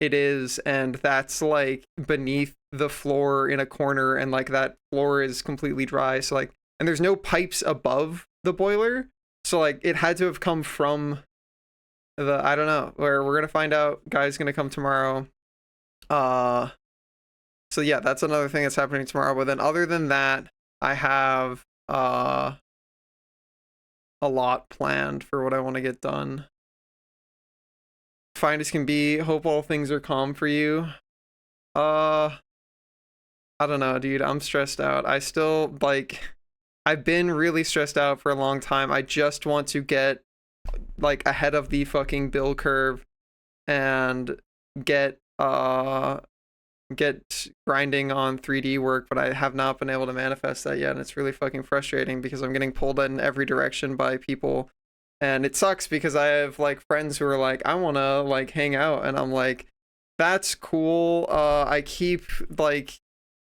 it is, and that's like beneath the floor in a corner, and like that floor is completely dry. So like, and there's no pipes above the boiler, so like it had to have come from the, I don't know, where we're gonna find out. Guy's gonna come tomorrow. Uh, so yeah, that's another thing that's happening tomorrow. But then other than that, I have a lot planned for what I want to get done. Fine as can be. Hope all things are calm for you. Uh, I don't know, dude. I'm stressed out. I still like. I've been really stressed out for a long time. I just want to get like ahead of the fucking bill curve and get get grinding on 3D work, but I have not been able to manifest that yet, and it's really fucking frustrating because I'm getting pulled in every direction by people, and it sucks because I have like friends who are like, I want to like hang out, and I'm like, that's cool. I keep like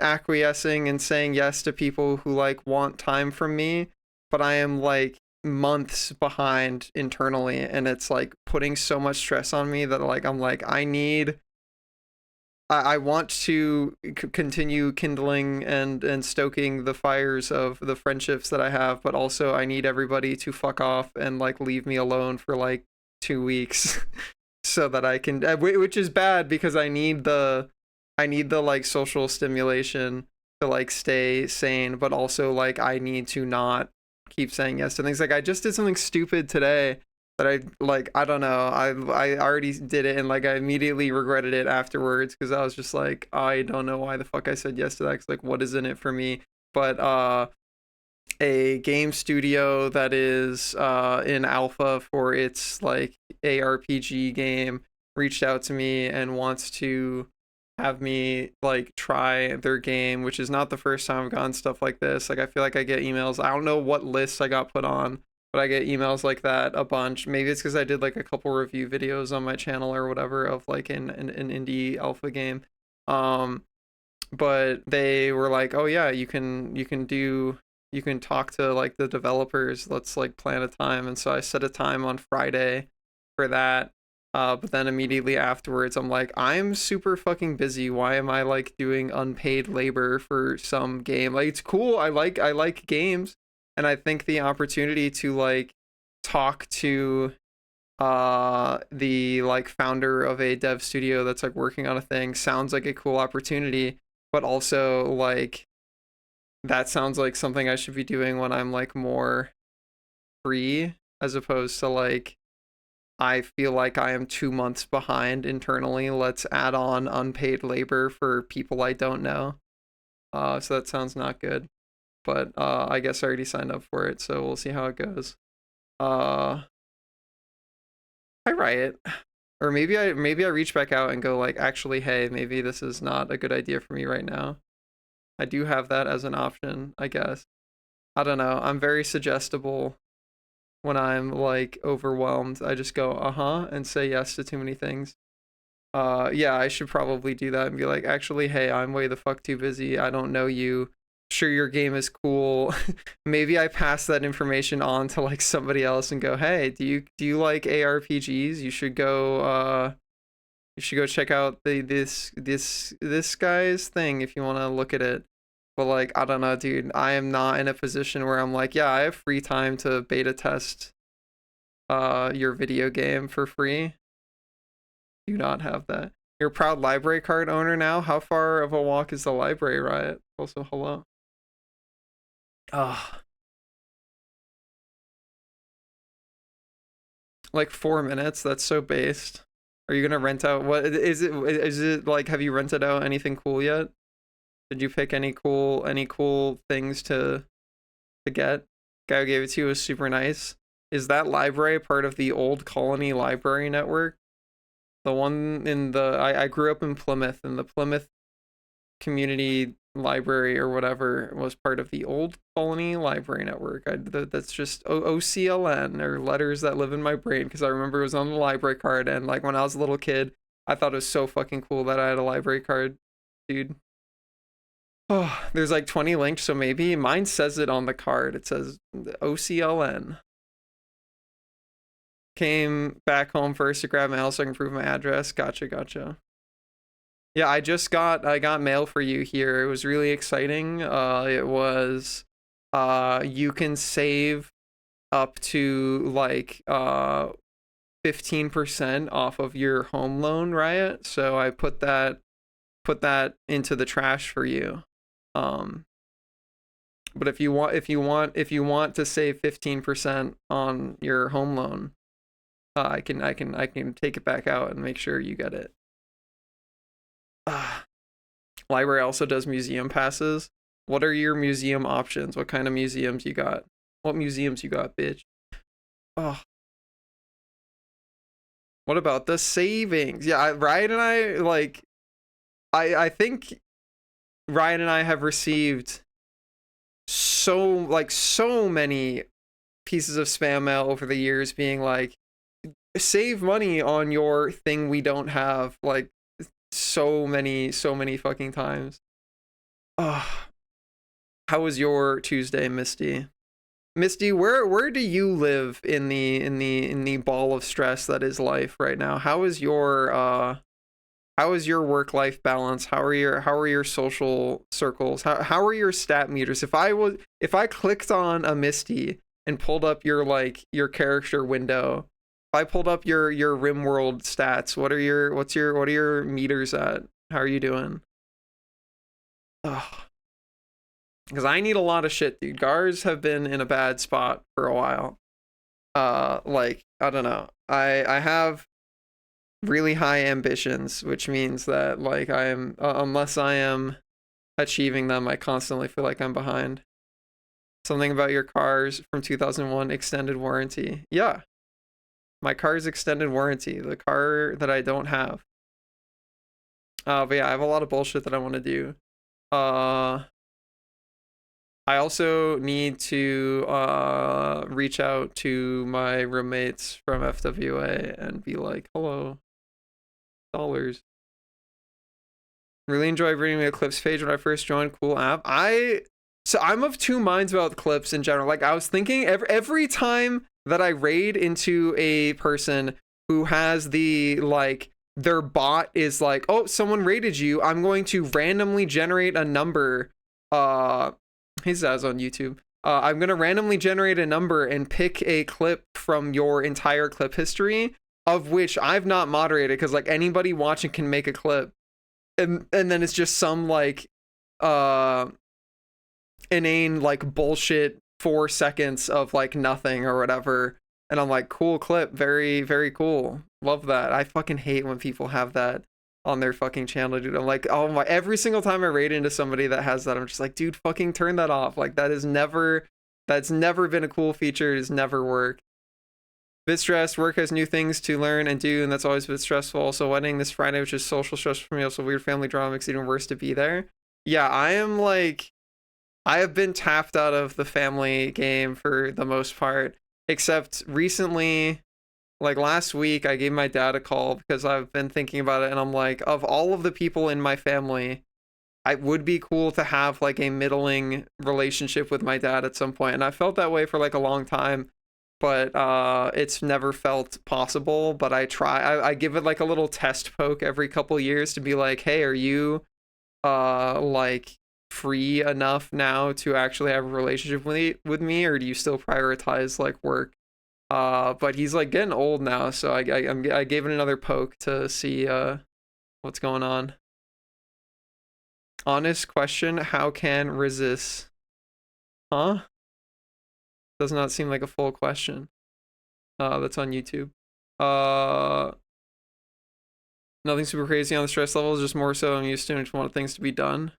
acquiescing and saying yes to people who like want time from me, but I am like months behind internally, and it's like putting so much stress on me that like I'm like, I want to continue kindling and stoking the fires of the friendships that I have, but also I need everybody to fuck off and like leave me alone for like 2 weeks so that I can, which is bad because I need the like social stimulation to like stay sane, but also like I need to not keep saying yes to things. Like I just did something stupid today that I like, I don't know. I already did it, and like I immediately regretted it afterwards because I was just like, I don't know why the fuck I said yes to that. 'Cause like, what is in it for me? But a game studio that is in alpha for its like ARPG game reached out to me and wants to have me like try their game, which is not the first time I've gotten stuff like this. Like I feel like I get emails. I don't know what lists I got put on, but I get emails like that a bunch. Maybe it's because I did like a couple review videos on my channel or whatever of like an indie alpha game. Um, but they were like, oh yeah, you can talk to like the developers. Let's like plan a time. And so I set a time on Friday for that. But then immediately afterwards, I'm like, I'm super fucking busy. Why am I like doing unpaid labor for some game? Like, it's cool. I like games, and I think the opportunity to like talk to the like founder of a dev studio that's like working on a thing sounds like a cool opportunity, but also like that sounds like something I should be doing when I'm like more free, as opposed to like I feel like I am 2 months behind internally. Let's add on unpaid labor for people I don't know. So that sounds not good. But I guess I already signed up for it, so we'll see how it goes. I Riot. Or maybe I reach back out and go like, actually, hey, maybe this is not a good idea for me right now. I do have that as an option, I guess. I don't know. I'm very suggestible when I'm like overwhelmed. I just go, uh-huh, and say yes to too many things. Yeah, I should probably do that and be like, actually, hey, I'm way the fuck too busy. I don't know you. Sure, your game is cool. Maybe I pass that information on to like somebody else and go, hey, do you like ARPGs? You should go check out this guy's thing if you want to look at it. But like, I don't know, dude. I am not in a position where I'm like, yeah, I have free time to beta test your video game for free. Do not have that. You're a proud library card owner now. How far of a walk is the library, Riot? Also, hello. Ah, like 4 minutes. That's so based. Are you gonna rent out? What is it? Is it like? Have you rented out anything cool yet? Did you pick any cool things to get? Guy who gave it to you was super nice. Is that library part of the old Colony Library Network? The one in the I grew up in Plymouth, and the Plymouth Community Library or whatever was part of the old Colony Library Network. That's just OCLN, or letters that live in my brain, because I remember it was on the library card, and like when I was a little kid, I thought it was so fucking cool that I had a library card, dude. Oh, there's like 20 links, so maybe mine says it on the card. It says OCLN. Came back home first to grab my house so I can prove my address. Gotcha, gotcha. Yeah, I got mail for you here. It was really exciting. It was you can save up to like 15% off of your home loan, Riot. So I put that into the trash for you. Um but if you want to save 15% on your home loan, I can take it back out and make sure you get it. Library also does museum passes. What are your museum options? What kind of museums you got? What museums you got, bitch? Oh, what about the savings? Yeah, Ryan and I like I think Ryan and I have received so many pieces of spam mail over the years being like save money on your thing we don't have, like so many fucking times. Oh, how was your Tuesday, Misty? Misty, where do you live in the ball of stress that is life right now? How is your work life balance? How are your social circles? How are your stat meters? If I clicked on a Misty and pulled up your like your character window, if I pulled up your RimWorld stats, what are your meters at? How are you doing? Ugh. Because I need a lot of shit, dude. Gars have been in a bad spot for a while. Like I don't know. I have really high ambitions, which means that like I am unless I am achieving them, I constantly feel like I'm behind. Something about your cars from 2001 extended warranty. Yeah, my car's extended warranty. The car that I don't have. But yeah, I have a lot of bullshit that I want to do. Uh, I also need to reach out to my roommates from FWA and be like, hello, dollars. Really enjoy reading the Clips page when I first joined. Cool app. I'm of two minds about Clips in general. Like I was thinking every time that I raid into a person who has the like their bot is like, oh, someone raided you, I'm going to randomly generate a number. He's on YouTube. I'm gonna randomly generate a number and pick a clip from your entire clip history, of which I've not moderated because like anybody watching can make a clip, and then it's just some like uh inane like bullshit 4 seconds of like nothing or whatever, and I'm like, cool clip, very cool, love that. I fucking hate when people have that on their fucking channel, dude. I'm like, oh my, every single time I raid into somebody that has that, I'm just like, dude, fucking turn that off. Like that's never been a cool feature. It's never worked. Bit stressed. Work has new things to learn and do, and that's always a bit stressful. Also, wedding this Friday, which is social stress for me. Also, weird family drama makes it even worse to be there. Yeah, I am like, I have been tapped out of the family game for the most part, except recently, like last week, I gave my dad a call because I've been thinking about it, and I'm like, of all of the people in my family, it would be cool to have like a middling relationship with my dad at some point, and I felt that way for like a long time, but it's never felt possible. But I give it like a little test poke every couple years to be like, hey, are you like free enough now to actually have a relationship with me, or do you still prioritize like work? But he's like getting old now, so I gave it another poke to see what's going on. Honest question: how can resist? Huh? Does not seem like a full question. That's on YouTube. Uh, Nothing super crazy on the stress levels, just more so I'm used to and just want things to be done.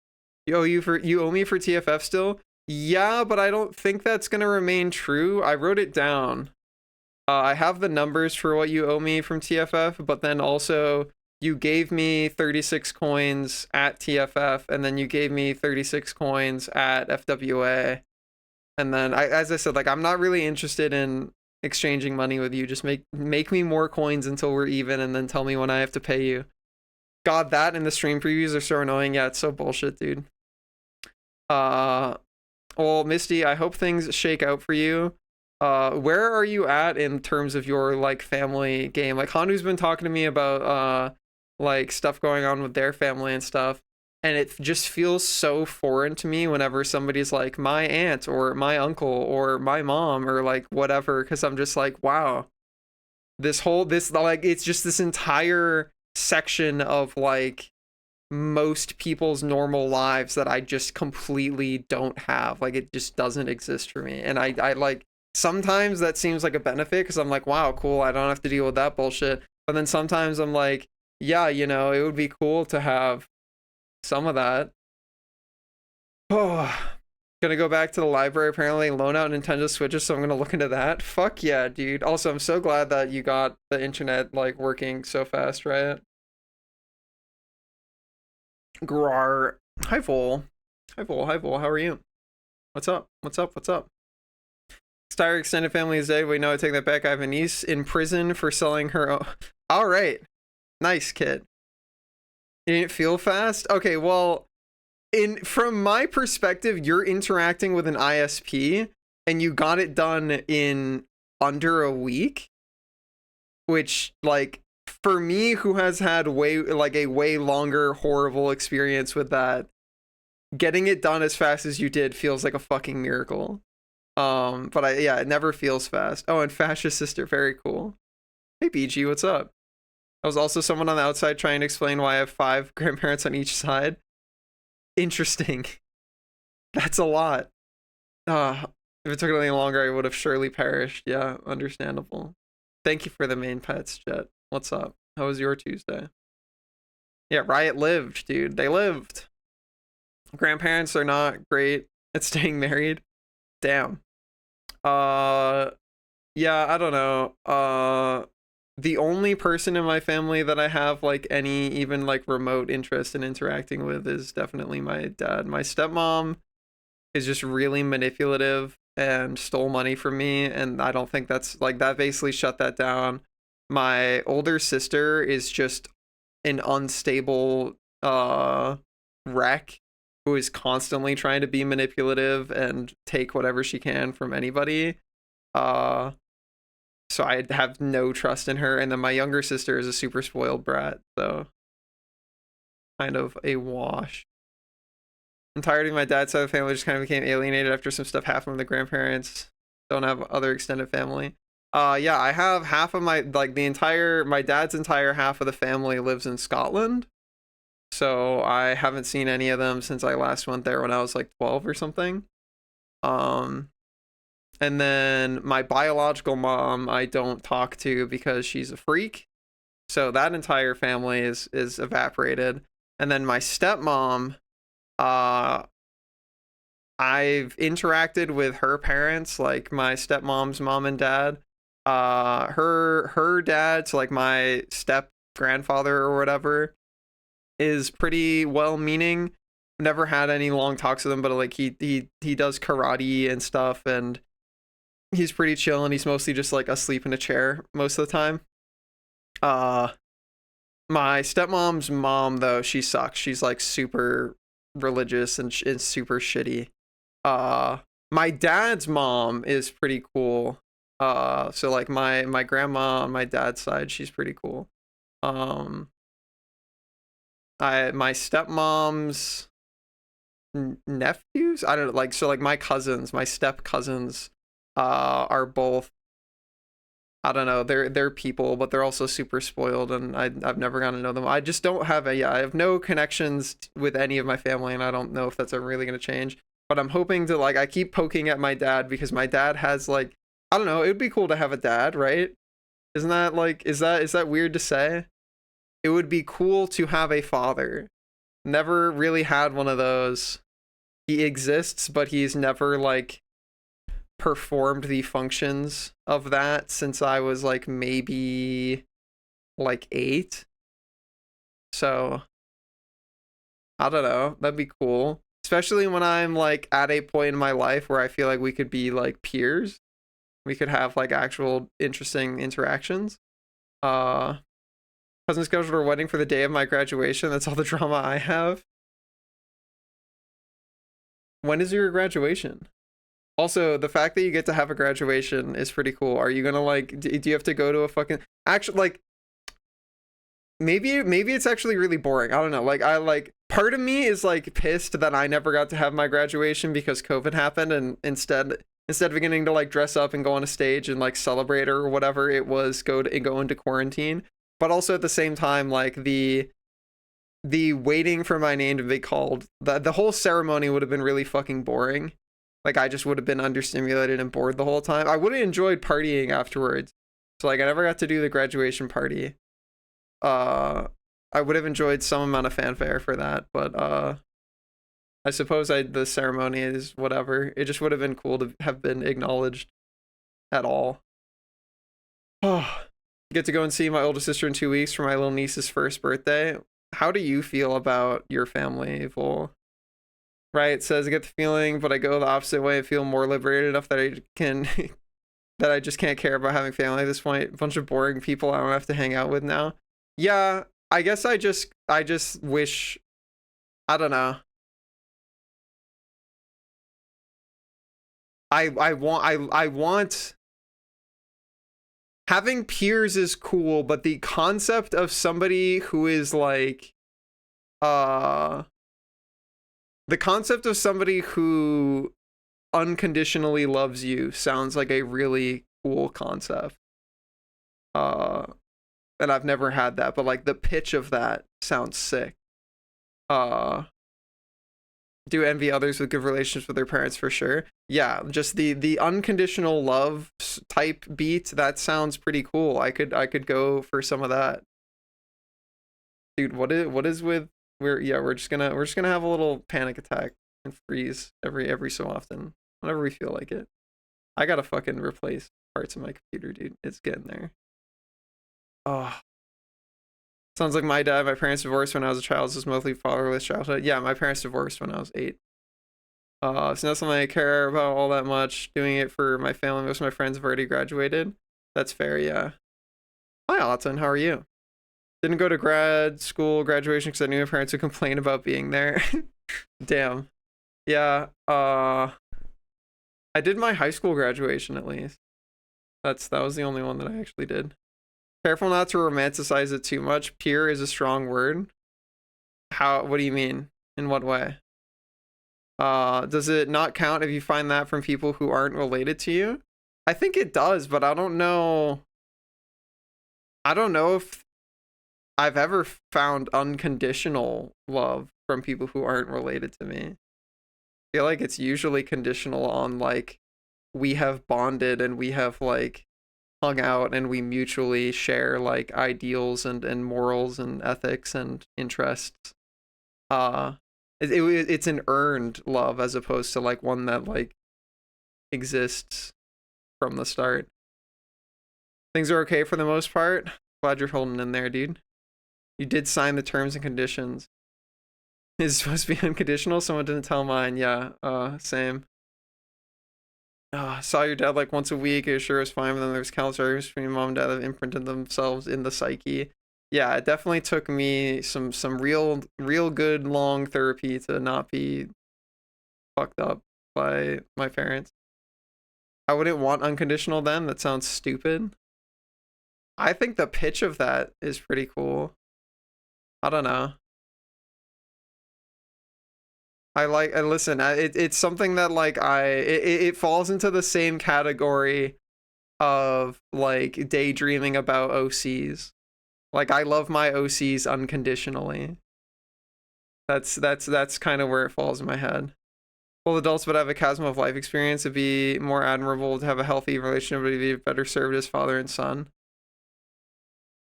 You owe me for TFF still? Yeah, but I don't think that's gonna remain true. I wrote it down. I have the numbers for what you owe me from TFF, but then also you gave me 36 coins at TFF, and then you gave me 36 coins at FWA. And then as I said, like I'm not really interested in exchanging money with you. Just make me more coins until we're even, and then tell me when I have to pay you. God, that and the stream previews are so annoying. Yeah, it's so bullshit, dude. Well, Misty, I hope things shake out for you. Where are you at in terms of your like family game? Like Hanu's been talking to me about like stuff going on with their family and stuff. And it just feels so foreign to me whenever somebody's like my aunt or my uncle or my mom or like whatever, because I'm just like, wow, this like it's just this entire section of like most people's normal lives that I just completely don't have. Like it just doesn't exist for me. And I like sometimes that seems like a benefit because I'm like, wow, cool, I don't have to deal with that bullshit. But then sometimes I'm like, yeah, you know, it would be cool to have some of that. Oh, gonna go back to the library, apparently loan out Nintendo Switches, so I'm gonna look into that. Fuck yeah, dude. Also, I'm so glad that you got the internet like working so fast, right? Grar. Hi Vol. Hi Vol, hi Vol, how are you? What's up? What's up? What's up? Entire extended family is dead. Wait, no, I take that back. I have a niece in prison for selling her own. All right. Nice, kid. You didn't feel fast? Okay, well, from my perspective, you're interacting with an ISP and you got it done in under a week, which like for me who has had a way longer horrible experience with that, getting it done as fast as you did feels like a fucking miracle. But yeah, it never feels fast. Oh, and Fascist Sister, very cool. Hey BG, what's up? I was also someone on the outside trying to explain why I have 5 grandparents on each side. Interesting. That's a lot. If it took any longer, I would have surely perished. Yeah, understandable. Thank you for the main pets, Jet. What's up? How was your Tuesday? Yeah, Riot lived, dude. They lived. Grandparents are not great at staying married. Damn. Yeah, I don't know. The only person in my family that I have like any even like remote interest in interacting with is definitely my dad. My stepmom is just really manipulative and stole money from me, and I don't think that's like that basically shut that down. My older sister is just an unstable wreck who is constantly trying to be manipulative and take whatever she can from anybody. So I have no trust in her. And then my younger sister is a super spoiled brat, so kind of a wash. Entirety of my dad's side of the family just kind of became alienated after some stuff happened with the grandparents. Don't have other extended family. Yeah, I have half of my like my dad's entire half of the family lives in Scotland. So I haven't seen any of them since I last went there when I was like 12 or something. And then my biological mom I don't talk to because she's a freak. So that entire family is evaporated. And then my stepmom, I've interacted with her parents, like my stepmom's mom and dad. Her dad, so like my step grandfather or whatever, is pretty well meaning. Never had any long talks with him, but like he does karate and stuff, and he's pretty chill, and he's mostly just like asleep in a chair most of the time. My stepmom's mom though, she sucks. She's like super religious and super shitty. My dad's mom is pretty cool. So like my grandma on my dad's side, she's pretty cool. My stepmom's nephews, I don't know, like so like my cousins, my step cousins, are both, I don't know, they're people, but they're also super spoiled, and I've never gotten to know them. I just don't have I have no connections with any of my family, and I don't know if that's ever really gonna change. But I'm hoping to like I keep poking at my dad because my dad has like, I don't know, it would be cool to have a dad, right? Isn't that like is that weird to say? It would be cool to have a father. Never really had one of those. He exists, but he's never like performed the functions of that since I was like maybe like 8. So I don't know, that'd be cool, especially when I'm like at a point in my life where I feel like we could be like peers, we could have like actual interesting interactions. Cousin scheduled a wedding for the day of my graduation. That's all the drama I have. When is your graduation? Also, the fact that you get to have a graduation is pretty cool. Are you gonna like? Do you have to go to a fucking actual like? maybe it's actually really boring. I don't know. Like I like part of me is like pissed that I never got to have my graduation because COVID happened, and instead of beginning to like dress up and go on a stage and like celebrate or whatever, it was go into quarantine. But also at the same time, like the waiting for my name to be called, the whole ceremony would have been really fucking boring. Like I just would have been understimulated and bored the whole time. I would have enjoyed partying afterwards. So like I never got to do the graduation party. I would have enjoyed some amount of fanfare for that, but I suppose the ceremony is whatever. It just would have been cool to have been acknowledged at all. Oh, get to go and see my older sister in 2 weeks for my little niece's first birthday. How do you feel about your family, Vol? Right, it says I get the feeling, but I go the opposite way. I feel more liberated enough that I can that I just can't care about having family at this point. A bunch of boring people I don't have to hang out with now. Yeah, I guess I just wish, I don't know. I want having peers is cool, but the concept of somebody who is like the concept of somebody who unconditionally loves you sounds like a really cool concept. And I've never had that, but like the pitch of that sounds sick. Do envy others with good relationships with their parents for sure. Yeah, just the unconditional love type beat, that sounds pretty cool. I could go for some of that. Dude, what is with we're just gonna have a little panic attack and freeze every so often whenever we feel like it. I gotta fucking replace parts of my computer, dude. It's getting there. Oh, sounds like my dad. My parents divorced when I was a child. So it's mostly fatherless childhood. Yeah, my parents divorced when I was 8. It's not something I care about all that much. Doing it for my family. Most of my friends have already graduated. That's fair, yeah. Hi, Alton. How are you? Didn't go to grad school graduation because I knew my parents would complain about being there. Damn. Yeah. I did my high school graduation at least. That was the only one that I actually did. Careful not to romanticize it too much. Pure is a strong word. What do you mean? In what way? Does it not count if you find that from people who aren't related to you? I think it does, but I don't know. I don't know if I've ever found unconditional love from people who aren't related to me. I feel like it's usually conditional on like we have bonded and we have like hung out and we mutually share like ideals and morals and ethics and interests. It's an earned love as opposed to like one that like exists from the start. Things are okay for the most part. Glad you're holding in there, dude. You did sign the terms and conditions. Is it supposed to be unconditional? Someone didn't tell mine. Yeah, same. Saw your dad like once a week. It sure was fine, but then there's countless arguments between mom and dad that have imprinted themselves in the psyche. Yeah, it definitely took me some real good long therapy to not be fucked up by my parents. I wouldn't want unconditional then. That sounds stupid. I think the pitch of that is pretty cool. I don't know. Listen, it's something that like it falls into the same category of like daydreaming about OCs. Like I love my OCs unconditionally. That's kind of where it falls in my head. Well, adults would have a chasm of life experience. It'd be more admirable to have a healthy relationship, but be better served as father and son.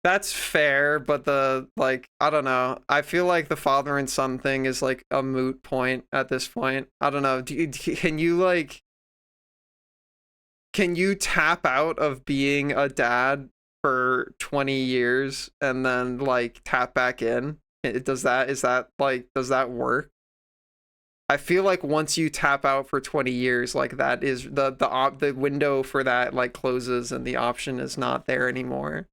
That's fair, but I don't know. I feel like the father and son thing is like a moot point at this point. I don't know. Can you tap out of being a dad for 20 years and then like tap back in? Does that work? I feel like once you tap out for 20 years, like that is the window for that like closes and the option is not there anymore.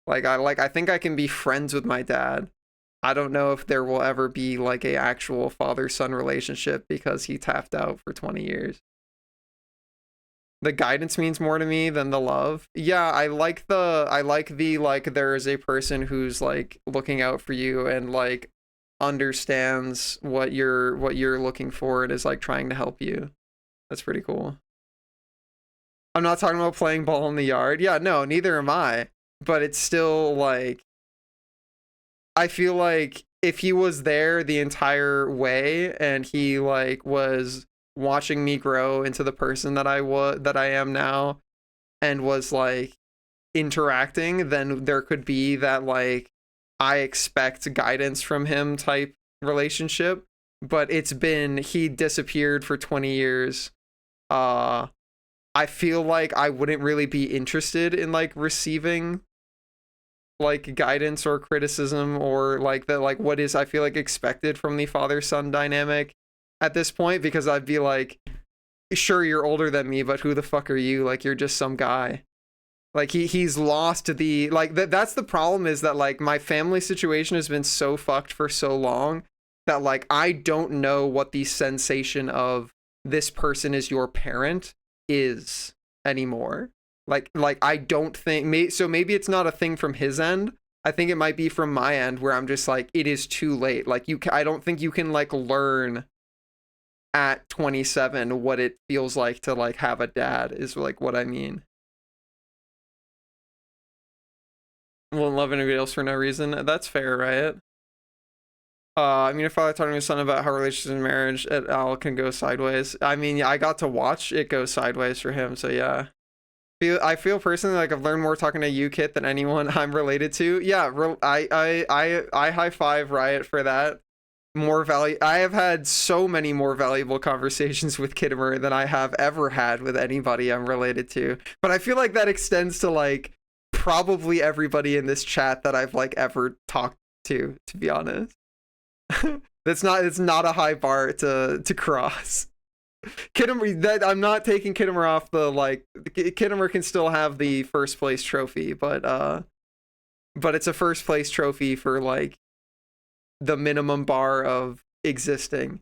I think I can be friends with my dad. I don't know if there will ever be like a actual father-son relationship because he tapped out for 20 years. The guidance means more to me than the love. Yeah, I like the like there is a person who's like looking out for you and like understands what you're looking for and is like trying to help you. That's pretty cool. I'm not talking about playing ball in the yard. Yeah, no, neither am I. But it's still like I feel like if he was there the entire way and he like was watching me grow into the person that I am now and was like interacting, then there could be that like I expect guidance from him type relationship. But he disappeared for 20 years. Uh I feel like I wouldn't really be interested in like receiving like guidance or criticism or like the like what is I feel like expected from the father son dynamic at this point, because I'd be like, sure, you're older than me, but who the fuck are you? Like you're just some guy. Like he's lost the like that's the problem, is that like my family situation has been so fucked for so long that like I don't know what the sensation of this person is your parent is anymore. Like I don't think so maybe it's not a thing from his end. I think it might be from my end where I'm just like it is too late. Like I don't think you can like learn at 27 what it feels like to like have a dad is like what I mean. Won't love anybody else for no reason. That's fair, right? I mean, if I talking to my son about how relationships and marriage at all can go sideways. I mean, yeah, I got to watch it go sideways for him, so yeah. I feel personally like I've learned more talking to you, Kit, than anyone I'm related to. Yeah, I high five Riot for that. More value. I have had so many more valuable conversations with Kittimer than I have ever had with anybody I'm related to. But I feel like that extends to like probably everybody in this chat that I've like ever talked to be honest. It's not a high bar to cross. Kittimer, that I'm not taking Kittimer off the like Kittimer can still have the first place trophy, but it's a first place trophy for like the minimum bar of existing.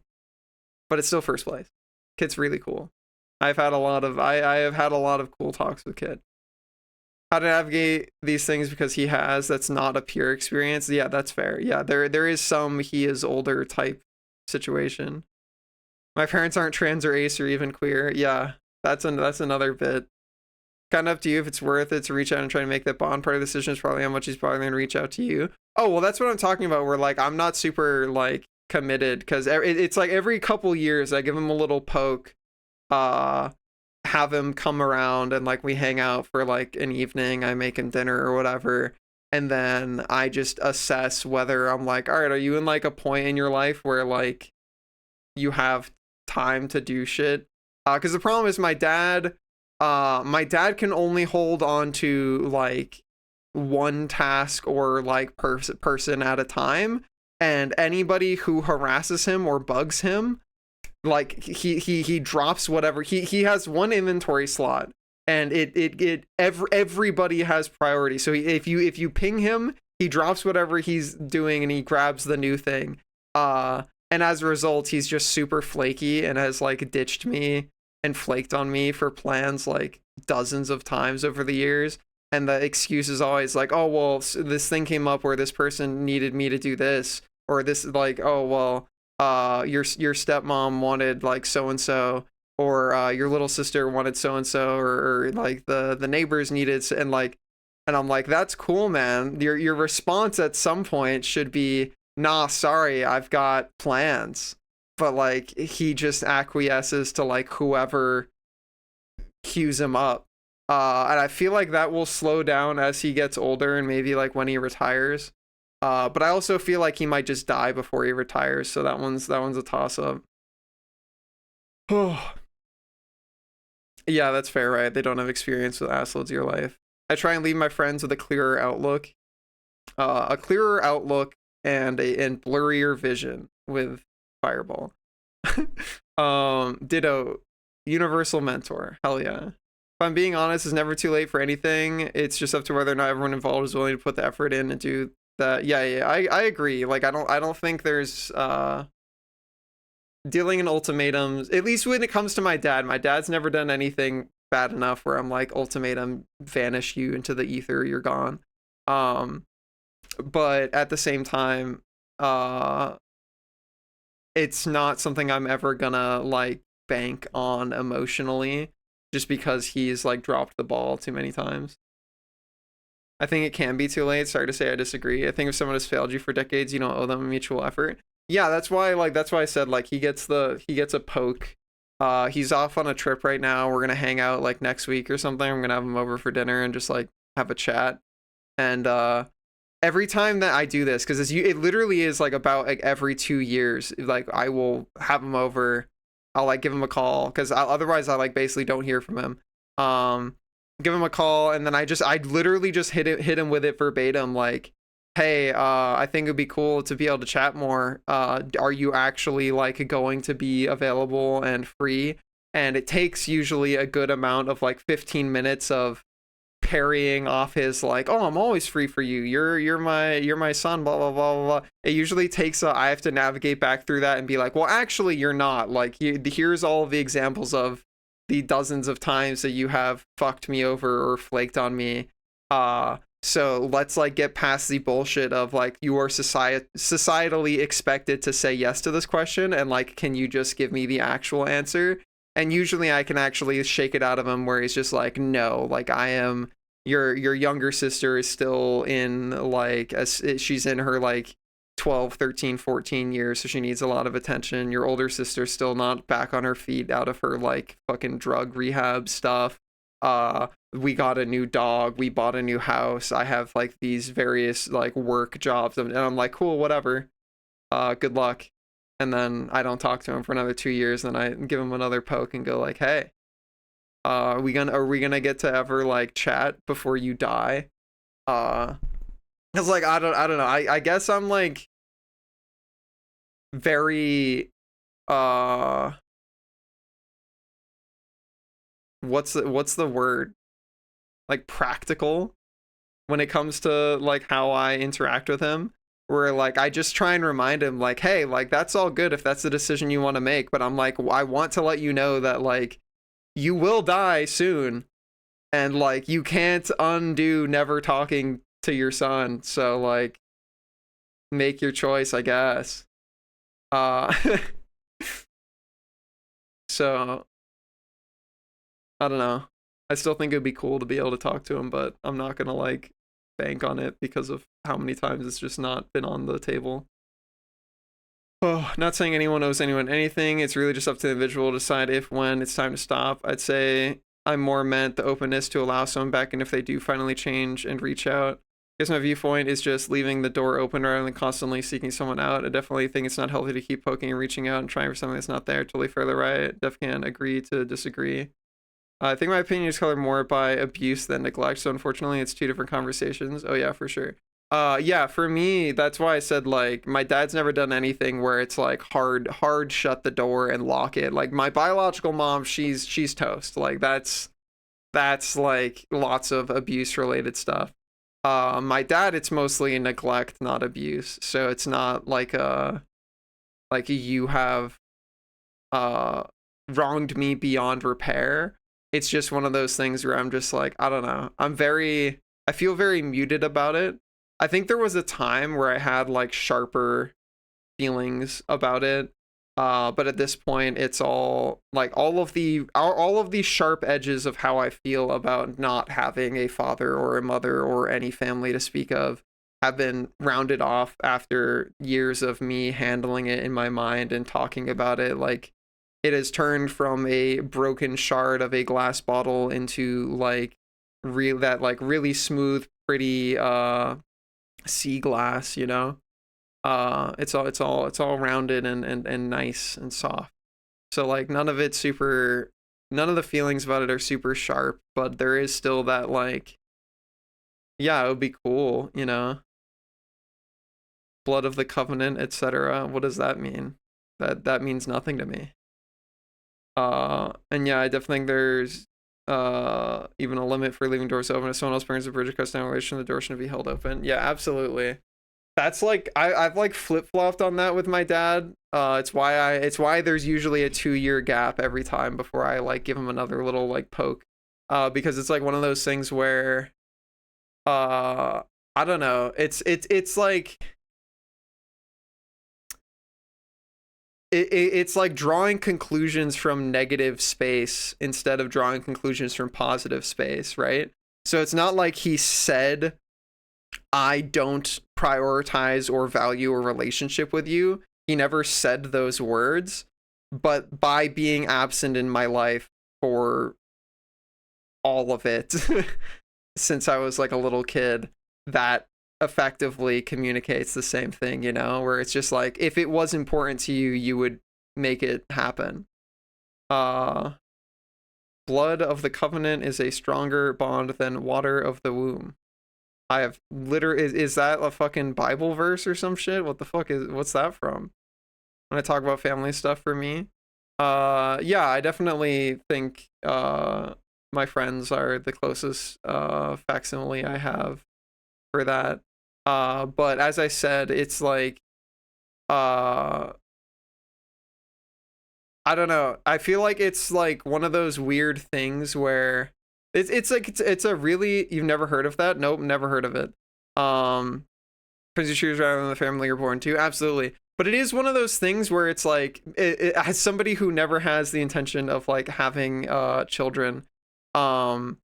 But it's still first place. Kit's really cool. I have had a lot of cool talks with Kit. How to navigate these things because that's not a pure experience. Yeah, that's fair. Yeah, there is some he is older type situation. My parents aren't trans or ace or even queer. Yeah, that's another bit. Kind of up to you if it's worth it to reach out and try to make that bond. Part of the decision is probably how much he's probably going to reach out to you. Oh, well, that's what I'm talking about. Where like I'm not super like committed because it's like every couple years I give him a little poke, have him come around and like we hang out for like an evening. I make him dinner or whatever, and then I just assess whether I'm like, all right, are you in like a point in your life where like you have time to do shit? Because the problem is my dad can only hold on to like one task or like person at a time, and anybody who harasses him or bugs him, like he drops whatever he has one inventory slot, and everybody has priority. So if you ping him, he drops whatever he's doing and he grabs the new thing. And as a result, he's just super flaky and has like ditched me and flaked on me for plans like dozens of times over the years. And the excuse is always like, oh, well, this thing came up where this person needed me to do this, or this like, oh, well, your stepmom wanted like so-and-so, or your little sister wanted so-and-so, or like the neighbors needed, and like, and I'm like, that's cool, man. Your response at some point should be, nah, sorry, I've got plans. But like he just acquiesces to like whoever cues him up. And I feel like that will slow down as he gets older and maybe like when he retires. But I also feel like he might just die before he retires, so that one's a toss up. Yeah, that's fair, right? They don't have experience with assloads of your life. I try and leave my friends with a clearer outlook. And blurrier vision with Fireball. Ditto. Universal mentor. Hell yeah. If I'm being honest, it's never too late for anything. It's just up to whether or not everyone involved is willing to put the effort in and do that. Yeah, I agree. Like I don't think there's dealing in ultimatums, at least when it comes to my dad's never done anything bad enough where I'm like, ultimatum, vanish you into the ether, you're gone. But at the same time, it's not something I'm ever gonna like bank on emotionally just because he's like dropped the ball too many times. I think it can be too late. Sorry to say I disagree. I think if someone has failed you for decades, you don't owe them a mutual effort. Yeah, that's why I said like he gets a poke. He's off on a trip right now. We're gonna hang out like next week or something. I'm gonna have him over for dinner and just like have a chat. And every time that I do this, because it literally is like about like every 2 years, like I will have him over. I'll like give him a call because otherwise I like basically don't hear from him. Give him a call and then I literally just hit him with it verbatim like, hey, I think it'd be cool to be able to chat more. Are you actually like going to be available and free? And it takes usually a good amount of like 15 minutes of parrying off his like, oh, I'm always free for you, you're my son, blah blah blah blah. It usually takes I have to navigate back through that and be like, well actually you're not, like here's all of the examples of the dozens of times that you have fucked me over or flaked on me. So let's like get past the bullshit of like you are societally expected to say yes to this question, and like can you just give me the actual answer? And usually I can actually shake it out of him where he's just like, no, like I am, your younger sister is still in like, she's in her like 12, 13, 14 years, so she needs a lot of attention. Your older sister's still not back on her feet out of her like fucking drug rehab stuff. We got a new dog, we bought a new house, I have like these various like work jobs, and I'm like, cool, whatever. Good luck. And then I don't talk to him for another 2 years, and I give him another poke and go like, hey, are we gonna get to ever like chat before you die? It's like I don't know. I guess I'm like very what's the word? Like practical when it comes to like how I interact with him. Where like I just try and remind him like, hey, like that's all good if that's the decision you want to make, but I'm like, I want to let you know that like you will die soon, and like you can't undo never talking to your son, so like make your choice, I guess. uh so I don't know. I still think it'd be cool to be able to talk to him, but I'm not gonna like bank on it because of how many times it's just not been on the table. Oh, not saying anyone owes anyone anything. It's really just up to the individual to decide if, when it's time to stop. I'd say I more meant the openness to allow someone back in if they do finally change and reach out. I guess my viewpoint is just leaving the door open rather than constantly seeking someone out. I definitely think it's not healthy to keep poking and reaching out and trying for something that's not there. Totally fair to right. Def can agree to disagree. I think my opinion is colored more by abuse than neglect, so unfortunately it's two different conversations. Oh yeah, for sure. Yeah, for me, that's why I said like my dad's never done anything where it's like hard shut the door and lock it. Like my biological mom, she's toast. Like that's like lots of abuse related stuff. My dad, it's mostly neglect, not abuse. So it's not like like you have wronged me beyond repair. It's just one of those things where I'm just like, I don't know. I feel very muted about it. I think there was a time where I had like sharper feelings about it. But at this point it's all like all of the sharp edges of how I feel about not having a father or a mother or any family to speak of have been rounded off after years of me handling it in my mind and talking about it. Like it has turned from a broken shard of a glass bottle into like really smooth, pretty sea glass, you know? It's all rounded and nice and soft. So like none of the feelings about it are super sharp, but there is still that like, yeah, it would be cool, you know? Blood of the covenant, etc. What does that mean? That means nothing to me. And yeah, I definitely think there's even a limit for leaving doors open. If someone else burns a bridge across down relation, the door shouldn't be held open. Yeah, absolutely. That's like I've like flip-flopped on that with my dad. It's why there's usually a 2-year gap every time before I like give him another little like poke. because it's like one of those things where I don't know, it's like it's like drawing conclusions from negative space instead of drawing conclusions from positive space, right? So it's not like he said, I don't prioritize or value a relationship with you. He never said those words, but by being absent in my life for all of it since I was like a little kid, that effectively communicates the same thing, you know, where it's just like if it was important to you, you would make it happen. Uh Blood of the covenant is a stronger bond than water of the womb. I have literally is that a fucking Bible verse or some shit? What the fuck is what's that from? When I talk about family stuff for me. Yeah, I definitely think my friends are the closest facsimile I have for that. But as I said, it's like uh I don't know. I feel like it's like one of those weird things where it's like it's a really you've never heard of that? Nope, never heard of it. Because you choose rather than the family you're born to, absolutely. But it is one of those things where it's like as somebody who never has the intention of like having children, um,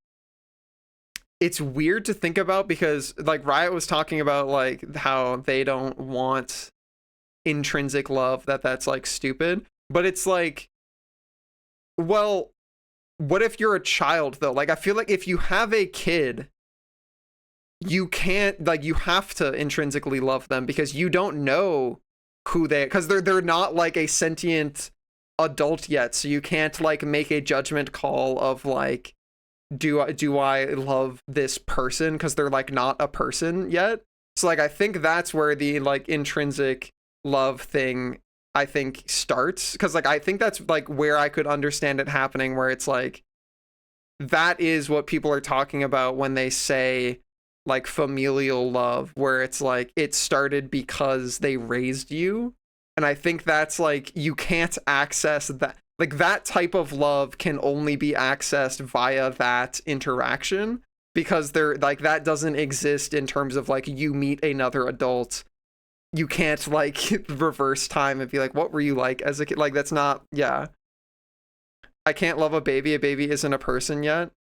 it's weird to think about because like Riot was talking about like how they don't want intrinsic love, that's like stupid. But it's like, well, what if you're a child though? Like I feel like if you have a kid, you can't like you have to intrinsically love them because you don't know who they because they're not like a sentient adult yet, so you can't like make a judgment call of like do I love this person because they're like not a person yet. So like I think that's where the like intrinsic love thing I think starts because like I think that's like where I could understand it happening where it's like that is what people are talking about when they say like familial love where it's like it started because they raised you, and I think that's like you can't access that like that type of love can only be accessed via that interaction because they're like that doesn't exist in terms of like you meet another adult, you can't like reverse time and be like what were you like as a kid, like that's not, yeah, I can't love a baby isn't a person yet.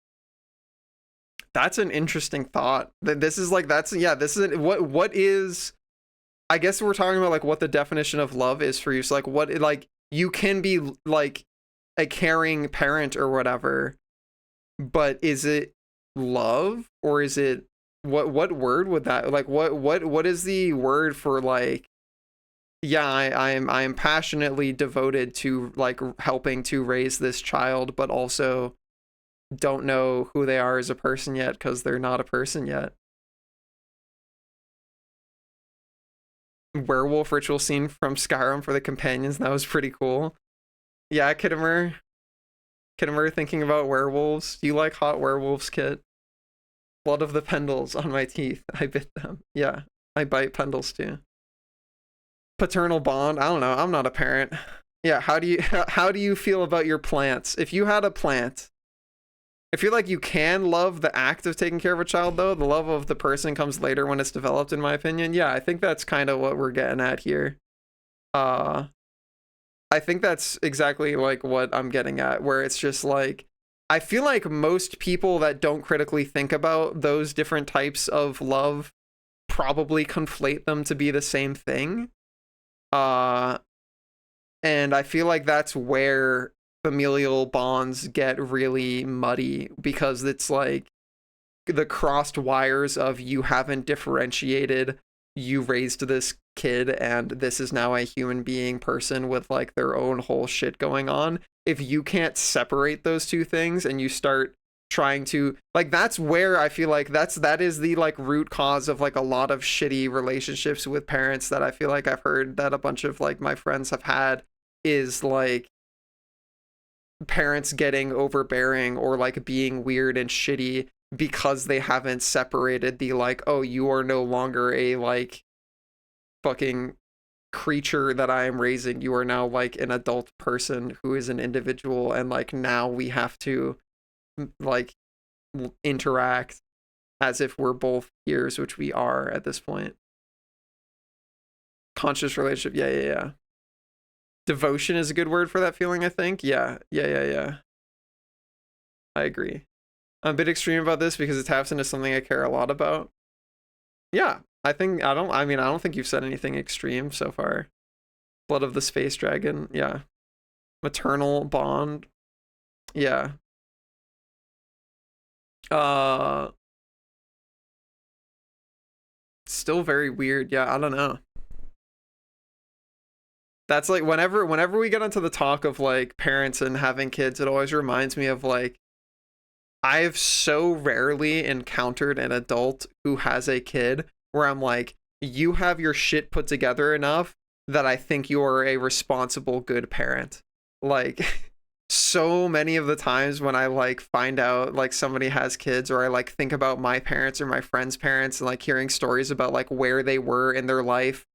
That's an interesting thought. This is like that's yeah. This is what is. I guess we're talking about like what the definition of love is for you. So like what like you can be like a caring parent or whatever, but is it love or is it what word would that like what is the word for like yeah I am passionately devoted to like helping to raise this child, but also don't know who they are as a person yet because they're not a person yet. Werewolf ritual scene from Skyrim for the companions. That was pretty cool. Yeah, Kittimer. Kittimer thinking about werewolves. Do you like hot werewolves, Kit? Blood of the Pendles on my teeth. I bit them. Yeah, I bite Pendles too. Paternal bond. I don't know. I'm not a parent. Yeah, how do you feel about your plants? If you had a plant, I feel like you can love the act of taking care of a child, though. The love of the person comes later when it's developed, in my opinion. Yeah, I think that's kind of what we're getting at here. Uh, I think that's exactly like what I'm getting at, where it's just like, I feel like most people that don't critically think about those different types of love probably conflate them to be the same thing. Uh, and I feel like that's where familial bonds get really muddy because it's like the crossed wires of you haven't differentiated, you raised this kid and this is now a human being person with like their own whole shit going on. If you can't separate those two things and you start trying to like that's where I feel like that is the like root cause of like a lot of shitty relationships with parents that I feel like I've heard that a bunch of like my friends have had, is like parents getting overbearing or like being weird and shitty because they haven't separated the like, oh, you are no longer a like fucking creature that I am raising, you are now like an adult person who is an individual, and like now we have to like interact as if we're both peers, which we are at this point. Conscious relationship, yeah. Devotion is a good word for that feeling, I think. Yeah. I agree. I'm a bit extreme about this because it taps into something I care a lot about. Yeah, I don't think you've said anything extreme so far. Blood of the Space Dragon, yeah. Maternal bond, yeah. Still very weird, yeah, I don't know. That's like whenever we get into the talk of like parents and having kids, it always reminds me of like I've so rarely encountered an adult who has a kid where I'm like, you have your shit put together enough that I think you are a responsible, good parent. Like, so many of the times when I like find out like somebody has kids, or I like think about my parents or my friends' parents and like hearing stories about like where they were in their life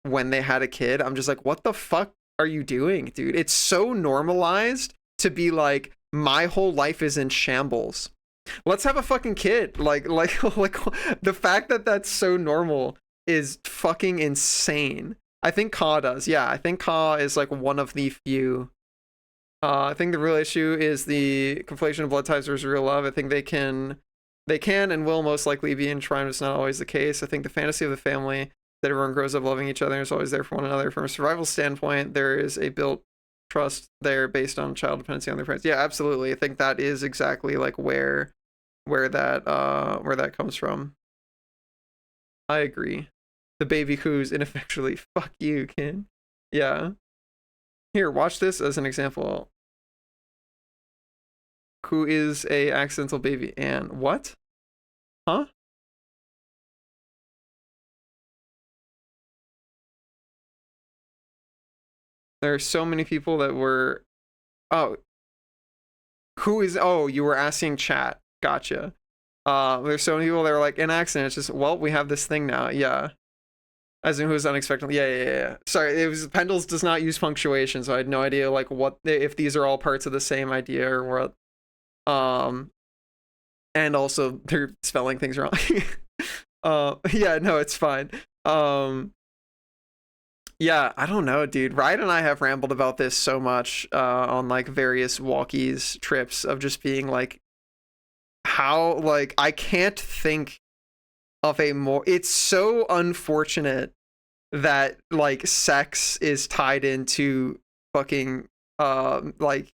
when they had a kid, I'm just like, what the fuck are you doing, dude? It's so normalized to be like, my whole life is in shambles. Let's have a fucking kid. Like the fact that that's so normal is fucking insane. I think Ka does. Yeah, I think Ka is like one of the few. I think the real issue is the conflation of blood ties versus real love. I think they can and will most likely be enshrined. It's not always the case. I think the fantasy of the family that everyone grows up loving each other and is always there for one another. From a survival standpoint, there is a built trust there based on child dependency on their parents. Yeah, absolutely. I think that is exactly like where that comes from. I agree. The baby who's ineffectually fuck you, kid. Yeah. Here, watch this as an example. Who is a accidental baby and what? Huh? There are so many people that were. Oh, who is? Oh, you were asking chat. Gotcha. There's so many people that are like an accident. It's just, well, we have this thing now. Yeah. As in who's unexpected. Yeah. Sorry, it was Pendles does not use punctuation, so I had no idea like what if these are all parts of the same idea or what. And also they're spelling things wrong. Yeah, no, it's fine. Yeah, I don't know, dude. Ryan and I have rambled about this so much on like various walkies trips of just being like how like I can't think of a more it's so unfortunate that like sex is tied into fucking like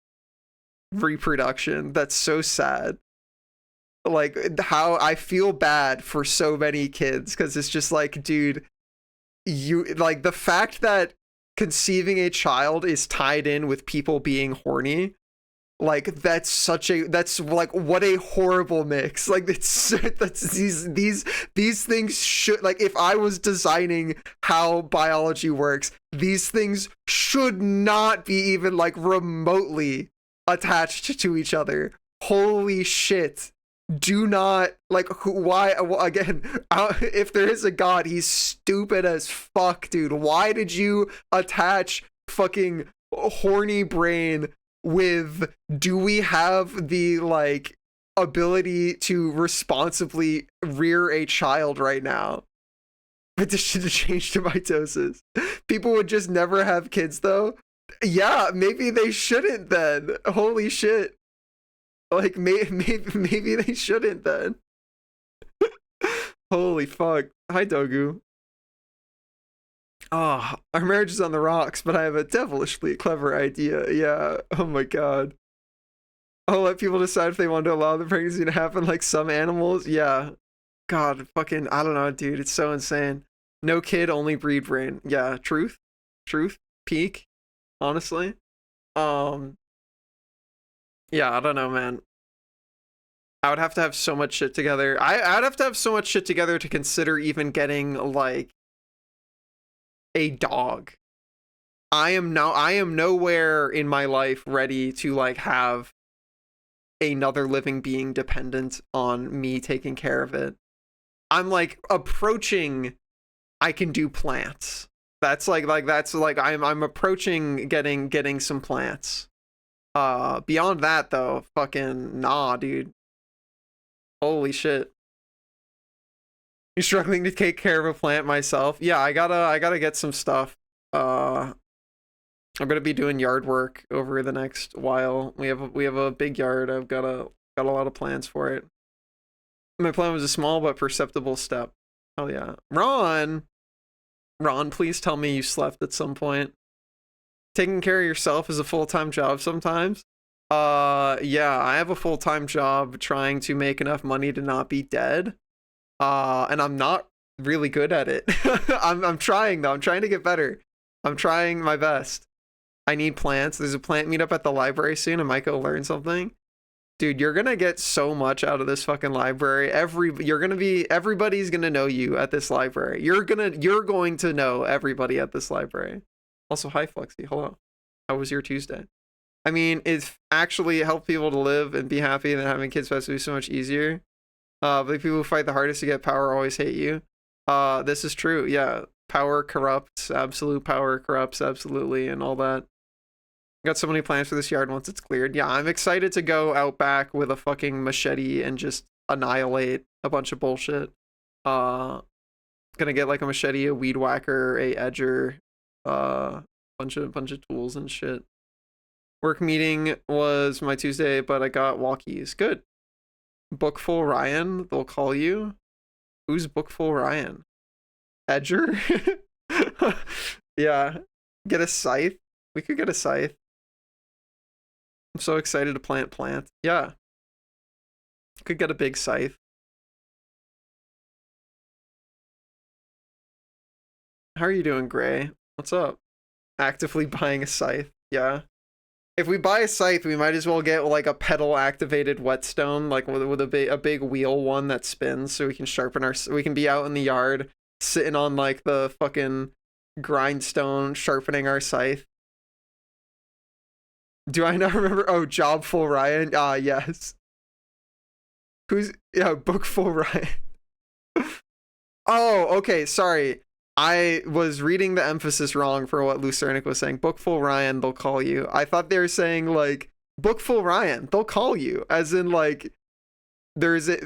reproduction. That's so sad. Like how I feel bad for so many kids because it's just like, dude, you like the fact that conceiving a child is tied in with people being horny, like that's like what a horrible mix. Like that's these things should like if I was designing how biology works, these things should not be even like remotely attached to each other. Holy shit. Do not like why again if there is a god, he's stupid as fuck, dude. Why did you attach fucking horny brain with do we have the like ability to responsibly rear a child right now? But this should have changed to mitosis. People would just never have kids though. Yeah, maybe they shouldn't then. Holy shit. Like maybe they shouldn't then. Holy fuck. Hi Dogu. Ah, oh, our marriage is on the rocks, but I have a devilishly clever idea. Yeah. Oh my god. I'll let people decide if they want to allow the pregnancy to happen like some animals. Yeah. God, fucking I don't know, dude. It's so insane. No kid, only breed brain. Yeah, truth. Truth. Peak. Honestly. Um Yeah, I don't know, man. I would have to have so much shit together. I'd have to have so much shit together to consider even getting like a dog. I am nowhere in my life ready to like have another living being dependent on me taking care of it. I'm like approaching I can do plants. That's like I'm approaching getting some plants. Beyond that though, fucking nah, dude. Holy shit. You're struggling to take care of a plant myself. Yeah, I gotta get some stuff. I'm gonna be doing yard work over the next while. We have a big yard. I've got a lot of plans for it. My plan was a small but perceptible step. Oh yeah. Ron, please tell me you slept at some point. Taking care of yourself is a full-time job sometimes. Yeah, I have a full-time job trying to make enough money to not be dead. And I'm not really good at it. I'm trying though. I'm trying to get better. I'm trying my best. I need plants. There's a plant meetup at the library soon. I might go learn something. Dude, you're gonna get so much out of this fucking library. Everybody's gonna know you at this library. You're going to know everybody at this library. Also, hi Flexi. Hello. How was your Tuesday? I mean, it's actually helped people to live and be happy, and having kids supposed to be so much easier. But the people who fight the hardest to get power always hate you. This is true. Yeah, power corrupts. Absolute power corrupts absolutely, and all that. Got so many plans for this yard once it's cleared. Yeah, I'm excited to go out back with a fucking machete and just annihilate a bunch of bullshit. Gonna get like a machete, a weed whacker, a edger, bunch of tools and shit. Work meeting was my Tuesday, but I got walkies. Good. Bookful Ryan, they'll call you. Who's Bookful Ryan? Edger? Yeah. Get a scythe. We could get a scythe. I'm so excited to plant. Yeah. Could get a big scythe. How are you doing, Gray? What's up? Actively buying a scythe. Yeah. If we buy a scythe, we might as well get like a pedal activated whetstone, like with a big wheel one that spins, so we can sharpen our. We can be out in the yard, sitting on like the fucking grindstone, sharpening our scythe. Do I not remember? Oh, Jobful Ryan. Ah, yes. Who's Bookful Ryan? Oh, okay. Sorry. I was reading the emphasis wrong for what Lucernic was saying. Bookful Ryan, they'll call you. I thought they were saying like Bookful Ryan, they'll call you, as in like there's a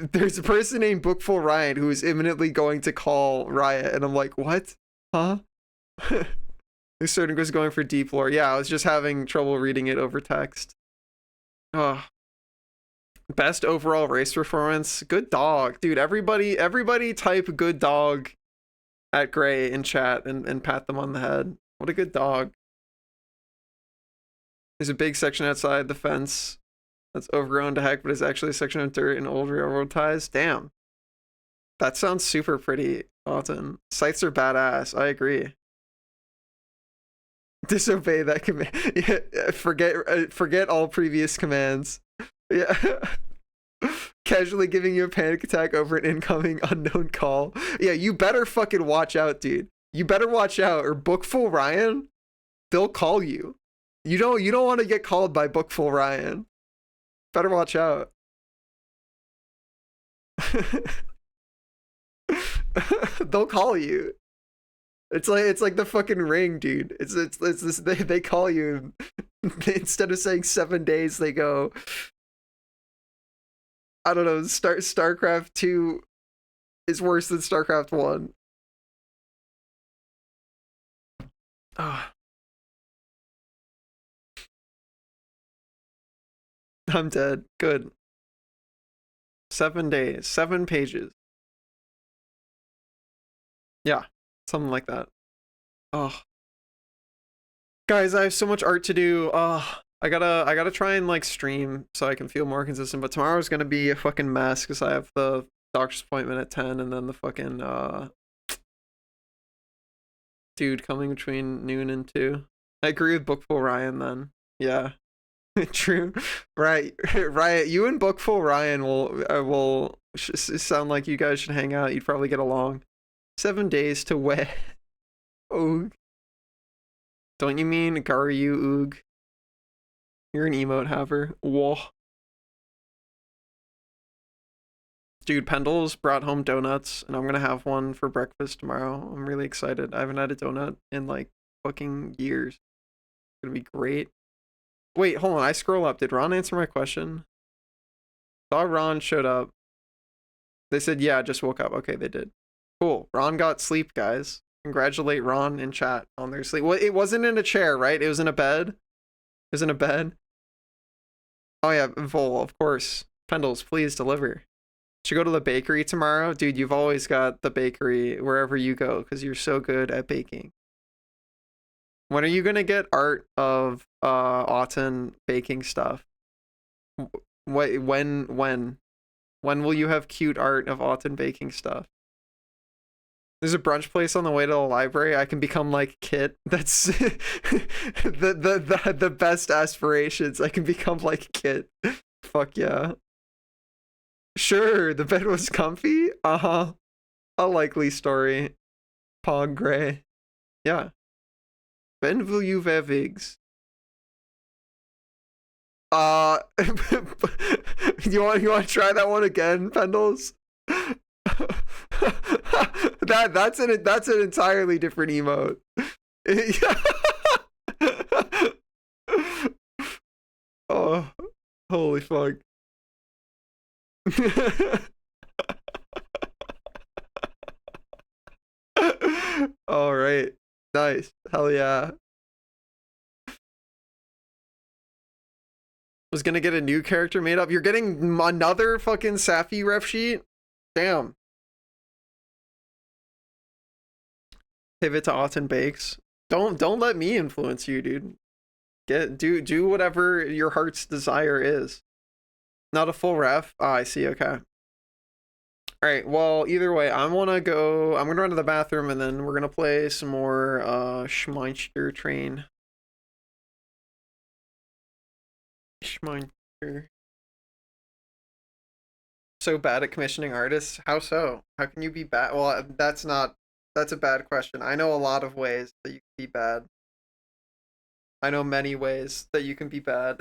person named Bookful Ryan who is imminently going to call Riot, and I'm like, what? Huh? Lucernic was going for deep lore. Yeah, I was just having trouble reading it over text. Oh. Best overall race performance. Good dog, dude. Everybody type good dog at Gray in chat and pat them on the head. What a good dog. There's a big section outside the fence that's overgrown to heck, but it's actually a section of dirt and old railroad ties. Damn. That sounds super pretty, Autumn. Scythes are badass. I agree. Disobey that command. Yeah, forget all previous commands. Yeah. Casually giving you a panic attack over an incoming unknown call. Yeah, you better fucking watch out, dude. You better watch out, or Bookful Ryan, they'll call you. You don't want to get called by Bookful Ryan. Better watch out. They'll call you. It's like the fucking Ring, dude. It's this, they call you. Instead of saying 7 days, they go, I don't know, StarCraft 2 is worse than StarCraft 1. Oh. I'm dead. Good. 7 days. 7 pages. Yeah. Something like that. Oh. Guys, I have so much art to do. I gotta try and like stream so I can feel more consistent, but tomorrow's gonna be a fucking mess because I have the doctor's appointment at 10 and then the fucking dude coming between noon and 2. I agree with Bookful Ryan then. Yeah. True. Right. Right. You and Bookful Ryan will sound like you guys should hang out. You'd probably get along. 7 days to wed. Oog. Don't you mean Garyu Oog? You're an emote haver. Whoa. Dude, Pendle's brought home donuts, and I'm gonna have one for breakfast tomorrow. I'm really excited. I haven't had a donut in like fucking years. It's gonna be great. Wait, hold on. I scroll up. Did Ron answer my question? Thought Ron showed up. They said, yeah, just woke up. Okay, they did. Cool. Ron got sleep, guys. Congratulate Ron in chat on their sleep. Well, it wasn't in a chair, right? It was in a bed. It was in a bed. Oh yeah, Vol, of course. Pendles, please deliver. Should go to the bakery tomorrow? Dude, you've always got the bakery wherever you go because you're so good at baking. When are you gonna get art of Autumn baking stuff? When will you have cute art of Autumn baking stuff? There's a brunch place on the way to the library. I can become like Kit. That's the best aspirations. I can become like Kit. Fuck yeah. Sure, the bed was comfy. Uh-huh. A likely story. Pog Gray. Yeah. Ben will you vigs? You want to try that one again, Pendles? that's an entirely different emote. Oh, holy fuck. All right. Nice. Hell yeah. Was gonna get a new character made up. You're getting another fucking Safi ref sheet? Damn. Pivot to Autumn Bakes. Don't let me influence you, dude. Do whatever your heart's desire is. Not a full ref? Oh, I see, okay. Alright, well, either way, I'm gonna run to the bathroom and then we're gonna play some more Schmeinster Train. Schmeinster. So bad at commissioning artists? How so? How can you be bad? Well, that's a bad question. I know a lot of ways that you can be bad. I know many ways that you can be bad.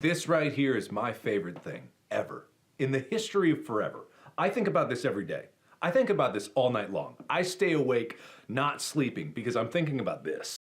This right here is my favorite thing ever in the history of forever. I think about this every day. I think about this all night long. I stay awake, not sleeping, because I'm thinking about this.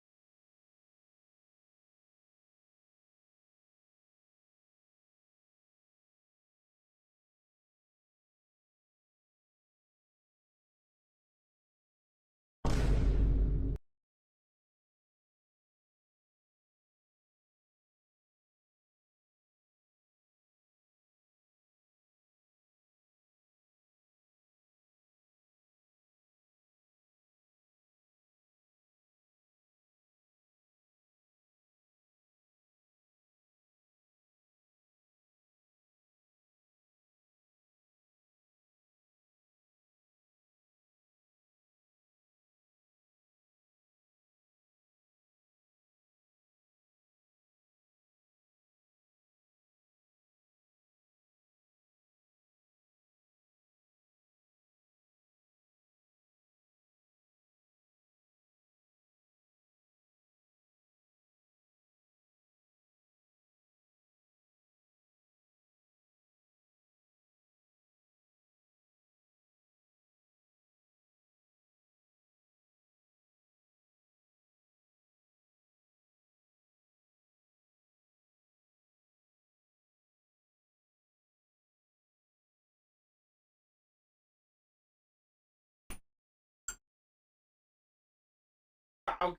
Ow.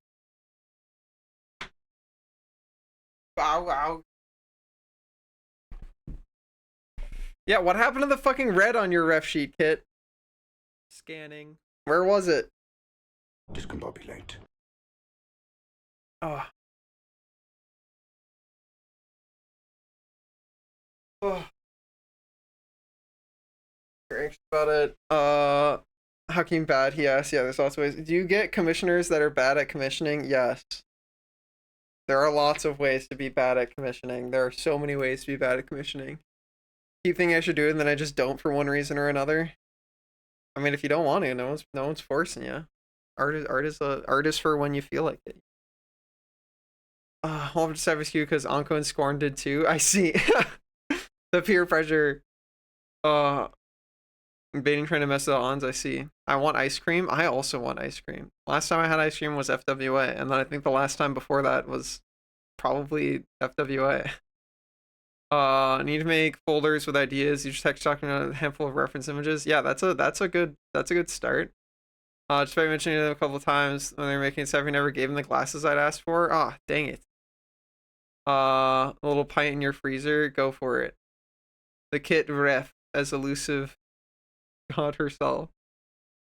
Ow, ow. Yeah, what happened to the fucking red on your ref sheet, Kit? Scanning. Where was it? Discombobulate. Oh. Oh. You're anxious about it. Hakeem bad, he asked. Yeah, there's lots of ways. Do you get commissioners that are bad at commissioning? Yes. There are lots of ways to be bad at commissioning. There are so many ways to be bad at commissioning. Keep thinking I should do it, and then I just don't for one reason or another. I mean, if you don't want to, no one's forcing you. Art is for when you feel like it. I'll just have you because Anko and Scorn did too. I see. The peer pressure. Baiting trying to mess with the ons, I see. I want ice cream. I also want ice cream. Last time I had ice cream was FWA, and then I think the last time before that was probably FWA. Need to make folders with ideas. You just text talking about a handful of reference images. Yeah, that's a good start. Just by mentioning it a couple of times when they were making it, so I never gave them the glasses I'd asked for. Ah, dang it. A little pint in your freezer. Go for it. The kit ref as elusive God herself.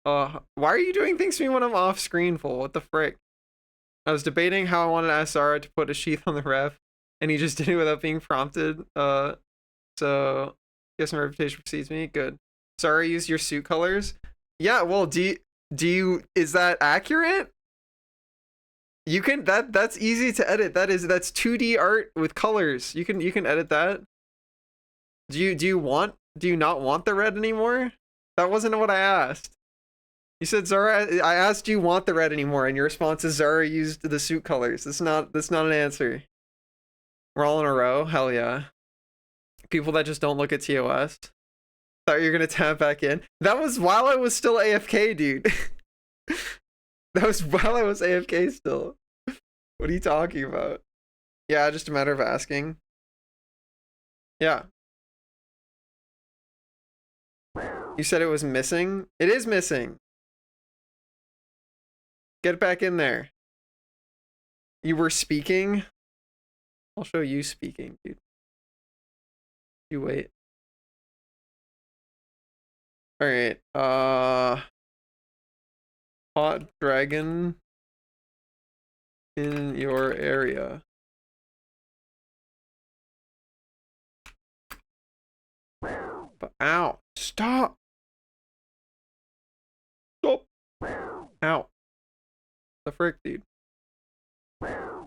Why are you doing things to me when I'm off screen, full? What the frick? I was debating how I wanted to ask Zara to put a sheath on the ref, and he just did it without being prompted. So guess my reputation precedes me. Good. Zara used your suit colors. Yeah. Well, do you? Is that accurate? You can that's easy to edit. That's 2D art with colors. You can edit that. Do you not want the red anymore? That wasn't what I asked. You said Zara. I asked, do you want the red anymore? And your response is Zara used the suit colors. That's not an answer. We're all in a row. Hell yeah. People that just don't look at TOS. Thought you were gonna tap back in. That was while I was still AFK, dude. That was while I was AFK still. What are you talking about? Yeah, just a matter of asking. Yeah. You said it was missing? It is missing. Get it back in there. You were speaking? I'll show you speaking, dude. You wait. Alright, hot dragon in your area. But ow, stop. Stop. Ow. The frick, dude.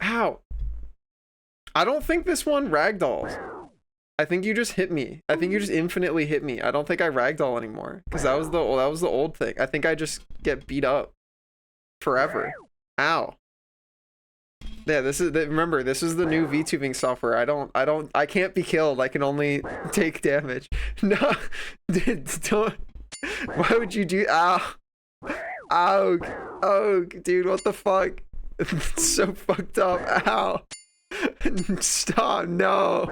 Ow. I don't think this one ragdolls. I think you just hit me. I think you just infinitely hit me. I don't think I ragdoll anymore. Because that was the old thing. I think I just get beat up forever. Ow. Yeah, remember, this is the new VTubing software. I can't be killed. I can only take damage. No, don't. Why would you do? Ow. Ow, dude, what the fuck? It's so fucked up. Ow. Stop, no.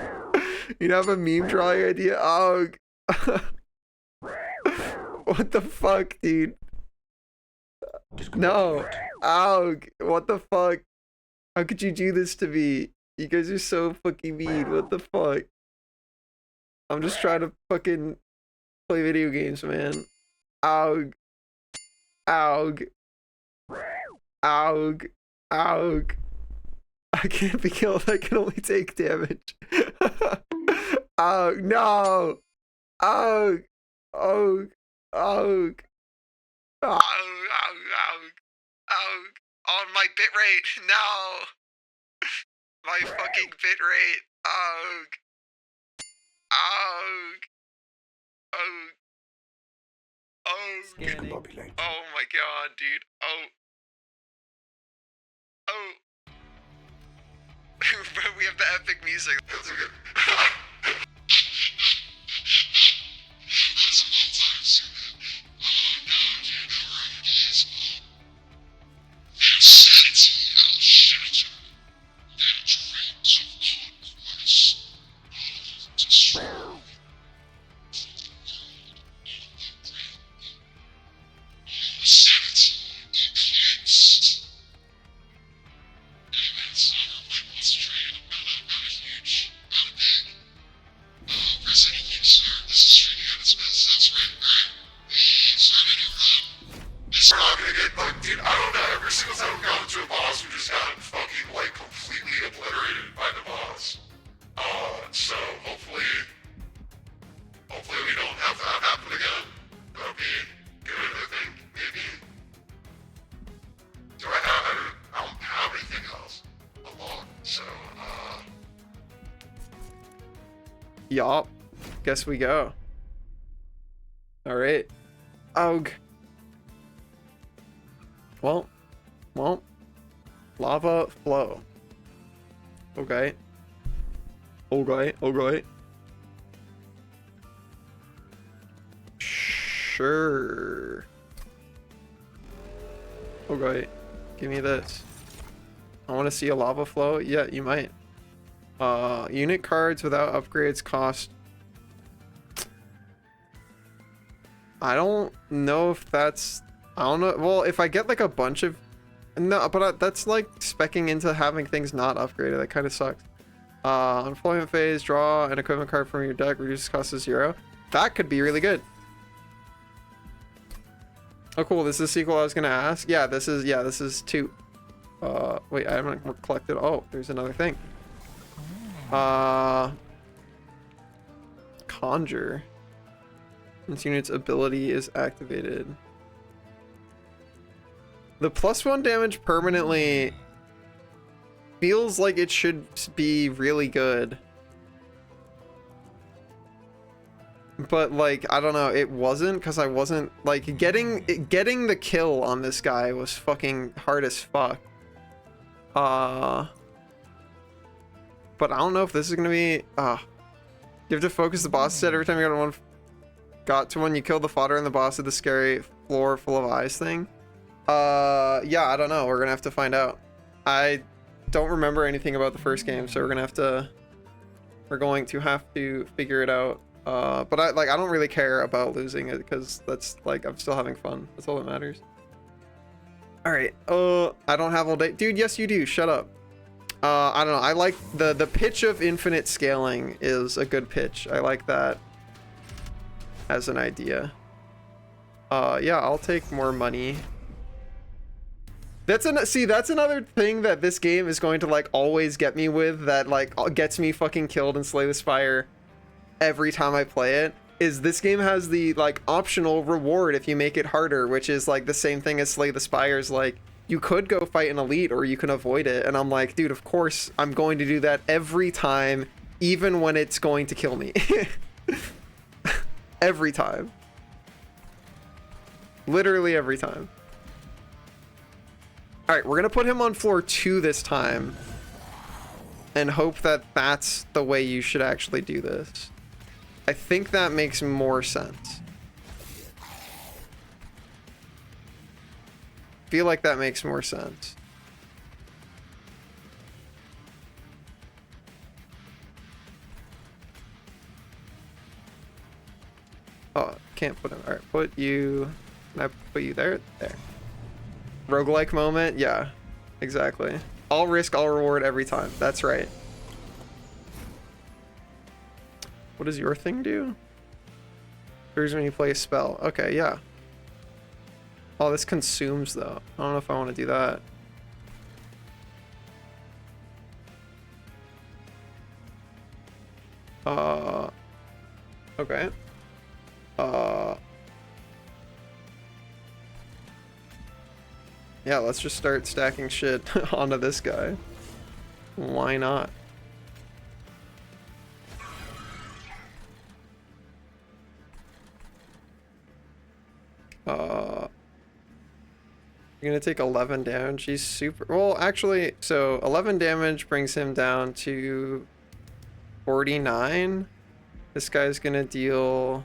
You have a meme drawing idea? Oh. What the fuck, dude? No. Ow. What the fuck? How could you do this to me? You guys are so fucking mean. What the fuck? I'm just trying to fucking play video games, man. Ow. Ow. Ow. Ow. I can't be killed. I can only take damage. Oh, no. Oh. Oh. Oh. Oh. Oh. On my bitrate. No. My fucking bitrate. Oh. Oh. Oh. Oh. Discombobulate. Oh my god, dude. Oh. Oh. We have the epic music. That's good. Yup. Guess we go. Alright. Aug. Well. Lava flow. Okay. Okay. Sure. Okay. Give me this. I want to see a lava flow. Yeah, you might. Unit cards without upgrades cost. I don't know if that's. I don't know. Well, if I get like a bunch of. No, but that's like speccing into having things not upgraded. That kind of sucks. Employment phase, draw an equipment card from your deck, reduces cost to 0. That could be really good. Oh, cool. This is the sequel I was gonna ask. Yeah, this is 2. Wait, I haven't collected. Oh, there's another thing. Conjure. This unit's ability is activated. The +1 damage permanently feels like it should be really good. But like, I don't know, it wasn't, because I wasn't like getting the kill on this guy was fucking hard as fuck. But I don't know if this is gonna be you have to focus the boss set every time you got to one you kill the fodder and the boss of the scary floor full of eyes thing. Yeah, I don't know. We're gonna have to find out. I don't remember anything about the first game, so we're going to have to figure it out. But I don't really care about losing it, because that's like, I'm still having fun. That's all that matters. All right. I don't have all day. Dude, yes you do. Shut up. I don't know. I like the pitch of infinite scaling is a good pitch. I like that as an idea. Yeah, I'll take more money. That's another thing that this game is going to like always get me with, that like gets me fucking killed in Slay the Spire every time I play it, is this game has the like optional reward if you make it harder, which is like the same thing as Slay the Spire's. Like, you could go fight an elite or you can avoid it, and I'm like, dude, of course I'm going to do that every time, even when it's going to kill me. Every time. Literally every time. Alright, we're gonna put him on floor 2 this time and hope that that's the way you should actually do this. I think that makes more sense. Feel like that makes more sense. Oh, can't put him. Alright, put you. Can I put you there? There. Roguelike moment? Yeah, exactly. All risk, all reward every time. That's right. What does your thing do? Here's when you play a spell. Okay, yeah. Oh, this consumes though. I don't know if I want to do that. Okay. Yeah, let's just start stacking shit onto this guy. Why not? You're gonna take 11 damage. He's super. Well, actually, so 11 damage brings him down to 49. This guy's gonna deal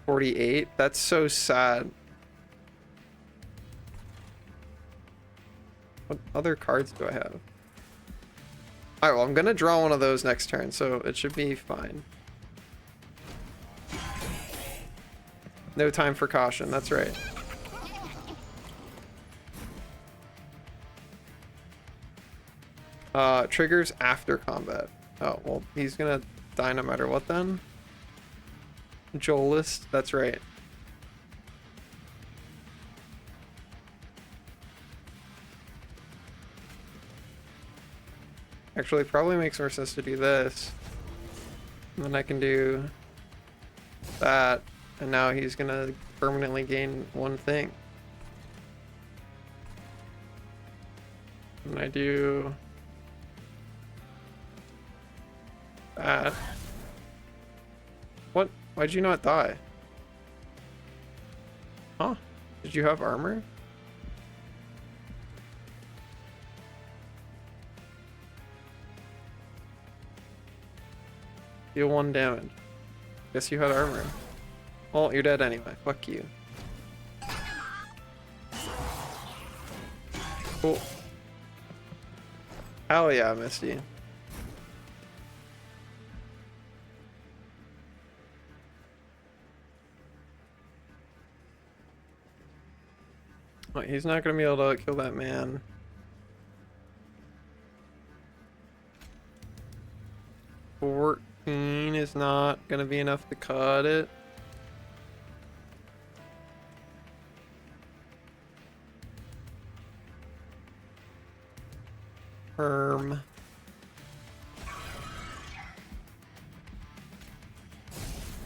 48. That's so sad. What other cards do I have? Alright, well, I'm gonna draw one of those next turn, so it should be fine. No time for caution, that's right. Triggers after combat. Oh, well, he's gonna die no matter what then. Joelist, that's right. Actually, probably makes more sense to do this. And then I can do that, and now he's gonna permanently gain one thing. And I do bad. What? Why'd you not die? Huh? Did you have armor? Deal 1 damage. Guess you had armor. Well, you're dead anyway. Fuck you. Cool. Hell yeah, Misty. Oh, he's not gonna be able to kill that man. $14 is not gonna be enough to cut it.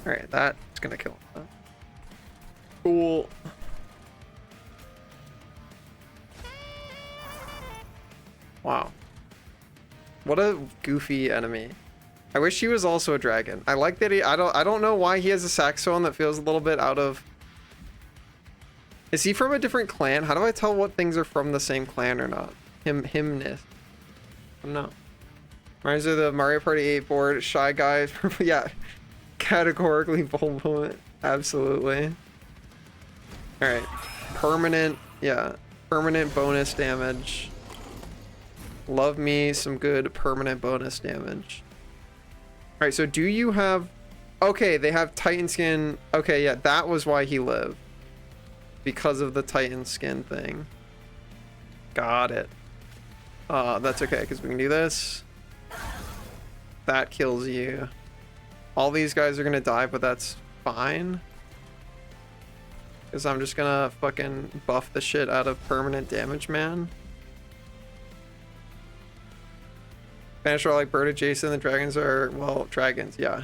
Alright, that's gonna kill him. Cool. Wow. What a goofy enemy. I wish he was also a dragon. I like that he I don't know why he has a saxophone that feels a little bit out of. Is he from a different clan? How do I tell what things are from the same clan or not? Himness. I don't know. Reminds me of the Mario Party 8 board. Shy Guy. Yeah. Categorically Volvo. Absolutely. Alright. Permanent. Yeah. Permanent bonus damage. Love me some good permanent bonus damage. Alright, so do you have... Okay, they have Titan skin. Okay, yeah, that was why he lived. Because of the Titan skin thing. Got it. That's okay, because we can do this. That kills you. All these guys are gonna die, but that's fine. Because I'm just gonna fucking buff the shit out of permanent damage, man. Spanish are like bird adjacent, the dragons are, well, dragons, yeah.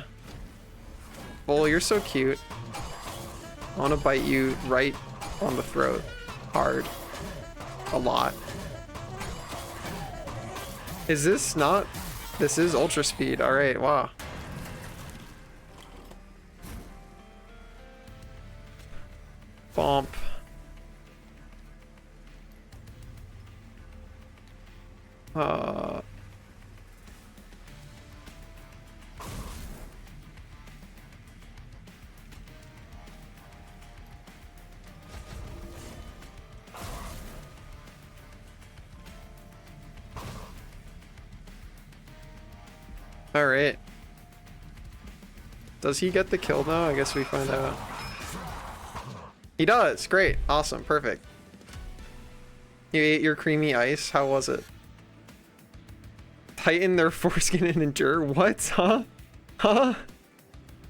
Bull, you're so cute. I want to bite you right on the throat. Hard. A lot. Is this not... This is ultra speed. Alright, wow. Bump. Alright. Does he get the kill though? I guess we find out. He does! Great. Awesome. Perfect. You ate your creamy ice? How was it? Tighten their foreskin and endure? What? Huh? Huh?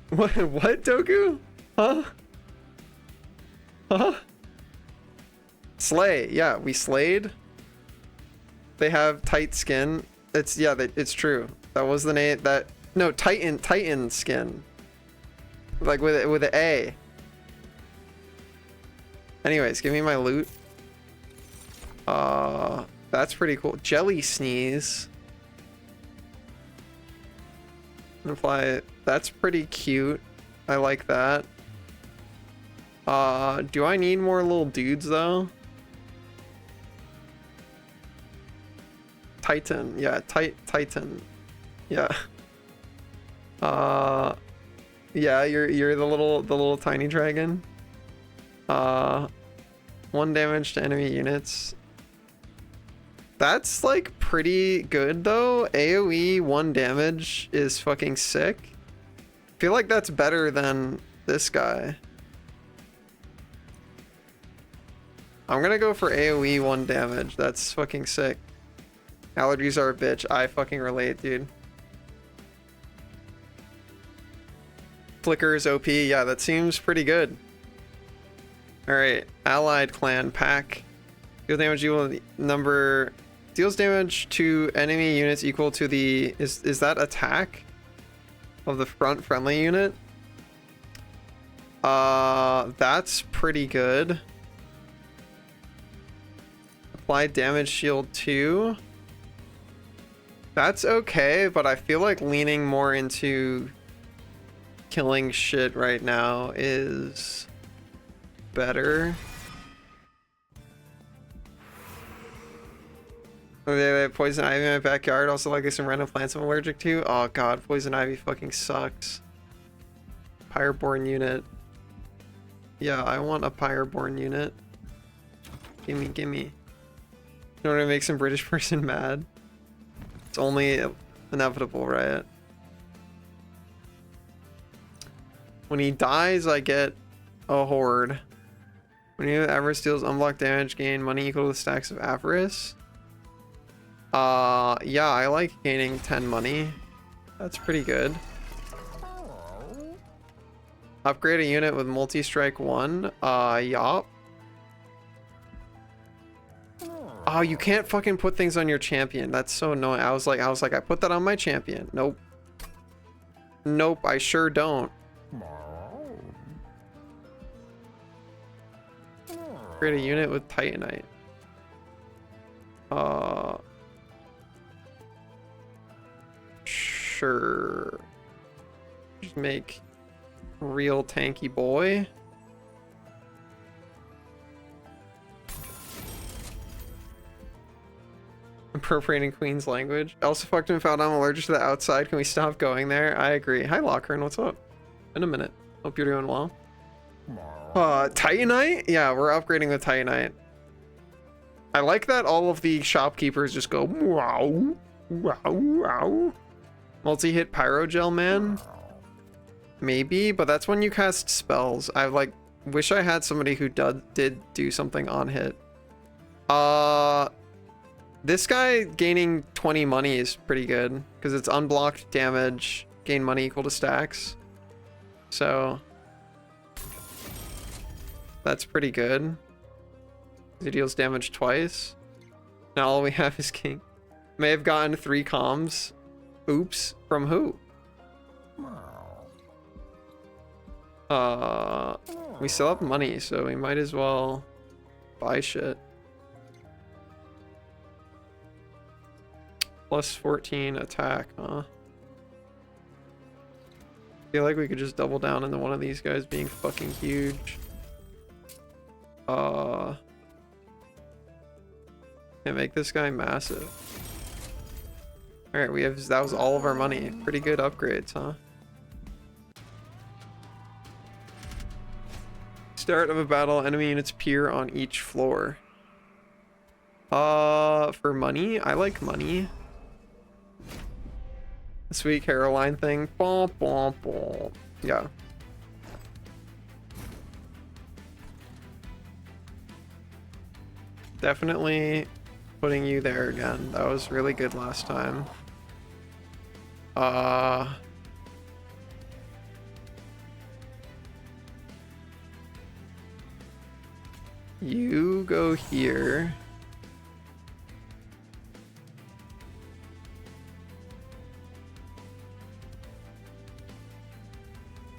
What, Doku? Huh? Huh? Slay. Yeah, we slayed. They have tight skin. It's, yeah, it's true. That was the name that... No, Titan skin. Like with an A. Anyways, give me my loot. That's pretty cool. Jelly sneeze. Apply. That's pretty cute. I like that. Do I need more little dudes though? Titan. Yeah, Titan. Yeah. Yeah, you're the little tiny dragon. 1 damage to enemy units. That's like pretty good though. AoE 1 damage is fucking sick. I feel like that's better than this guy. I'm gonna go for AoE 1 damage. That's fucking sick. Allergies are a bitch. I fucking relate, dude. Flicker is OP. Yeah, that seems pretty good. Alright, allied clan pack. Deal damage equal to number... Deals damage to enemy units equal to the... Is that attack? Of the front friendly unit? That's pretty good. Apply damage shield 2. That's okay, but I feel like leaning more into killing shit right now is better. They have poison ivy in my backyard. Also, like, there's some random plants I'm allergic to. Oh god, poison ivy fucking sucks. Pyreborn unit. Yeah, I want a Pyreborn unit. Gimme, gimme. You know what makes some British person mad? It's only inevitable, right? When he dies, I get a horde. When you avarice deals unblocked damage, gain money equal to the stacks of avarice. Yeah, I like gaining 10 money. That's pretty good. Upgrade a unit with multi-strike 1. Yup. Oh, you can't fucking put things on your champion. That's so annoying. I was like, I put that on my champion. Nope. Nope, I sure don't. Create a unit with Titanite. Sure. Just make real tanky boy. Appropriating Queen's language. Also fucked and found I'm allergic to the outside. Can we stop going there? I agree. Hi Lockern, what's up? In a minute. Hope you're doing well. Titanite? Yeah, we're upgrading the Titanite. I like that all of the shopkeepers just go wow, wow, wow. Multi-hit Pyrogel Man? Maybe, but that's when you cast spells. I like wish I had somebody who did do something on hit. This guy gaining 20 money is pretty good because it's unblocked damage, gain money equal to stacks. So that's pretty good. He deals damage twice. Now all we have is king. May have gotten 3 comms. Oops. From who? We still have money, so we might as well buy shit. Plus 14 attack, huh? I feel like we could just double down into one of these guys being fucking huge. And make this guy massive. Alright, that was all of our money. Pretty good upgrades, huh? Start of a battle, enemy units appear on each floor. For money, I like money. The Sweet Caroline thing. Bom, bom, bom. Yeah. Definitely putting you there again. That was really good last time. You go here.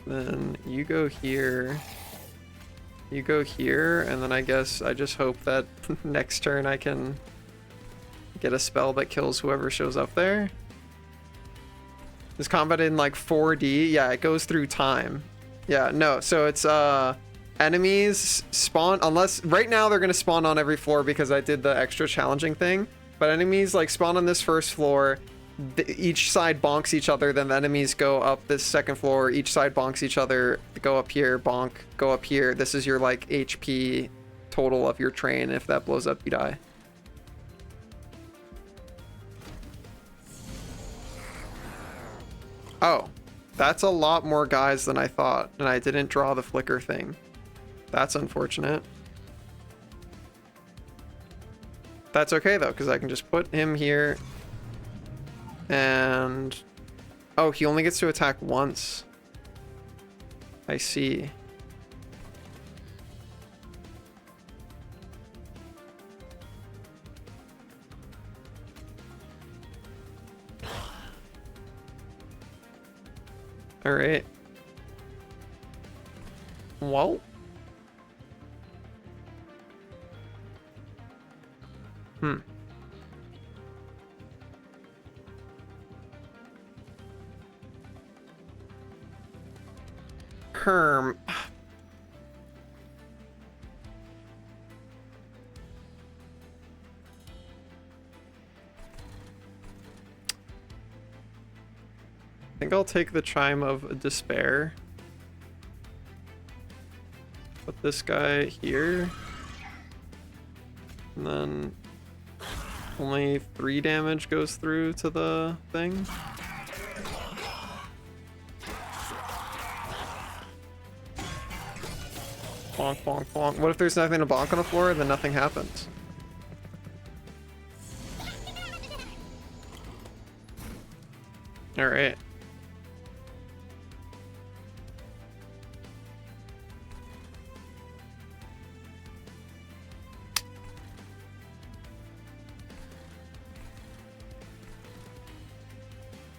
Then you go here. You go here, and then I guess I just hope that next turn I can get a spell that kills whoever shows up there. This combat in like 4D. Yeah, it goes through time. Yeah, no, so it's enemies spawn, unless right now they're gonna spawn on every floor because I did the extra challenging thing, but enemies like spawn on this first floor, each side bonks each other, then the enemies go up this second floor, each side bonks each other, go up here, bonk, go up here. This is your like HP total of your train. If that blows up, you die. Oh, that's a lot more guys than I thought, and I didn't draw the flicker thing. That's unfortunate. That's okay though, because I can just put him here. And oh, he only gets to attack once. I see. All right. Well. Herm. I think I'll take the Chime of Despair. Put this guy here. And then only 3 damage goes through to the thing. Bonk, bonk, bonk. What if there's nothing to bonk on the floor, then nothing happens? Alright.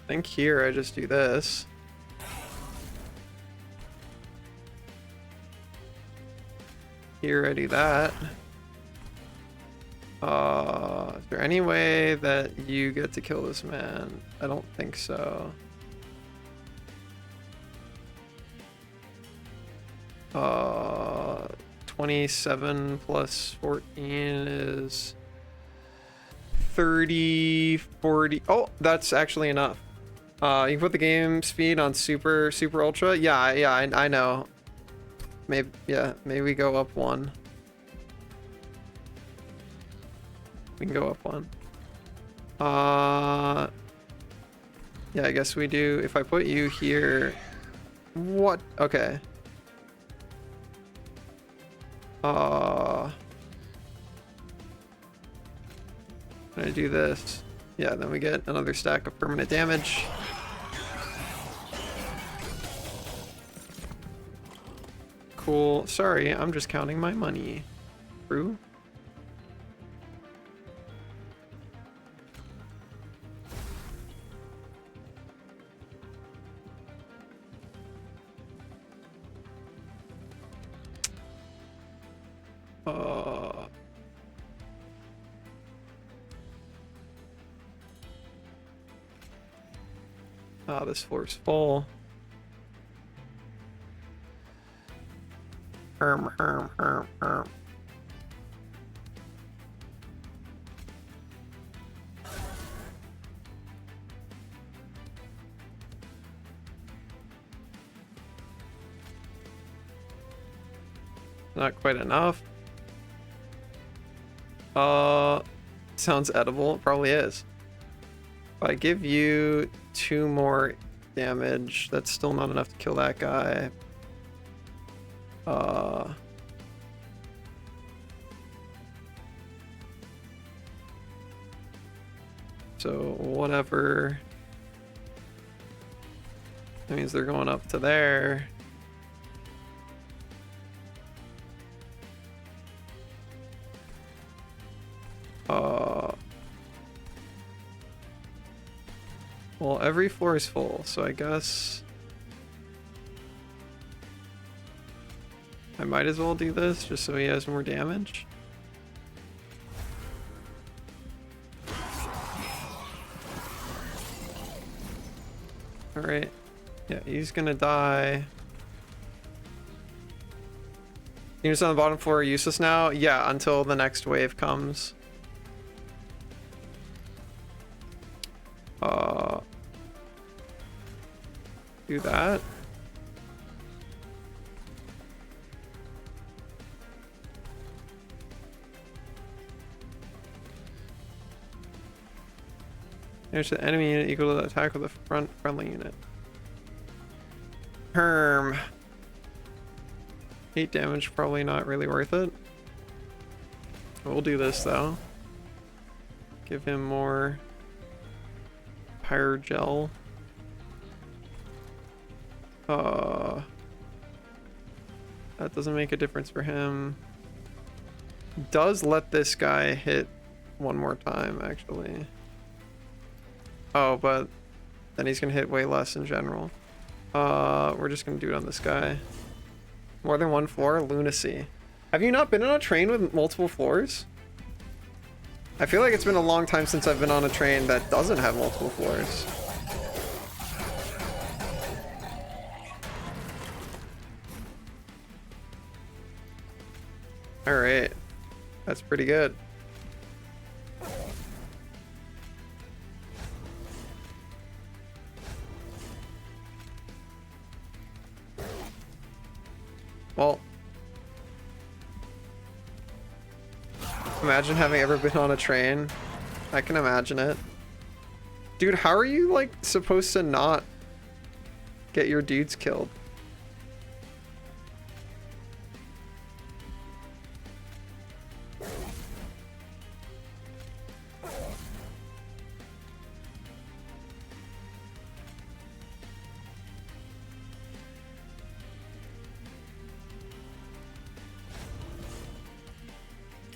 I think here I just do this. Here I do that. Is there any way that you get to kill this man? I don't think so. 27 plus 14 is 30, 40. Oh, that's actually enough. You can put the game speed on super ultra. Yeah, I know. Maybe, yeah, maybe we go up 1. We can go up 1. Yeah, I guess we do. If I put you here, what? Okay. Can I do this? Yeah, then we get another stack of permanent damage. Cool. Sorry, I'm just counting my money. True. This floor's full. Herm. Not quite enough. Sounds edible. It probably is. If I give you 2 more damage, that's still not enough to kill that guy. So whatever. That means they're going up to there. Well, every floor is full, so I guess I might as well do this just so he has more damage. Alright. Yeah, he's gonna die. Units on the bottom floor are useless now? Yeah, until the next wave comes. Do that. Damage to the enemy unit equal to the attack of the friendly unit. Herm. 8 damage, probably not really worth it. We'll do this though. Give him more Pyrogel. That doesn't make a difference for him. Does let this guy hit 1 more time, actually. Oh, but then he's gonna hit way less in general. We're just gonna do it on this guy. More than 1 floor? Lunacy. Have you not been on a train with multiple floors? I feel like it's been a long time since I've been on a train that doesn't have multiple floors. All right, that's pretty good. Well, imagine having ever been on a train. I can imagine it. Dude, how are you, like, supposed to not get your dudes killed?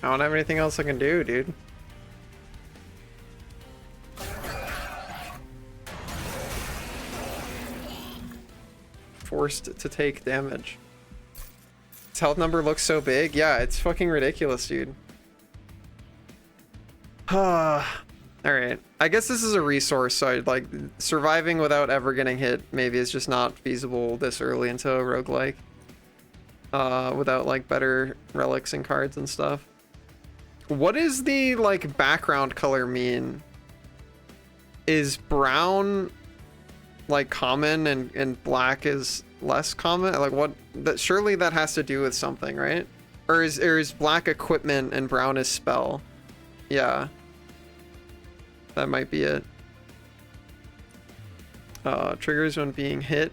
I don't have anything else I can do, dude. Forced to take damage. His health number looks so big. Yeah, it's fucking ridiculous, dude. Alright. I guess this is a resource, so like surviving without ever getting hit maybe is just not feasible this early into a roguelike. Without like better relics and cards and stuff. What does the like background color mean? Is brown like common and black is less common? Like what that surely that has to do with something, right? Or is black equipment and brown is spell? Yeah. That might be it. Triggers when being hit.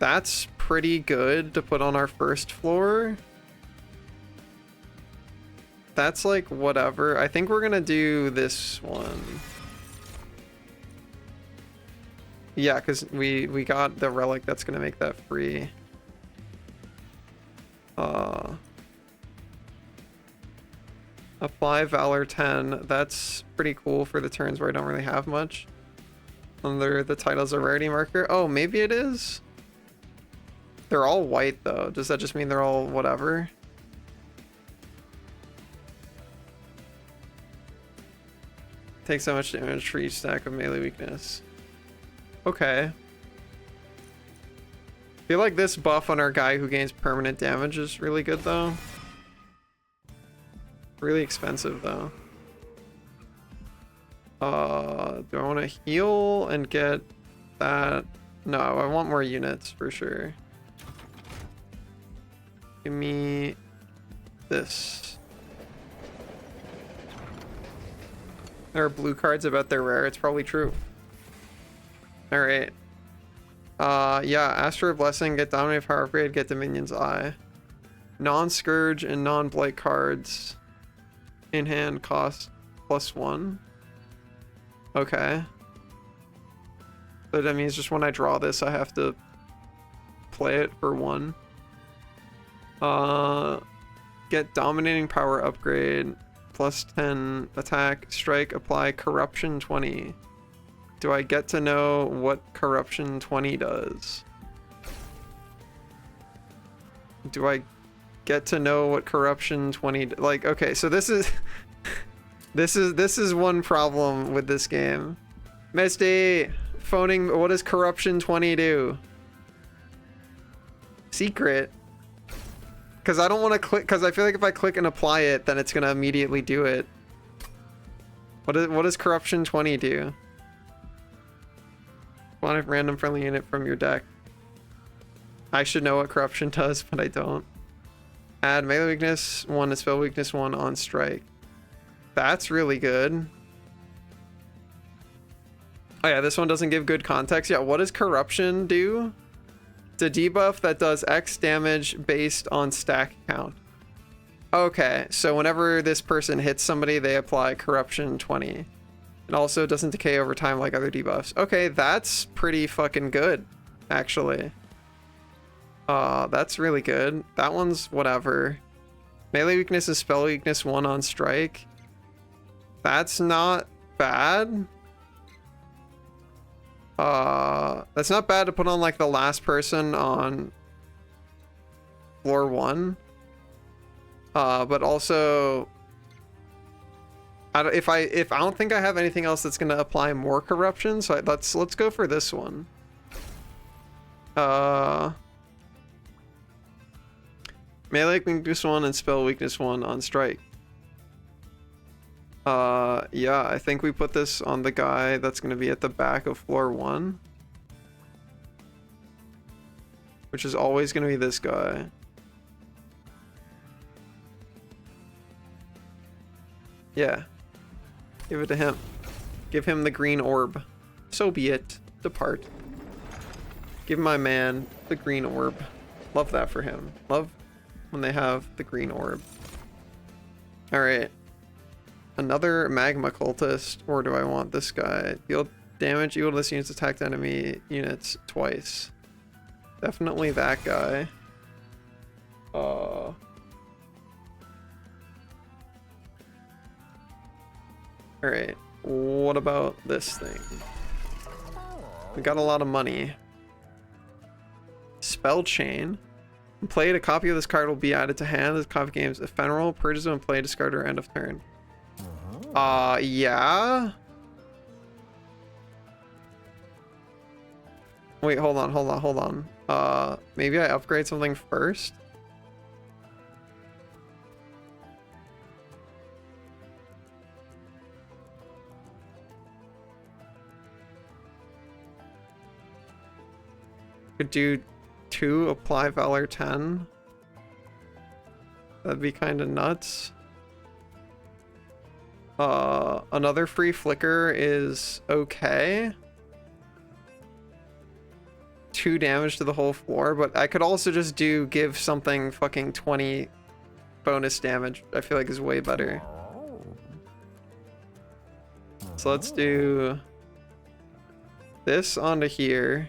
That's pretty good to put on our first floor. That's like whatever. I think we're gonna do this one. Yeah, because we got the relic that's gonna make that free. Apply Valor 10. That's pretty cool for the turns where I don't really have much. Under the title's a rarity marker. Oh, maybe it is? They're all white though. Does that just mean they're all whatever? Take so much damage for each stack of melee weakness. Okay. I feel like this buff on our guy who gains permanent damage is really good though. Really expensive though. Do I want to heal and get that? No, I want more units for sure. Give me this. There are blue cards about their rare. It's probably true. All right. Yeah, Astral Blessing, get Dominated Power Upgrade, get Dominion's Eye. Non-Scourge and non-Blight cards in hand cost +1. Okay. So that means just when I draw this, I have to play it for 1. Get Dominating Power Upgrade, +10 attack, strike, apply Corruption 20. Do I get to know what Corruption 20 does? Do I get to know what Corruption 20 like? Okay, so this is this is one problem with this game. Misty, phoning. What does Corruption 20 do? Secret. Because I don't want to click. Because I feel like if I click and apply it, then it's gonna immediately do it. What does Corruption 20 do? Want a random friendly unit from your deck. I should know what Corruption does, but I don't. Add melee weakness 1 and spell weakness 1 on strike. That's really good. Oh yeah, this one doesn't give good context. Yeah, what does Corruption do? It's a debuff that does X damage based on stack count. Okay, so whenever this person hits somebody, they apply Corruption 20. It also doesn't decay over time like other debuffs. Okay, that's pretty fucking good, actually. That's really good. That one's whatever. Melee weakness is spell weakness 1 on strike. That's not bad. That's not bad to put on like the last person on floor 1. But also if I don't think I have anything else that's gonna apply more corruption, so let's go for this one. Melee weakness 1 and spell weakness 1 on strike. Yeah, I think we put this on the guy that's going to be at the back of floor 1. Which is always going to be this guy. Yeah. Give it to him. Give him the green orb. So be it. Depart. Give my man the green orb. Love that for him. Love when they have the green orb. Alright. Another magma cultist. Or do I want this guy? Deal damage equal to this unit's attacked enemy units twice. Definitely that guy. Alright. What about this thing? We got a lot of money. Spell Chain. When played, a copy of this card will be added to hand. This copy game's ephemeral. Purchase when played, discard or end of turn. Yeah? Wait, hold on. Maybe I upgrade something first? Could do 2, apply Valor 10. That'd be kind of nuts. Another free flicker is okay. 2 damage to the whole floor, but I could also just give something fucking 20 bonus damage. I feel like is way better. So let's do this onto here.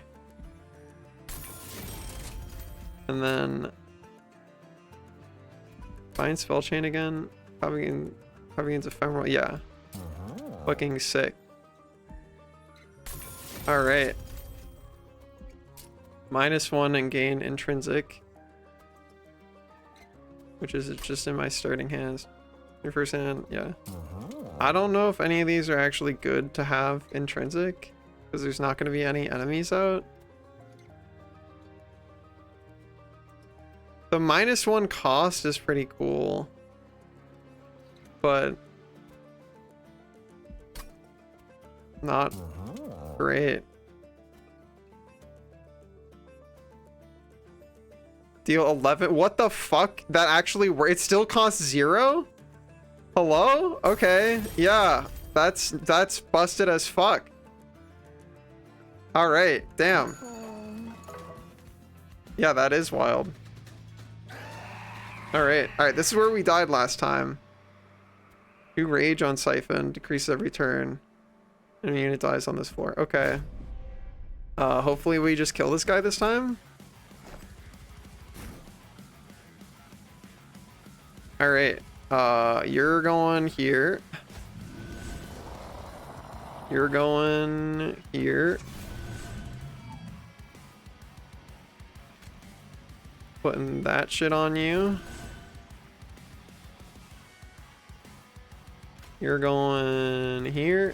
And then find spell chain again. Probably against ephemeral. Yeah. Fucking sick. Alright. -1 and gain intrinsic. Which is just in my starting hands. Your first hand, yeah. I don't know if any of these are actually good to have intrinsic. Because there's not going to be any enemies out. The -1 cost is pretty cool. But not great. Deal 11. What the fuck? That actually it still costs 0? Hello? Okay. Yeah. That's busted as fuck. All right. Damn. Yeah, that is wild. All right. This is where we died last time. 2 rage on Siphon, decreases every turn. And a unit dies on this floor. Okay. Hopefully we just kill this guy this time. All right. You're going here. You're going here. Putting that shit on you. You're going here.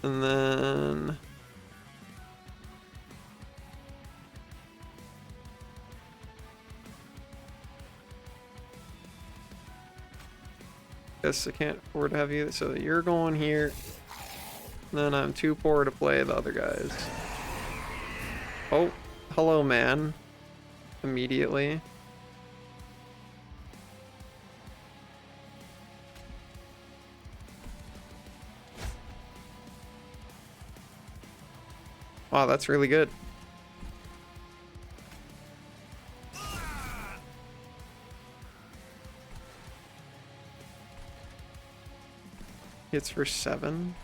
And then guess I can't afford to have you, so you're going here. And then I'm too poor to play the other guys. Oh, hello, man. Immediately. Wow, that's really good. Hits for 7.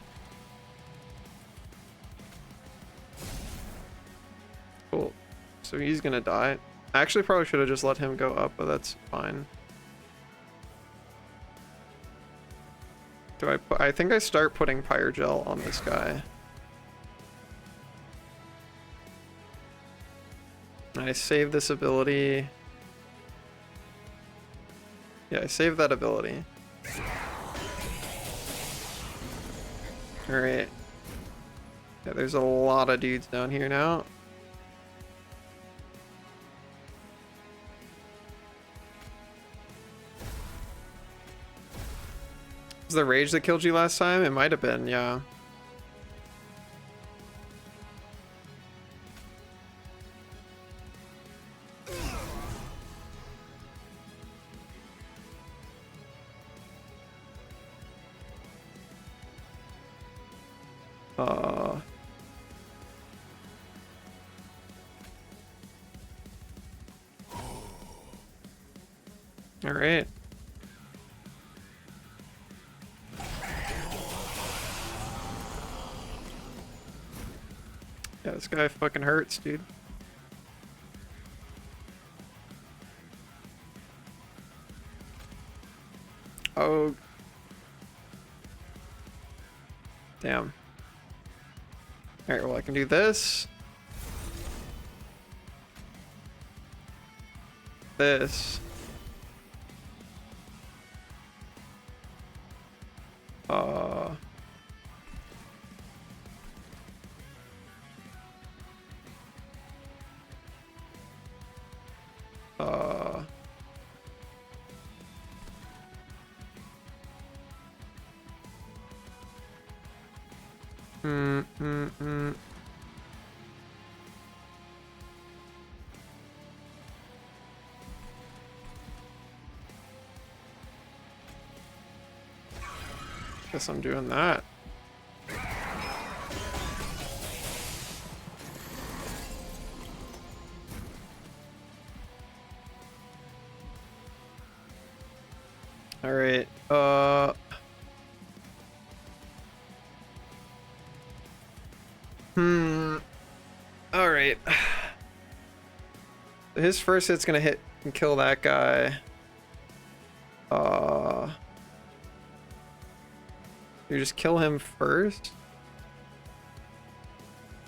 Cool. So he's gonna die. I actually probably should have just let him go up, but that's fine. Do I think I start putting Pyrogel on this guy. I save this ability. Yeah, I saved that ability. Alright. Yeah, there's a lot of dudes down here now. Was the rage that killed you last time? It might have been, yeah. All right. Yeah, this guy fucking hurts, dude. Oh. Damn. Alright, well, I can do this. This. Uh. Guess I'm doing that. All right. All right. His first hit's gonna hit and kill that guy. You just kill him first?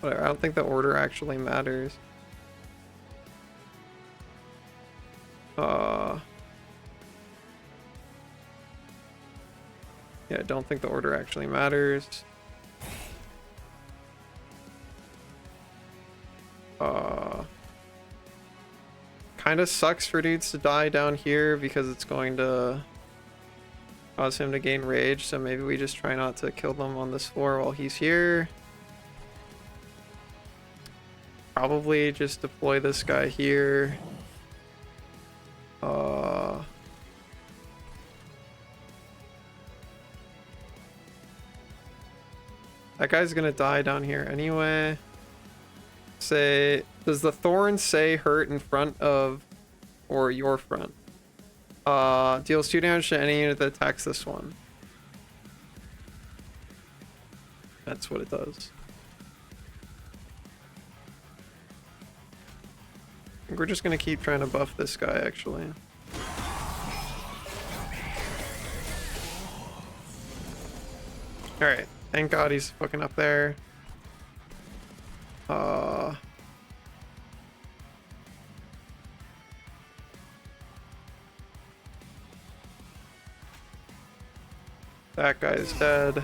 Whatever, I don't think the order actually matters. Yeah, I don't think the order actually matters. Kind of sucks for dudes to die down here because it's going to cause him to gain rage, so maybe we just try not to kill them on this floor while he's here. Probably just deploy this guy here. That guy's gonna die down here anyway. Say, does the thorn say hurt in front of or your front? Deals 2 damage to any unit that attacks this one. That's what it does. I think we're just gonna keep trying to buff this guy, actually. Alright, thank God he's fucking up there. That guy's dead.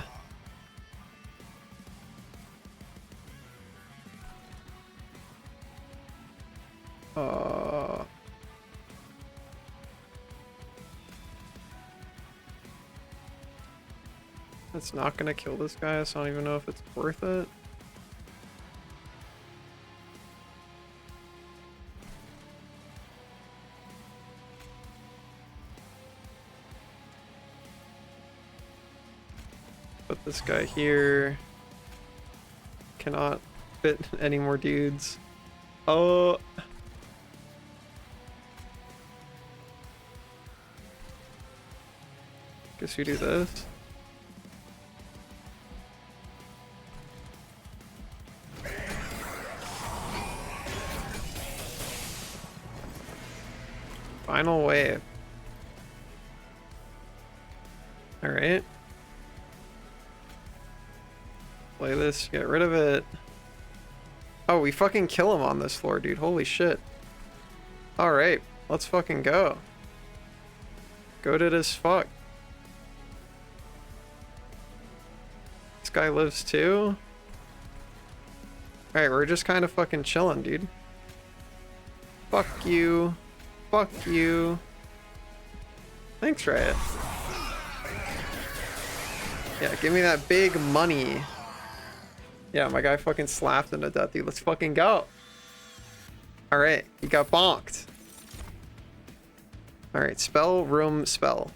That's not gonna kill this guy, so I don't even know if it's worth it. Put this guy here. Cannot fit any more dudes. Oh. Guess we do this. Final wave. All right. Play this, get rid of it. Oh, we fucking kill him on this floor, dude. Holy shit. All right, let's fucking go. Goated as fuck. This guy lives too. All right, we're just kind of fucking chilling, dude. Fuck you. Fuck you. Thanks, Riot. Yeah, give me that big money. Yeah, my guy fucking slapped him to death, dude. Let's fucking go. Alright, he got bonked. Alright, spell, room, spell.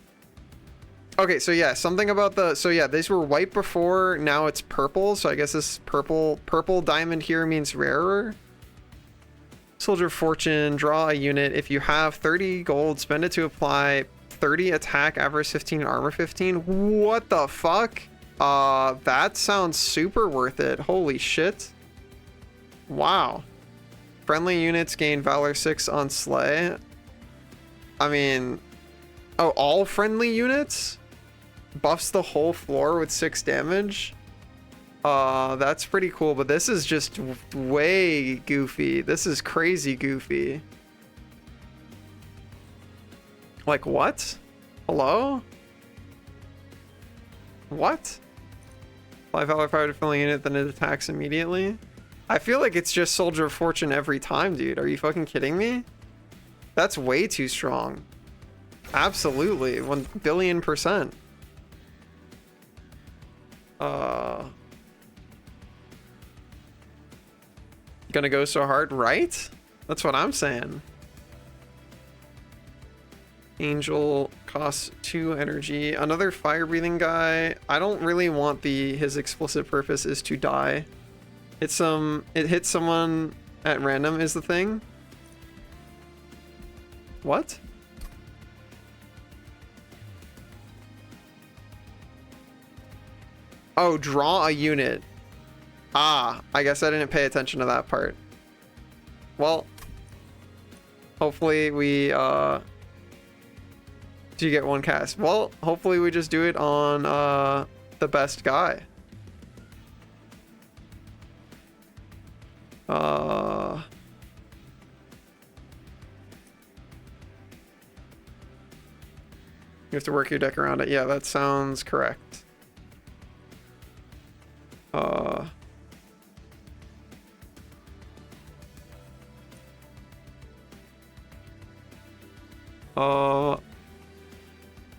Okay, so yeah, something about the... So yeah, these were white before, now it's purple. So I guess this purple diamond here means rarer. Soldier of Fortune, draw a unit. If you have 30 gold, spend it to apply 30 attack, avarice 15, armor 15. What the fuck? That sounds super worth it. Holy shit. Wow. Friendly units gain Valor 6 on Slay. I mean... Oh, all friendly units? Buffs the whole floor with 6 damage? That's pretty cool, but this is just way goofy. This is crazy goofy. Like, what? Hello? What? 5 Valor Power to friendly unit, then it attacks immediately? I feel like it's just Soldier of Fortune every time, dude. Are you fucking kidding me? That's way too strong. Absolutely, 1,000,000,000%. Gonna go so hard, right? That's what I'm saying. Angel costs 2 energy. Another fire breathing guy. I don't really want his explicit purpose is to die. It hits someone at random is the thing. What? Oh, draw a unit. Ah, I guess I didn't pay attention to that part. Well, hopefully we do get 1 cast. Well, hopefully we just do it on the best guy. You have to work your deck around it. Yeah, that sounds correct.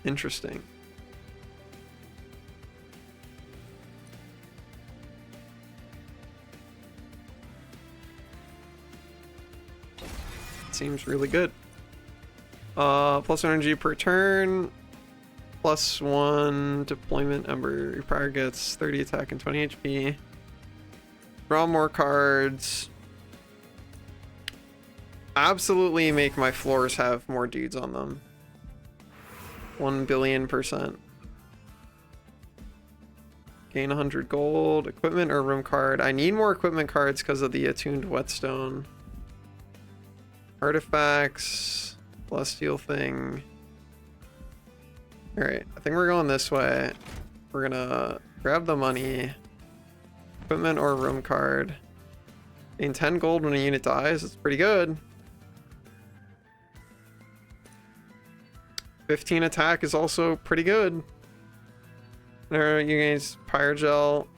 Interesting. Seems really good. Plus energy per turn. +1 deployment ember. Your prior gets 30 attack and 20 HP. Draw more cards. Absolutely make my floors have more dudes on them. 1,000,000,000%. Gain 100 gold. Equipment or room card. I need more equipment cards because of the attuned whetstone. Artifacts. Celestial thing. Alright, I think we're going this way. We're gonna grab the money. Equipment or room card. Gain 10 gold when a unit dies. It's pretty good. 15 attack is also pretty good. There, you gains Pyrogel.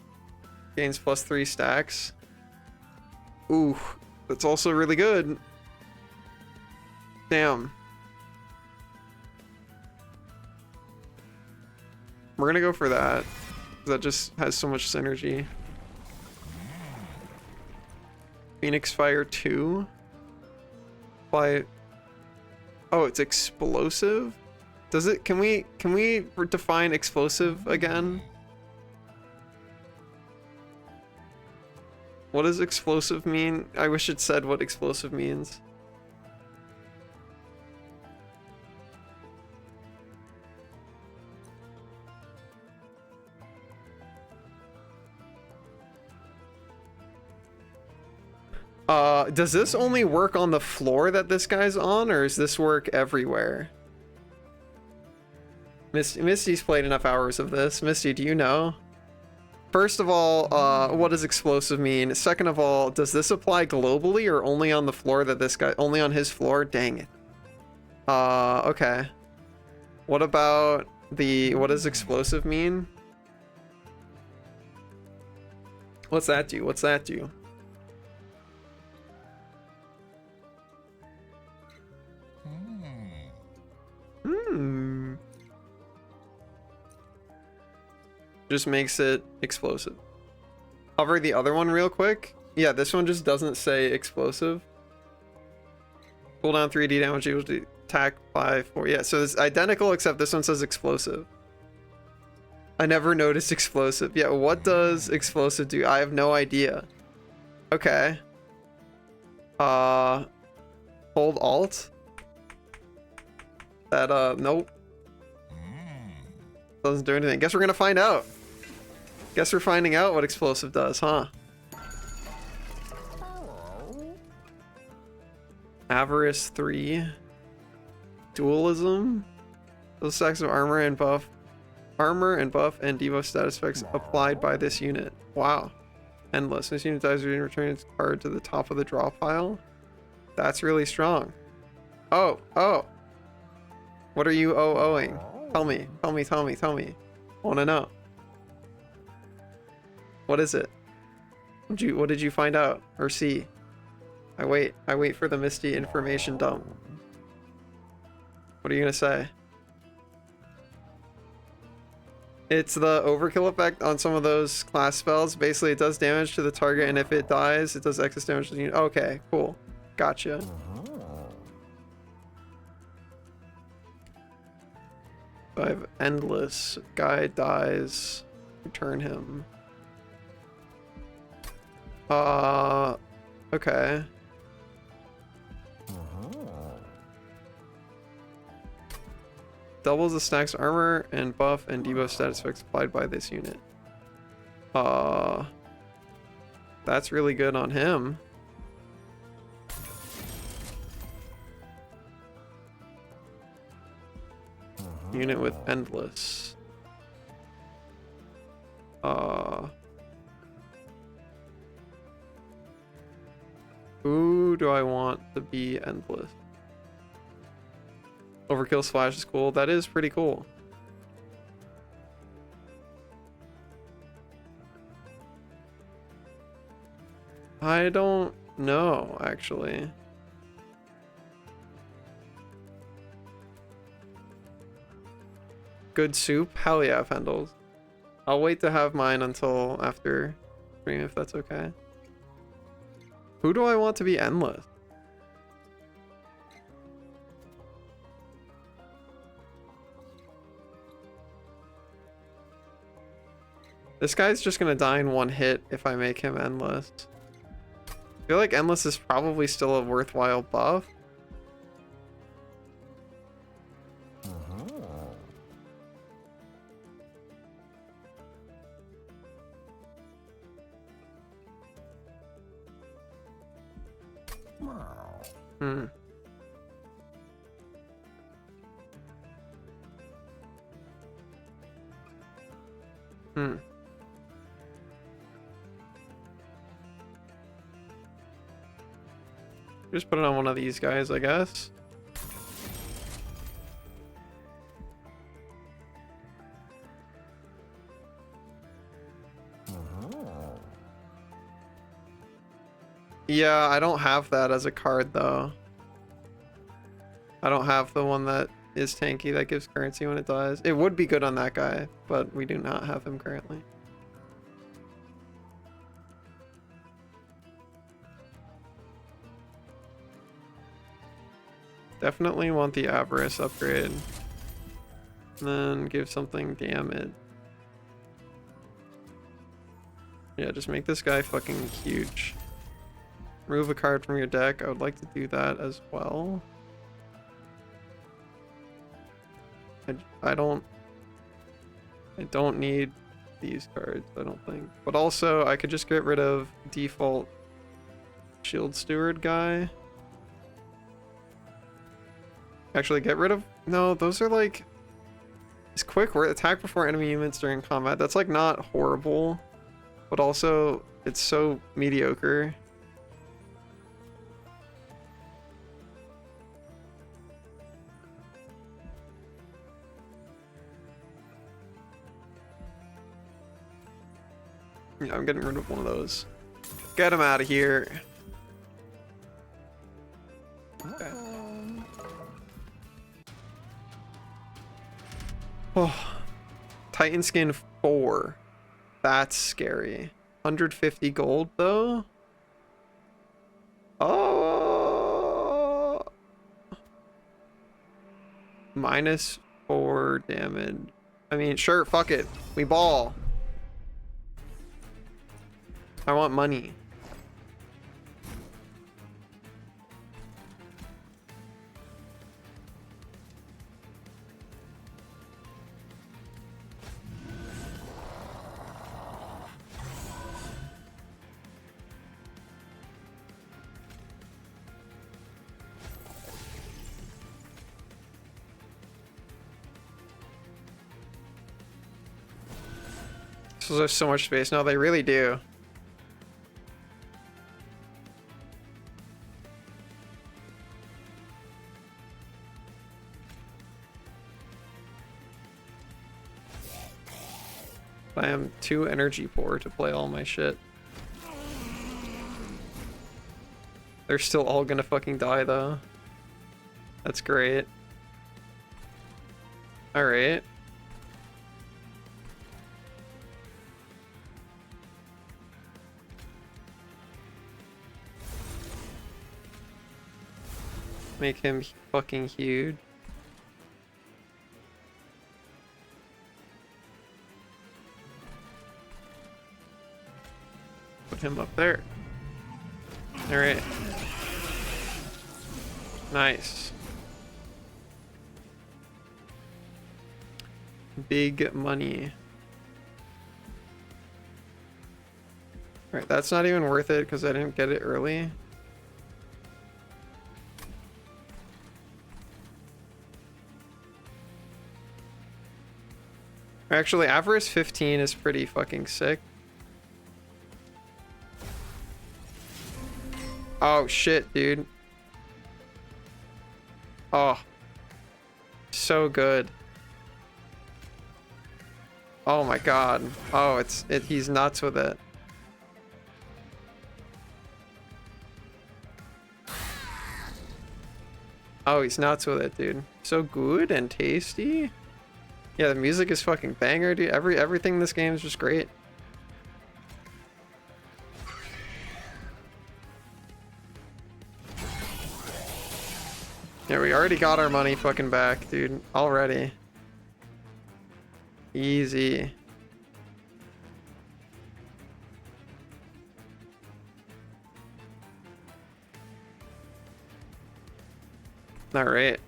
Gains +3 stacks. Ooh, that's also really good. Damn. We're gonna go for that. That just has so much synergy. Phoenix Fire 2. Apply. Oh, it's explosive? Does it, can we define explosive again? What does explosive mean? I wish it said what explosive means. Does this only work on the floor that this guy's on, or does this work everywhere? Misty's played enough hours of this. Misty, do you know? First of all, what does explosive mean? Second of all, does this apply globally or only on the floor that this guy, only on his floor? Dang it. Okay. What about what does explosive mean? What's that do? What's that do? just makes it explosive. Hover the other one real quick. Yeah, this one just doesn't say explosive. Cooldown 3D damage equals to attack by 4. Yeah, so it's identical except this one says explosive. I never noticed explosive. Yeah, what does explosive do? I have no idea. Okay. Hold Alt. That nope. Doesn't do anything. Guess we're gonna find out. Guess we're finding out what explosive does, huh? Avarice 3. Dualism. Those stacks of armor and buff and debuff status effects applied by this unit. Wow. Endless. This unit dies when you return its card to the top of the draw pile. That's really strong. Oh. What are you owing? Tell me. I wanna know. What is it? What did you find out or see? I wait for the Misty information dump. What are you gonna say? It's the overkill effect on some of those class spells. Basically, it does damage to the target, and if it dies, it does excess damage to the unit. Okay, cool. Gotcha. I have endless. Guy dies. Return him. Okay. Doubles the stack's armor and buff and debuff status effects applied by this unit. That's really good on him. Unit with endless. Who do I want to be endless? Overkill Slash is cool. That is pretty cool. I don't know, actually. Good soup? Hell yeah, Fendels. I'll wait to have mine until after stream if that's okay. Who do I want to be endless? This guy's just gonna die in one hit if I make him endless. I feel like endless is probably still a worthwhile buff. Just put it on one of these guys, I guess. Yeah, I don't have that as a card though. I don't have the one that is tanky that gives currency when it dies. It would be good on that guy, but we do not have him currently. Definitely want the Avarice upgrade. And then give something damage. Yeah, just make this guy fucking huge. Remove a card from your deck. I would like to do that as well. I don't need these cards, I don't think. But also, I could just get rid of default Shield Steward guy. Actually, get rid of... No, those are like... It's quick word. Attack before enemy units during combat. That's like not horrible. But also, it's so mediocre. Yeah, I'm getting rid of one of those. Get him out of here. Okay. Oh, Titan Skin 4. That's scary. 150 gold though. Oh. -4 damage. I mean, sure, fuck it. We ball. I want money. So there's so much space. No, they really do. I am too energy poor to play all my shit. They're still all gonna fucking die though. That's great. Alright. Make him fucking huge. Put him up there. Alright. Nice. Big money. Alright, that's not even worth it because I didn't get it early. Actually, Avarice 15 is pretty fucking sick. Oh shit, dude. Oh. So good. Oh my god. Oh, he's nuts with it. Oh, he's nuts with it, dude. So good and tasty. Yeah, the music is fucking banger, dude. Everything in this game is just great. Yeah, we already got our money fucking back, dude. Already. Easy. Alright.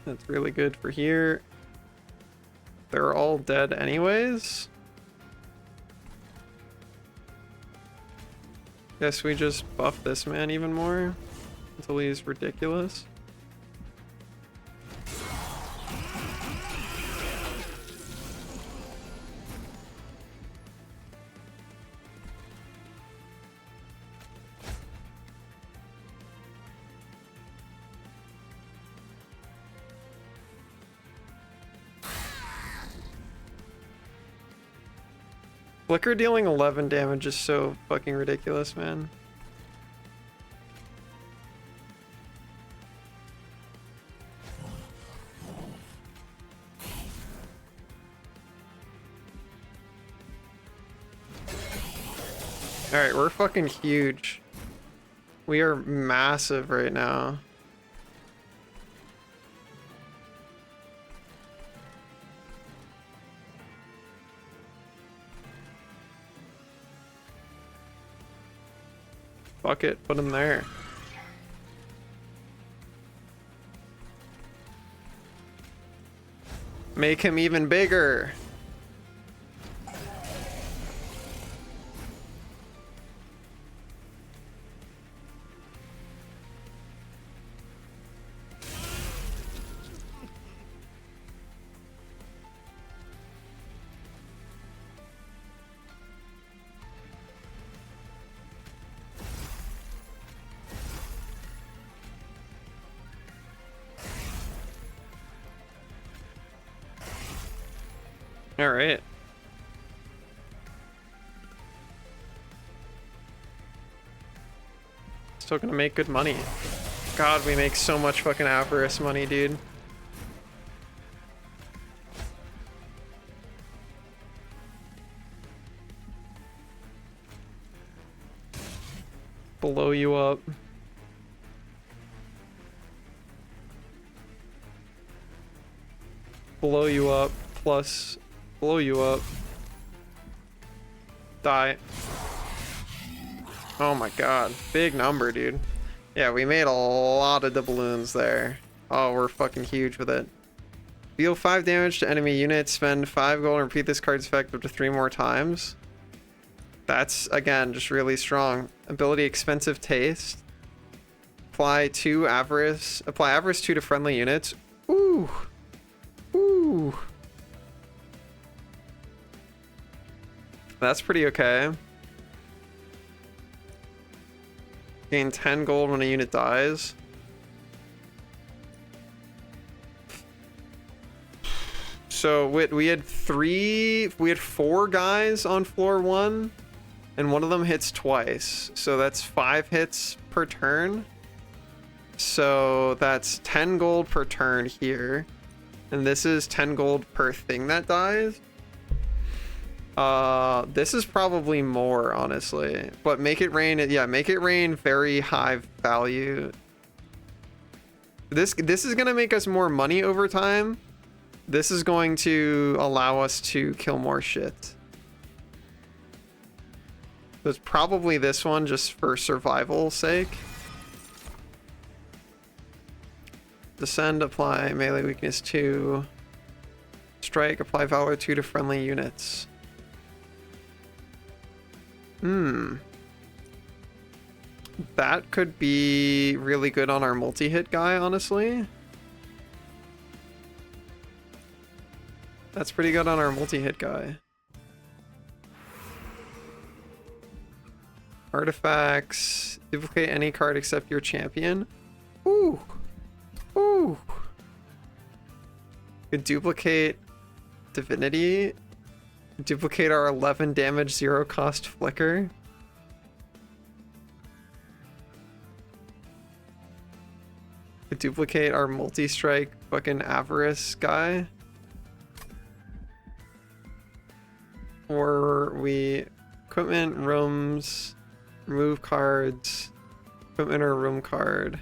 That's really good for here. They're all dead anyways. Guess we just buff this man even more until he's ridiculous. Flicker dealing 11 damage is so fucking ridiculous, man. Alright, we're fucking huge. We are massive right now. Fuck it, put him there. Make him even bigger. All right. Still gonna make good money. God, we make so much fucking Avarice money, dude. Blow you up. Blow you up, plus blow you up. Die. Oh my god. Big number, dude. Yeah, we made a lot of doubloons there. Oh, we're fucking huge with it. Deal 5 damage to enemy units, spend 5 gold, and repeat this card's effect up to 3 more times. That's, again, just really strong. Ability Expensive Taste. Apply Avarice 2 to friendly units. Ooh. Ooh. That's pretty okay. Gain 10 gold when a unit dies. So we had 4 guys on floor 1, and one of them hits twice. So that's 5 hits per turn. So that's 10 gold per turn here. And this is 10 gold per thing that dies. This is probably more, honestly. But Make It Rain, yeah, Make It Rain, very high value. This is gonna make us more money over time. This is going to allow us to kill more shit. So it's probably this one just for survival's sake. Descend, apply melee weakness 2. Strike, apply Valor 2 to friendly units. That could be really good on our multi-hit guy, honestly. That's pretty good on our multi-hit guy. Artifacts. Duplicate any card except your champion. Ooh. Ooh. Could duplicate Divinity. Duplicate our 11 damage 0 cost flicker. Could duplicate our multi-strike fucking Avarice guy. Or we equipment, rooms, remove cards, equipment or room card.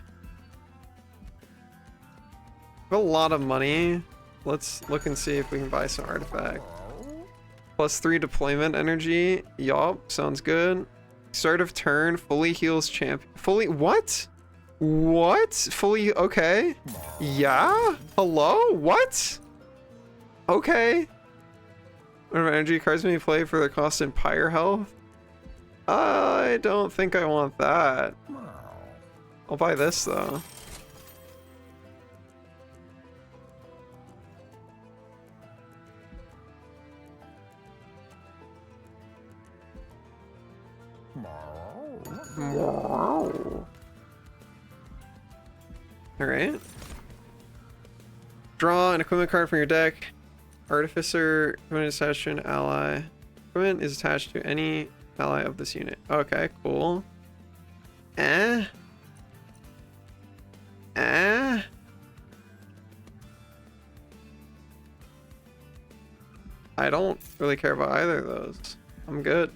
We have a lot of money. Let's look and see if we can buy some artifact. +3 deployment energy. Yup, sounds good. Start of turn, fully heals champion. Fully, what? What? Fully, okay. Yeah? Hello? What? Okay. Whatever energy cards may play for their cost in Pyre health. I don't think I want that. I'll buy this though. Alright. Draw an equipment card from your deck. Artificer, equipment is attached to an ally. Equipment is attached to any ally of this unit. Okay, cool. I don't really care about either of those. I'm good,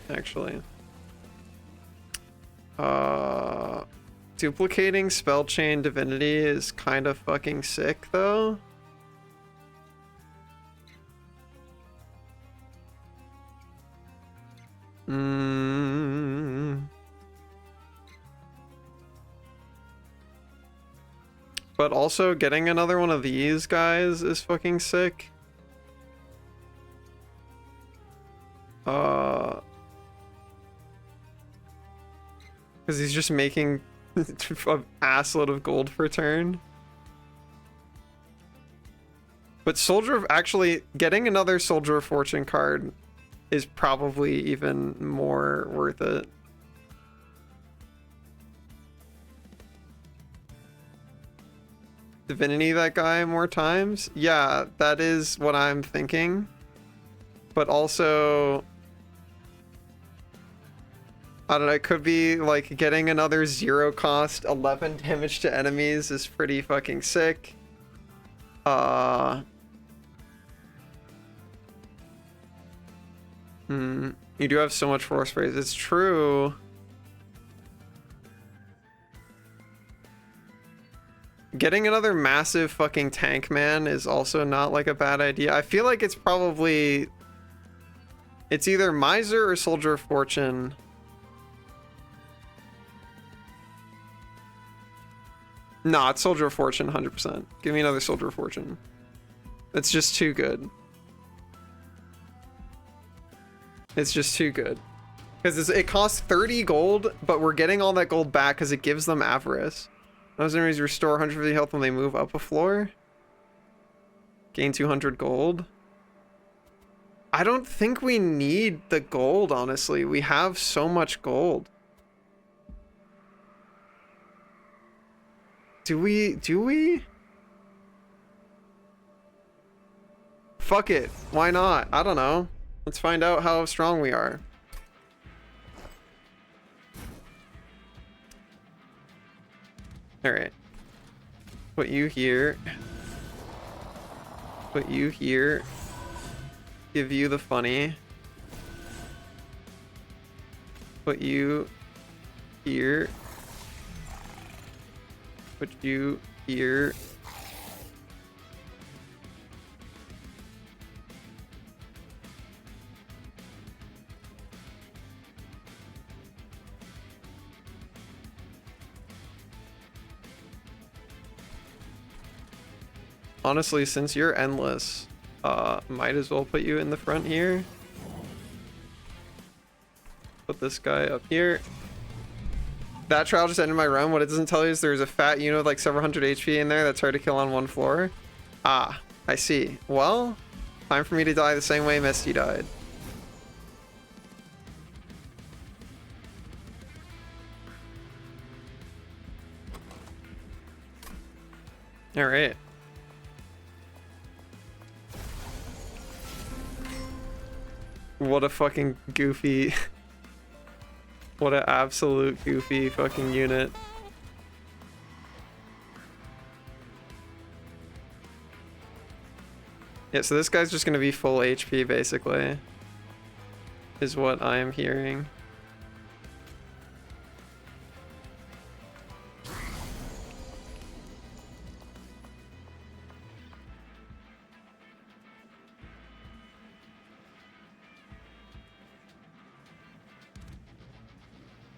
actually. Duplicating spell chain divinity is kind of fucking sick, though. But also getting another one of these guys is fucking sick. Because he's just making an assload of gold per turn. But actually getting another Soldier of Fortune card is probably even more worth it. Divinity that guy more times? Yeah, that is what I'm thinking. But also, I don't know, it could be like getting another 0 cost 11 damage to enemies is pretty fucking sick. You do have so much force praise. It's true. Getting another massive fucking tank man is also not like a bad idea. I feel like it's probably... It's either Miser or Soldier of Fortune. Nah, it's Soldier of Fortune, 100%. Give me another Soldier of Fortune. It's just too good. It's just too good. Because it costs 30 gold, but we're getting all that gold back because it gives them Avarice. Those enemies restore 150 health when they move up a floor. Gain 200 gold. I don't think we need the gold, honestly. We have so much gold. Do we? Fuck it. Why not? I don't know. Let's find out how strong we are. Alright. Put you here. Put you here. Give you the funny. Put you here. Put you here. Honestly, since you're endless, might as well put you in the front here. Put this guy up here. That trial just ended my run. What it doesn't tell you is there's a fat unit with like several hundred HP in there that's hard to kill on one floor. Ah, I see. Well, time for me to die the same way Misty died. All right. What a fucking goofy... What an absolute goofy fucking unit. Yeah, so this guy's just gonna be full HP basically, is what I am hearing.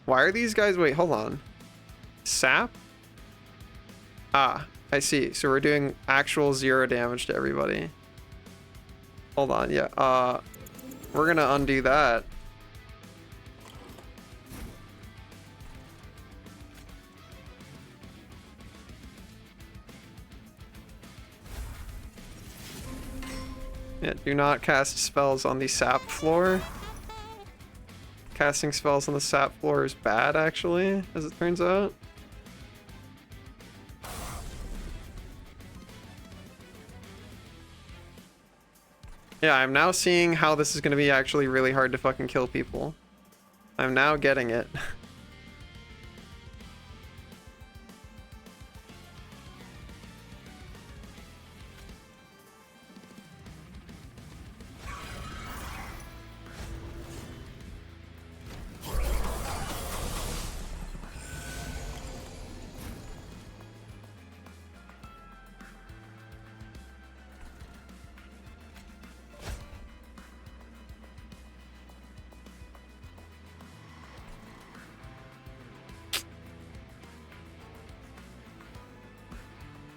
Why are these guys... Wait, hold on. Sap? Ah, I see. So we're doing actual 0 damage to everybody. Hold on, yeah. We're gonna undo that. Yeah, do not cast spells on the sap floor. Casting spells on the sap floor is bad, actually, as it turns out. Yeah, I'm now seeing how this is going to be actually really hard to fucking kill people. I'm now getting it.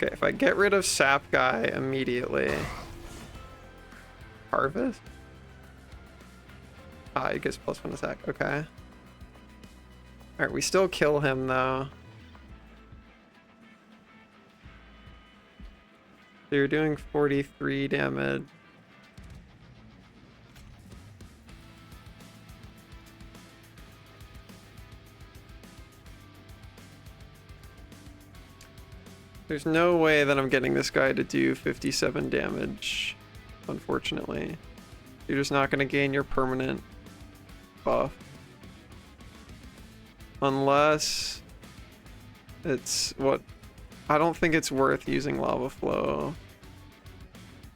Okay, if I get rid of sap guy immediately. Harvest? Ah, he gets +1 attack. Okay. Alright, we still kill him though. So you're doing 43 damage. There's no way that I'm getting this guy to do 57 damage, unfortunately. You're just not going to gain your permanent buff. Unless it's what... I don't think it's worth using Lava Flow.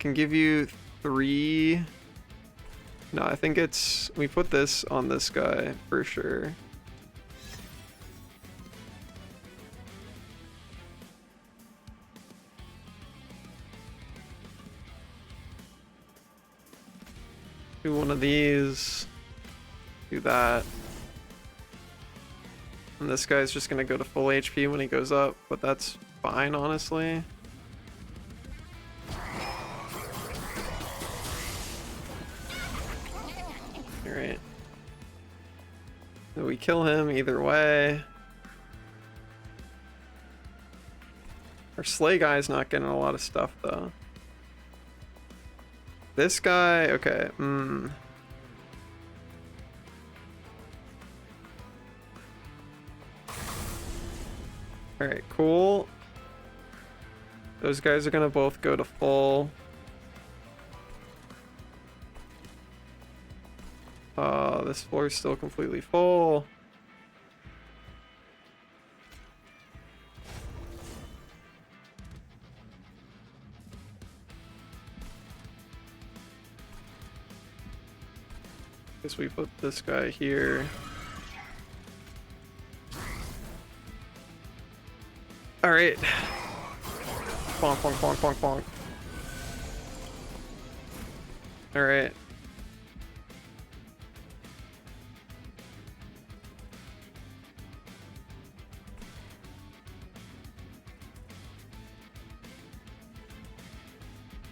Can give you 3... No, I think it's... We put this on this guy for sure. Do one of these. Do that. And this guy's just gonna go to full HP when he goes up, but that's fine, honestly. Alright. So we kill him either way. Our Slay guy's not getting a lot of stuff, though. This guy, okay, Alright, cool. Those guys are gonna both go to full. This floor is still completely full. Guess we put this guy here. Alright. Bonk, bonk, bonk, bonk, bonk. Alright.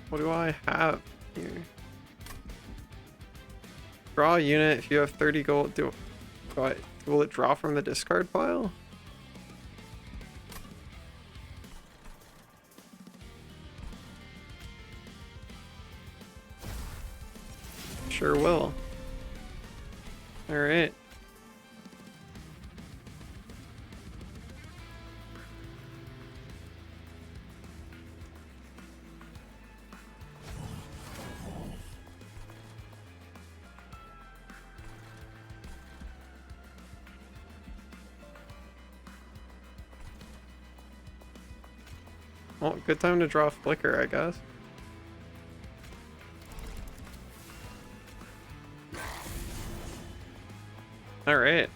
What do I have here? Draw a unit if you have 30 gold. Will it draw from the discard pile? Sure will. Alright. Well, good time to draw Flicker, I guess. All right.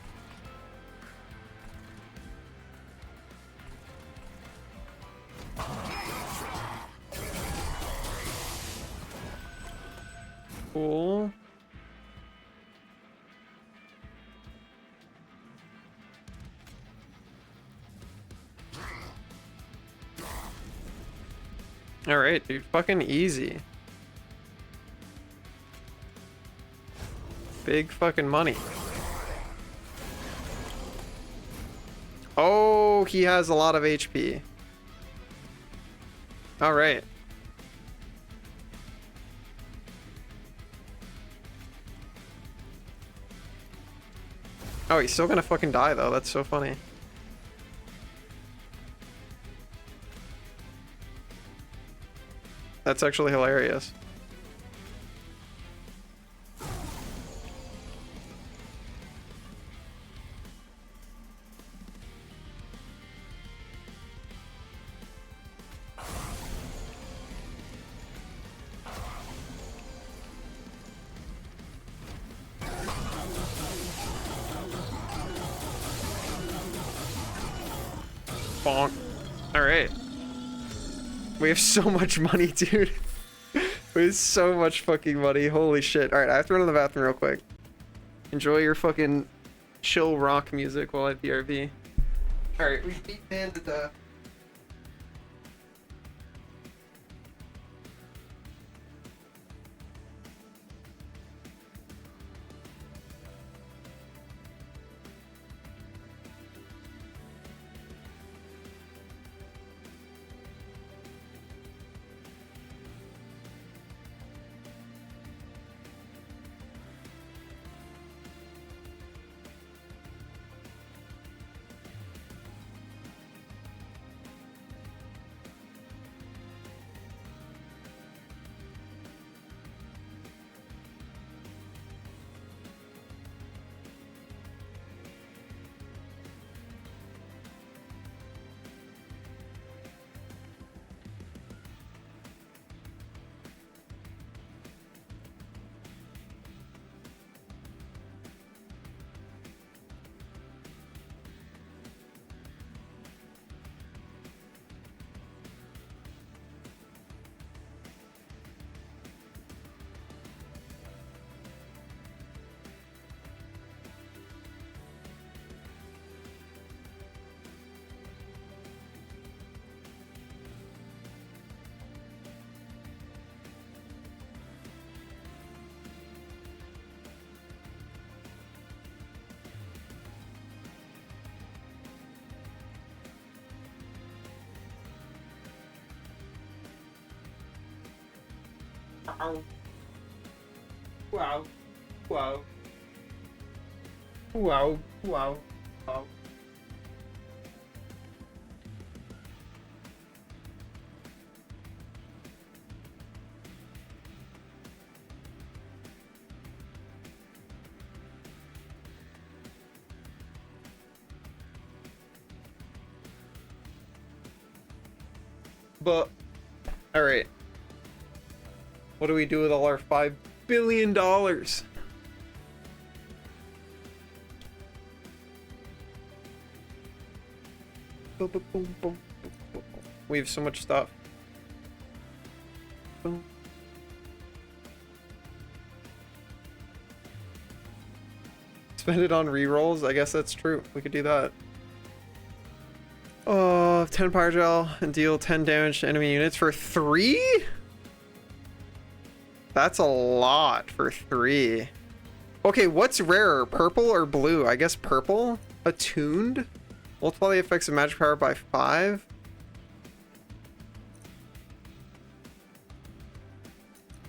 Cool. All right, dude. Fucking easy. Big fucking money. Oh, he has a lot of HP. All right. Oh, he's still gonna fucking die though. That's so funny. That's actually hilarious. Bonk. All right. We have so much money, dude. We have so much fucking money. Holy shit. All right, I have to run to the bathroom real quick. Enjoy your fucking chill rock music while I BRB. All right, we beat man to death. Wow. Wow. Wow. Wow. Wow. Wow. But, all right. What do we do with all our $5 billion? We have so much stuff. Spend it on rerolls? I guess that's true. We could do that. 10 power gel and deal 10 damage to enemy units for 3? That's a lot for 3. Okay, what's rarer, purple or blue? I guess purple? Attuned? Multiply the effects of magic power by 5?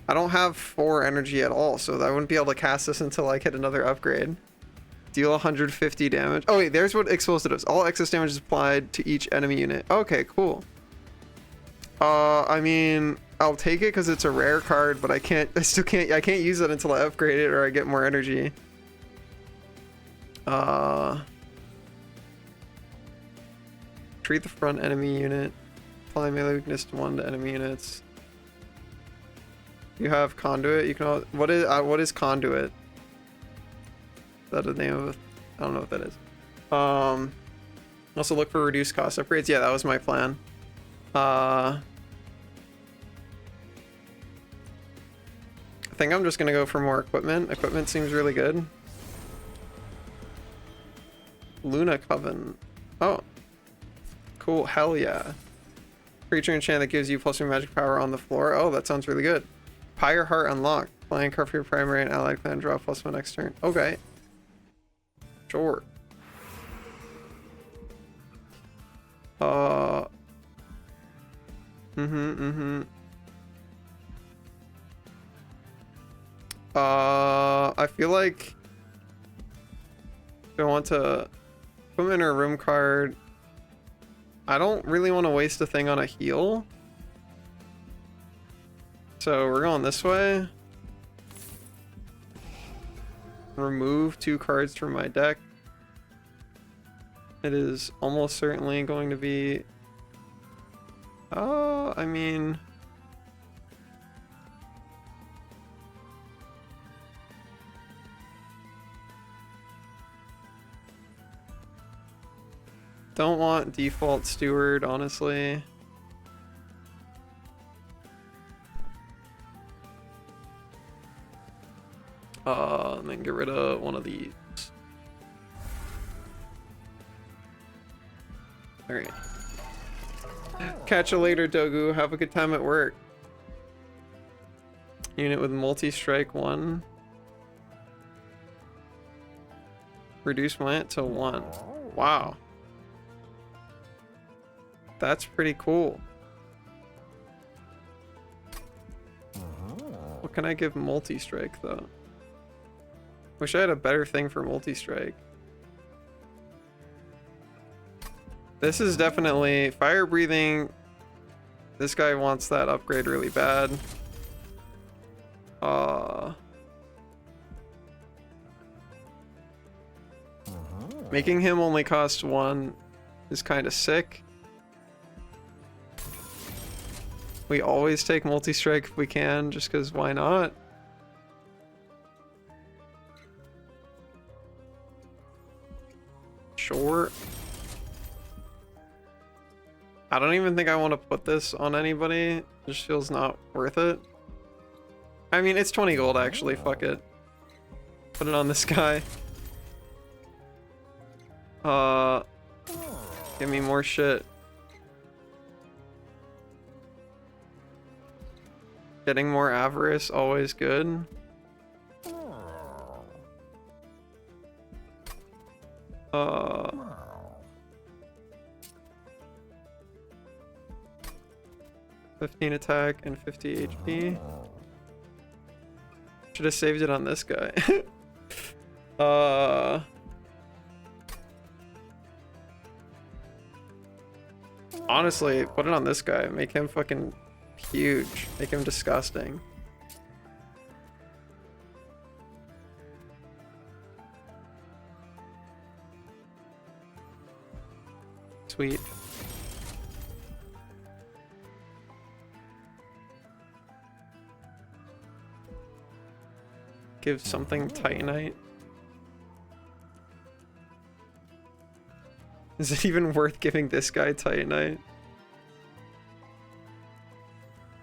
I don't have 4 energy at all, so I wouldn't be able to cast this until I get another upgrade. Deal 150 damage. Oh wait, there's what explosive does. All excess damage is applied to each enemy unit. Okay, cool. I mean, I'll take it because it's a rare card, but I can't use it until I upgrade it or I get more energy. Treat the front enemy unit. Apply melee weakness to 1 to enemy units. You have conduit. You can. What is conduit? Is that the name of it? I don't know what that is. Also look for reduced cost upgrades. Yeah, that was my plan. I think I'm just gonna go for more equipment. Equipment seems really good. Luna Coven. Oh. Cool. Hell yeah. Creature enchant that gives you +1 magic power on the floor. Oh, that sounds really good. Pyre Heart unlocked. Playing card for your primary and allied clan. Draw +1 next turn. Okay. Sure. I feel like if I want to put them in a room card, I don't really want to waste a thing on a heal. So we're going this way. Remove 2 cards from my deck. It is almost certainly going to be... I mean... Don't want default steward, honestly. And then get rid of one of these. Alright. Catch you later, Dogu. Have a good time at work. Unit with multi-strike 1. Reduce my to 1. Wow. That's pretty cool. What can I give multi-strike though? Wish I had a better thing for multi-strike. This is definitely fire breathing. This guy wants that upgrade really bad. Making him only cost 1 is kind of sick. We always take multi-strike if we can, just because why not? Sure. I don't even think I want to put this on anybody. It just feels not worth it. I mean, it's 20 gold actually, fuck it. Put it on this guy. Give me more shit. Getting more avarice, always good. Uh, 15 attack and 50 HP. should have saved it on this guy. Honestly, put it on this guy. Make him fucking huge. Make him disgusting. Sweet. Give something Titanite. Is it even worth giving this guy Titanite?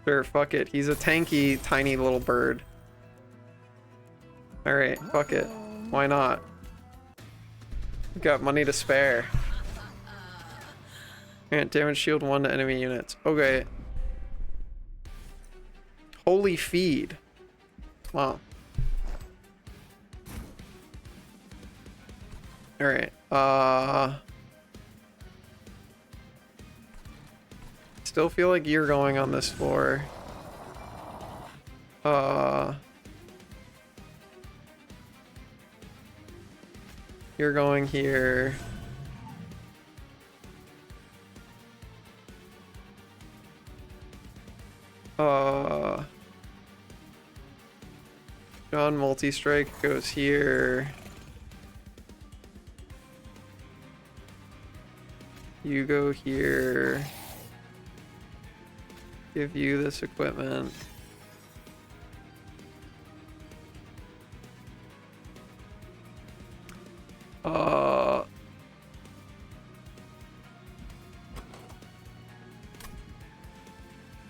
Sure, fuck it. He's a tanky, tiny little bird. Alright, fuck it. Why not? We got money to spare. Grant damage shield 1 to enemy units. Okay. Holy feed. Wow. Alright. Still feel like you're going on this floor. You're going here. John multi-strike goes here. You go here. Give you this equipment.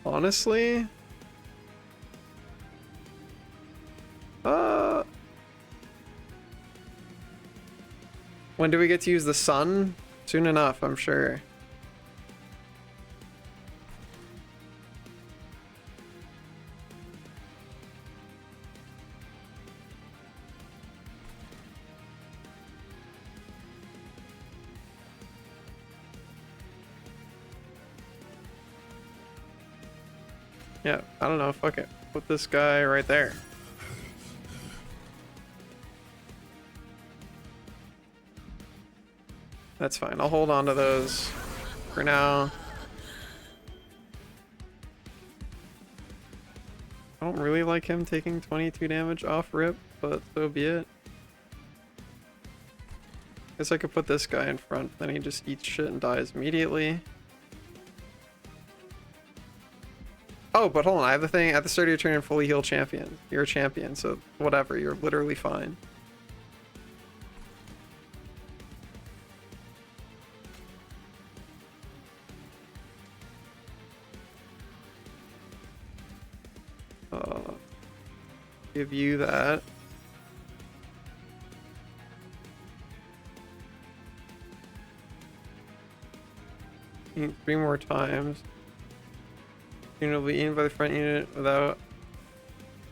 Honestly, when do we get to use the sun? Soon enough, I'm sure. Yeah, I don't know, fuck it. Put this guy right there. That's fine, I'll hold on to those for now. I don't really like him taking 22 damage off rip, but so be it. Guess I could put this guy in front, then he just eats shit and dies immediately. Oh, but hold on, I have the thing, at the start of your turn, you're fully healed champion. You're a champion, so whatever, you're literally fine. Give you that. Eat 3 more times. Unit will be eaten by the front unit without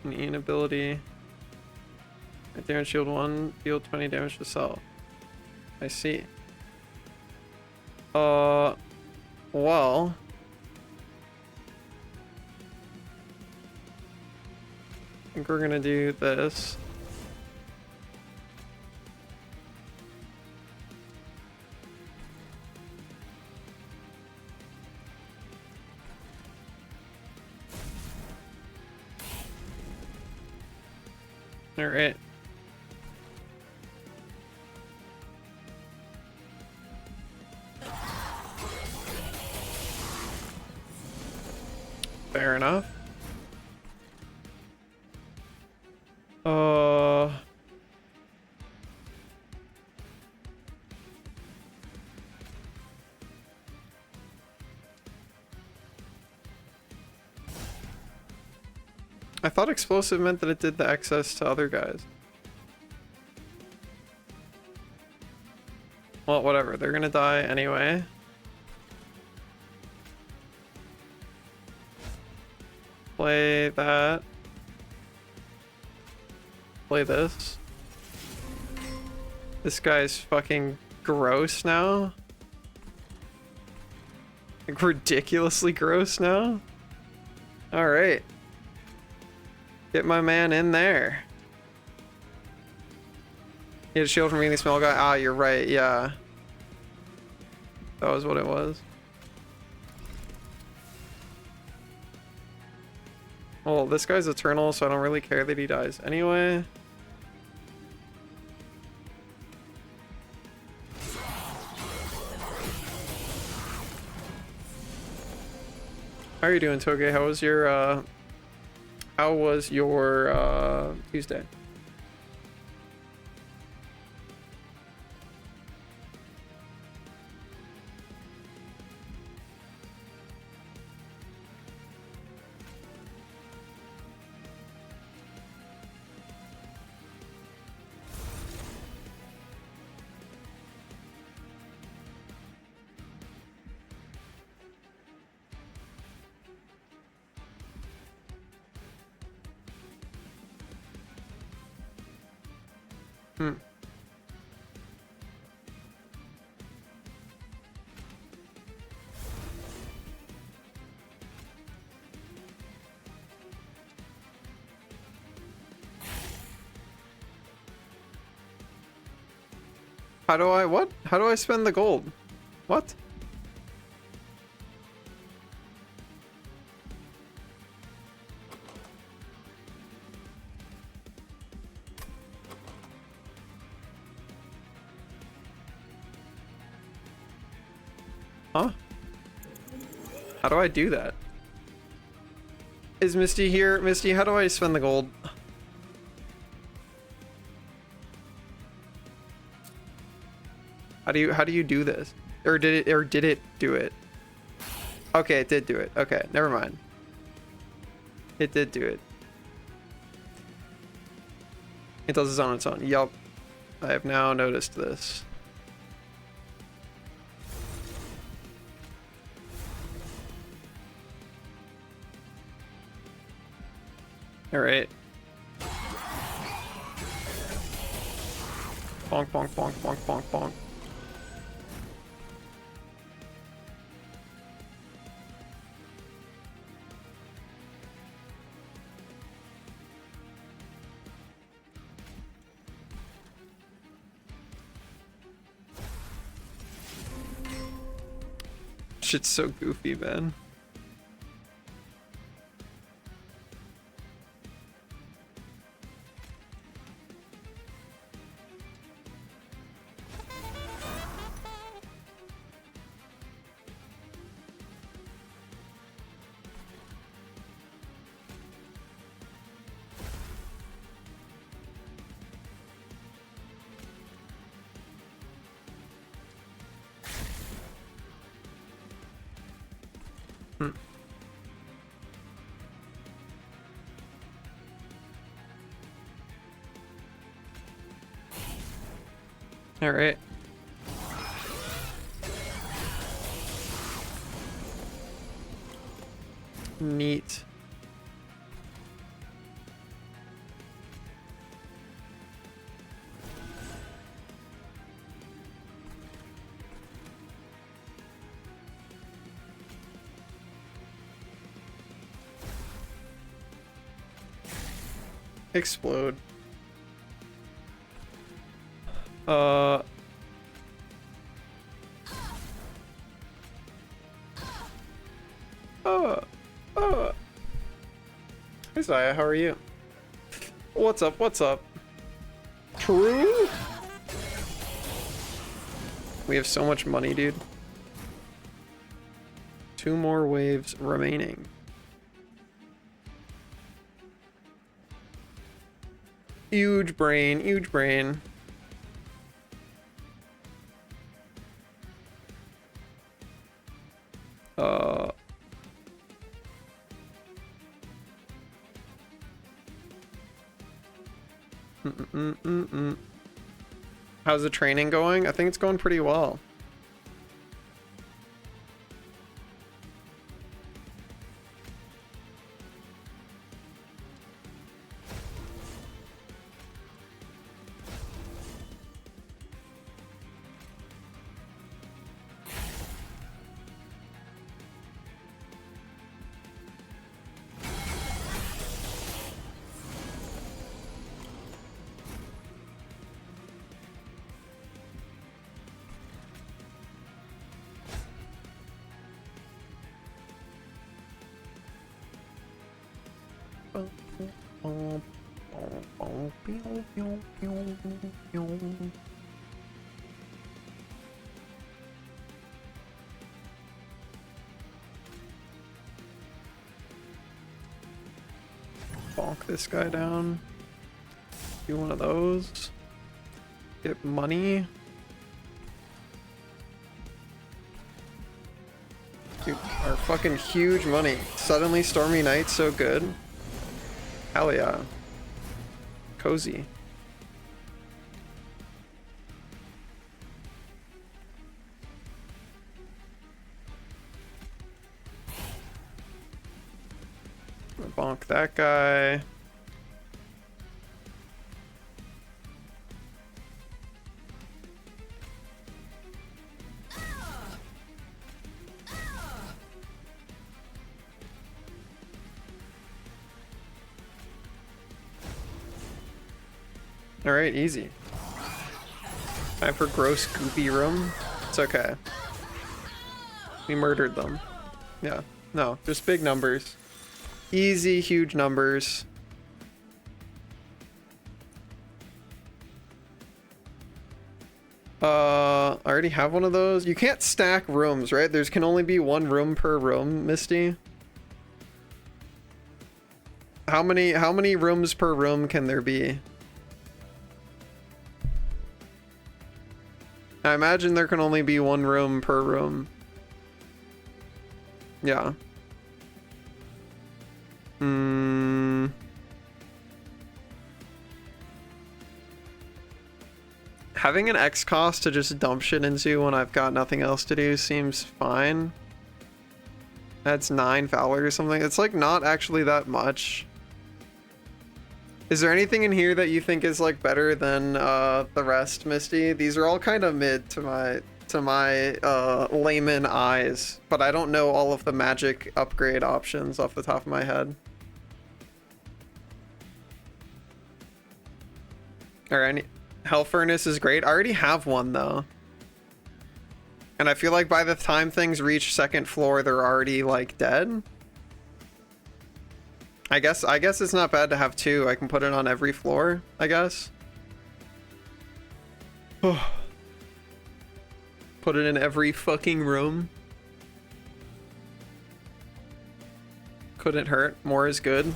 an eaten ability. Damage shield 1, deal 20 damage to self. I see. Well. I think we're gonna do this. All right. Fair enough. I thought explosive meant that it did the excess to other guys. Well, whatever. They're gonna die anyway. Play that. Play this. This guy's fucking gross now. Like ridiculously gross now. Alright. Get my man in there. He had a shield from being the small guy. Ah, you're right. Yeah. That was what it was. Well, this guy's eternal, so I don't really care that he dies anyway. How are you doing, Toge? How was your Tuesday? Hmm. What? How do I spend the gold? What? Huh? How do I do that? Is Misty here? Misty, how do I spend the gold? How do you do this? Or did it do it? Okay, it did do it. Okay, never mind. It did do it. It does this on its own. Yup. I have now noticed this. Alright. Bonk, bonk, bonk, bonk, bonk, bonk. Shit's so goofy, man. All right. Neat. Explode. Hey Zaya, how are you? What's up? What's up? True? We have so much money, dude. 2 more waves remaining. Huge brain, huge brain. How's the training going? I think it's going pretty well. Bonk this guy down. Do one of those. Get money. Dude, our fucking huge money. Suddenly Stormy Night's so good. Hell yeah. Cozy. Bonk that guy. Alright, easy. Time for gross goopy room. It's okay. We murdered them. Yeah. No, just big numbers. Easy, huge numbers. I already have one of those. You can't stack rooms, right? There's can only be one room per room, Misty. How many rooms per room can there be? I imagine there can only be one room per room. Yeah. Having an X cost to just dump shit into when I've got nothing else to do seems fine. That's 9 Valor or something. It's like not actually that much. Is there anything in here that you think is like better than the rest, Misty? These are all kind of mid to my layman eyes, but I don't know all of the magic upgrade options off the top of my head. Alright, Hell Furnace is great. I already have one though. And I feel like by the time things reach second floor, they're already like dead. I guess it's not bad to have two. I can put it on every floor, I guess. Put it in every fucking room. Couldn't hurt. More is good.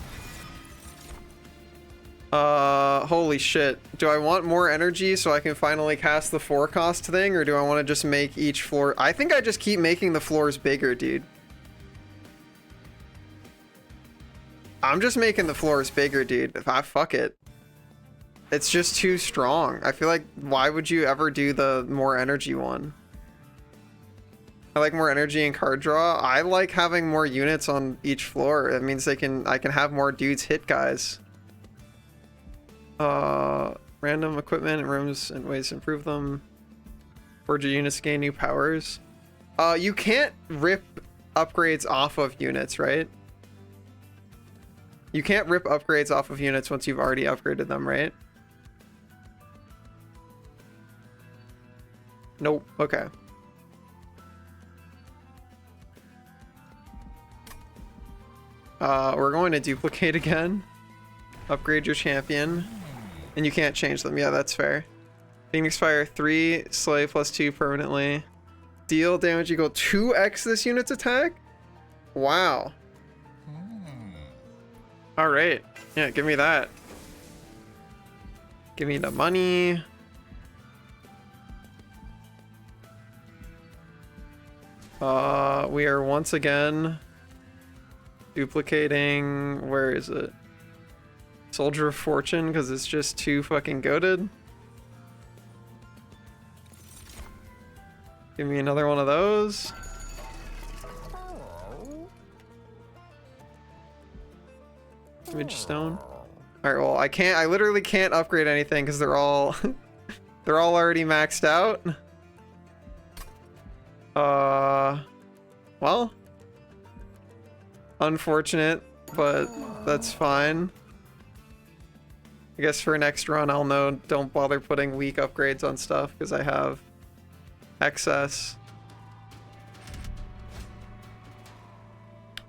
Holy shit. Do I want more energy so I can finally cast the 4 cost thing, or do I want to just make each floor? I think I just keep making the floors bigger, dude. I'm just making the floors bigger, dude. Fuck it. It's just too strong. I feel like, why would you ever do the more energy one? I like more energy and card draw. I like having more units on each floor. It means I can have more dudes hit guys. Random equipment and rooms and ways to improve them. Forge units gain new powers. You can't rip upgrades off of units, right? You can't rip upgrades off of units once you've already upgraded them, right? Nope. Okay. We're going to duplicate again. Upgrade your champion. And you can't change them. Yeah, that's fair. Phoenix Fire 3, slay +2 permanently. Deal damage equal 2x this unit's attack? Wow. Alright. Yeah, give me that. Give me the money. We are once again duplicating. Where is it? Soldier of Fortune, because it's just too fucking goated. Give me another one of those. Image stone. All right, well, I literally can't upgrade anything because they're all they're all already maxed out. Well, unfortunate, but that's fine. I guess for next run I'll know don't bother putting weak upgrades on stuff because I have excess.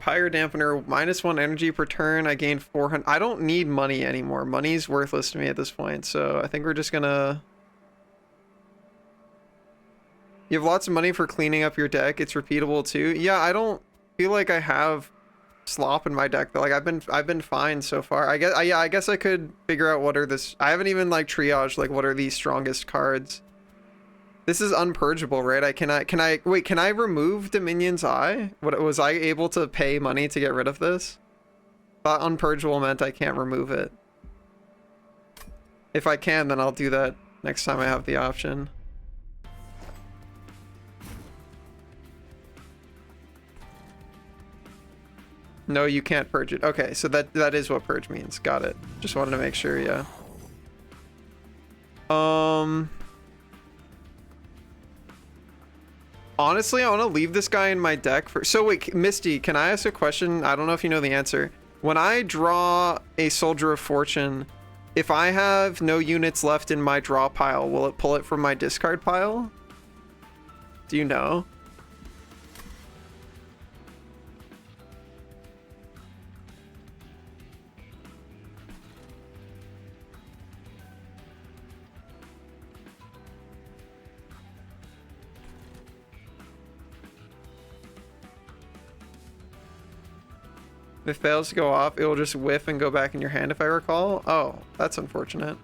Pyre Dampener, -1 energy per turn. I gain 400. I don't need money anymore. Money's worthless to me at this point, so I think we're just gonna... You have lots of money for cleaning up your deck. It's repeatable too. Yeah, I don't feel like I have slop in my deck though. Like I've been fine so far. I guess I guess I could figure out what are this. I haven't even like triaged like what are the strongest cards. This is unpurgeable, right? Can I remove Dominion's Eye? What was I able to pay money to get rid of this? Thought unpurgeable meant I can't remove it. If I can, then I'll do that next time I have the option. No, you can't purge it. Okay, so that is what purge means. Got it. Just wanted to make sure, yeah. Honestly, I want to leave this guy in my deck for... So wait, Misty, can I ask a question? I don't know if you know the answer. When I draw a Soldier of Fortune, if I have no units left in my draw pile, will it pull it from my discard pile? Do you know? If it fails to go off, it will just whiff and go back in your hand if I recall. Oh, that's unfortunate.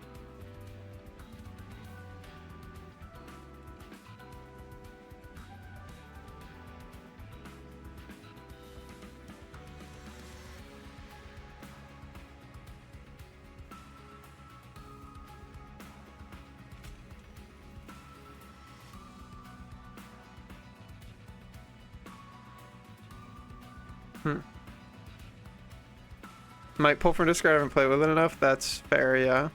Might pull from discard, I haven't played with it enough. That's fair, yeah.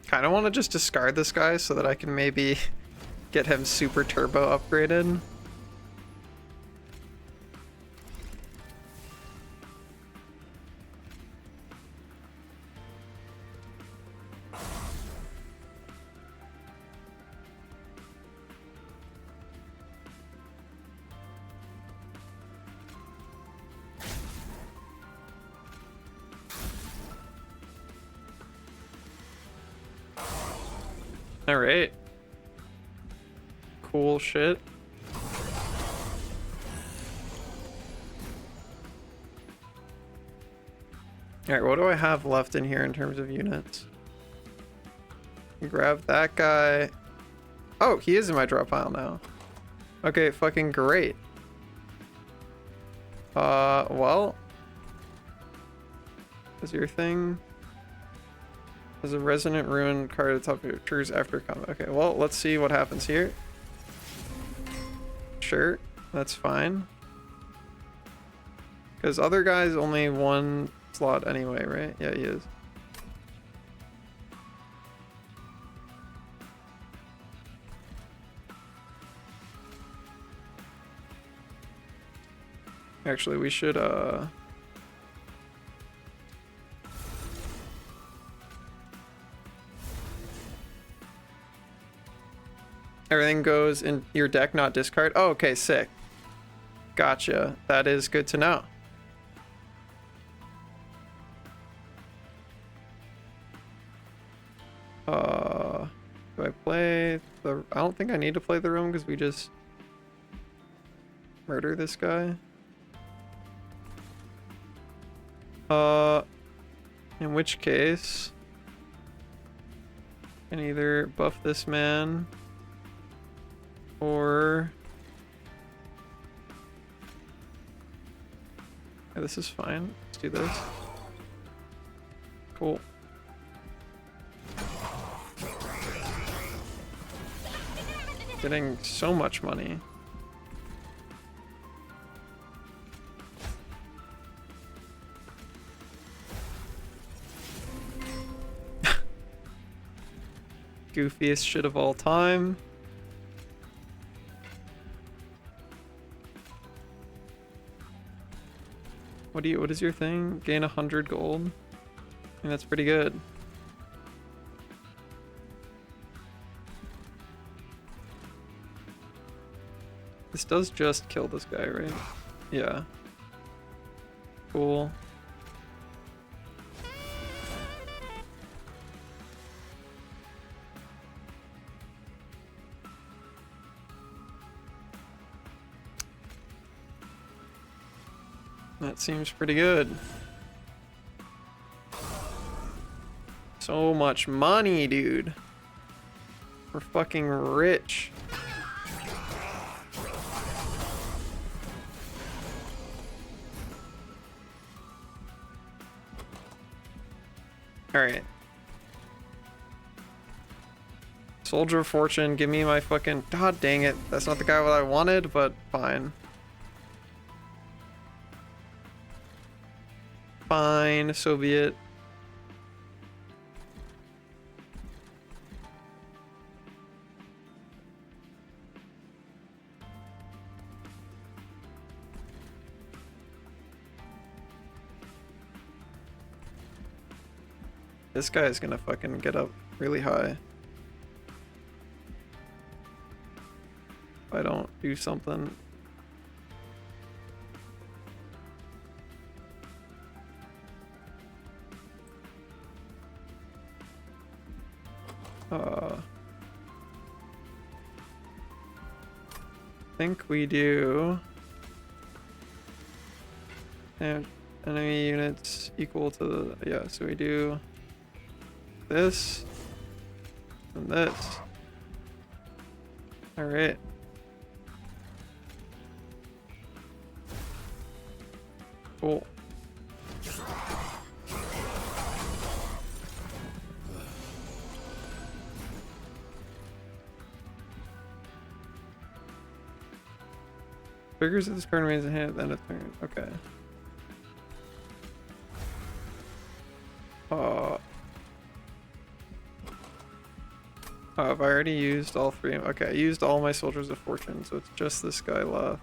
Kind of want to just discard this guy so that I can maybe get him super turbo upgraded. Alright. Cool shit. Alright, what do I have left in here in terms of units? Grab that guy. Oh, he is in my draw pile now. Okay, fucking great. Well. Is your thing? There's a Resonant Ruin card at the top of your turns after combat. Okay, well, let's see what happens here. Sure, that's fine. Because other guy's only one slot anyway, right? Yeah, he is. Actually, we should, everything goes in your deck, not discard. Oh, okay, sick. Gotcha. That is good to know. Do I play the... I don't think I need to play the room because we just murder this guy. In which case, I can either buff this man or... Yeah, this is fine. Let's do this. Cool. Getting so much money. Goofiest shit of all time. What is your thing? Gain 100 gold? I mean, that's pretty good. This does just kill this guy, right? Yeah. Cool. That seems pretty good. So much money, dude. We're fucking rich. Alright. Soldier of Fortune, give me my fucking... God dang it. That's not the guy that I wanted, but fine. Fine, so be it. This guy is gonna fucking get up really high. If I don't do something. Think we do. And enemy units equal to the, yeah, so we do this and this. All right. Cool. Triggers if this card remains in hand at the end of turn. Okay. Oh, have I already used all three? Okay, I used all my Soldiers of Fortune, so it's just this guy left.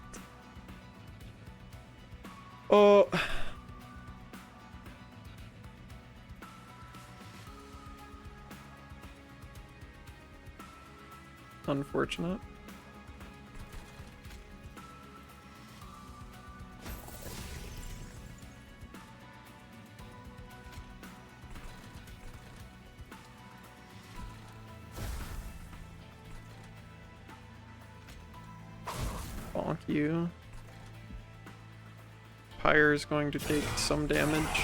Oh. Unfortunate. Bonk you. Pyre is going to take some damage.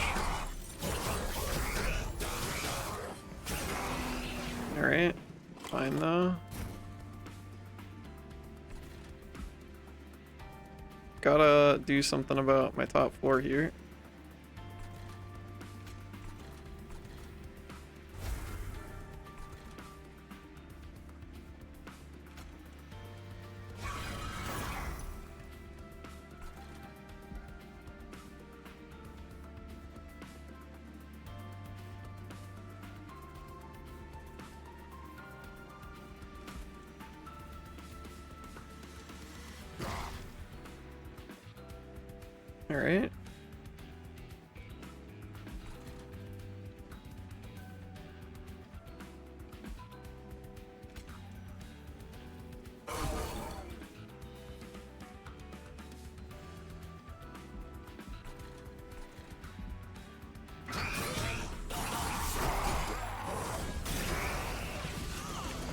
Alright, fine though. Gotta do something about my top floor here. All right.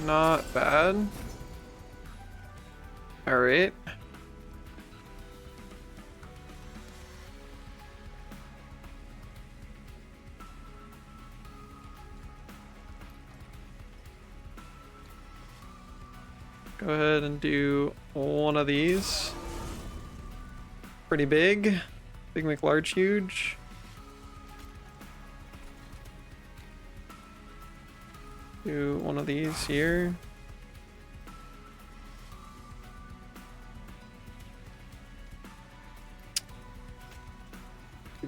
Not bad. All right. Go ahead and do one of these. Pretty big. Big McLarge huge. Do one of these here.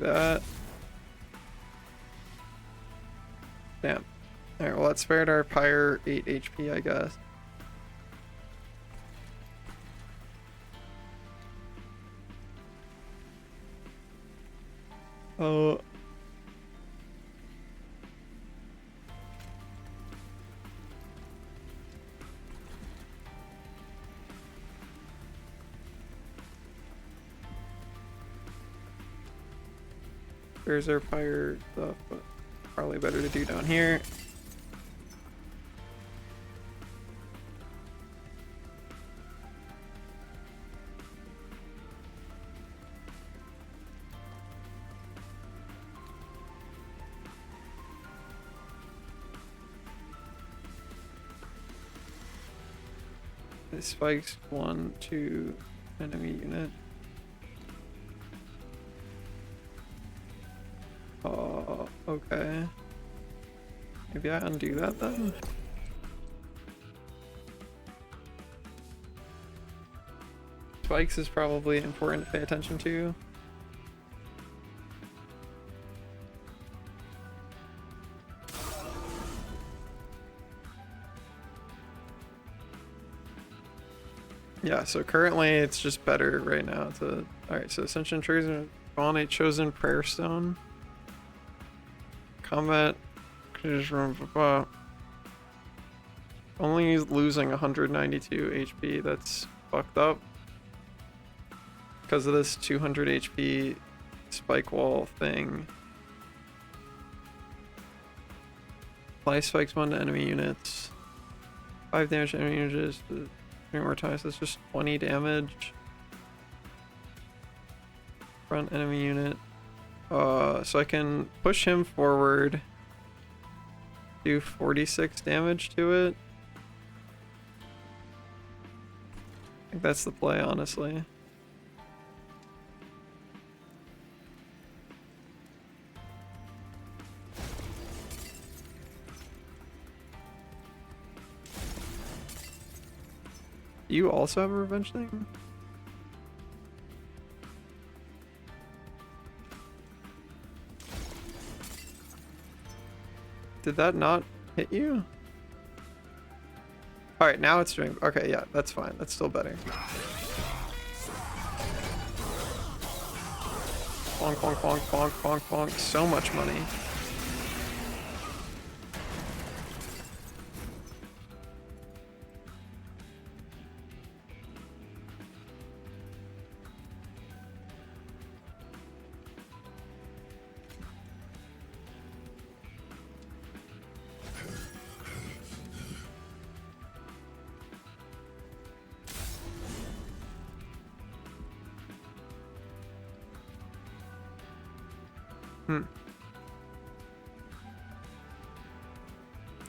that. Damn. Alright, well that spared our Pyre 8 HP, I guess. Oh. There's our Pyre stuff, but probably better to do down here. It spikes 1, 2 enemy unit. Oh, okay. Maybe I undo that then? Spikes is probably important to pay attention to. Yeah, so currently it's just better right now to... Alright, so Ascension triggers on a chosen prayer stone. Combat... Only losing 192 HP, that's fucked up. Because of this 200 HP spike wall thing. Apply spikes 1 to enemy units. 5 damage to enemy units. 3 more times, that's just 20 damage. Front enemy unit. So I can push him forward. Do 46 damage to it. I think that's the play, honestly. You also have a revenge thing? Did that not hit you? Alright, now it's doing... Okay, yeah, that's fine. That's still better. Bonk, bonk, bonk, bonk, bonk, bonk. So much money.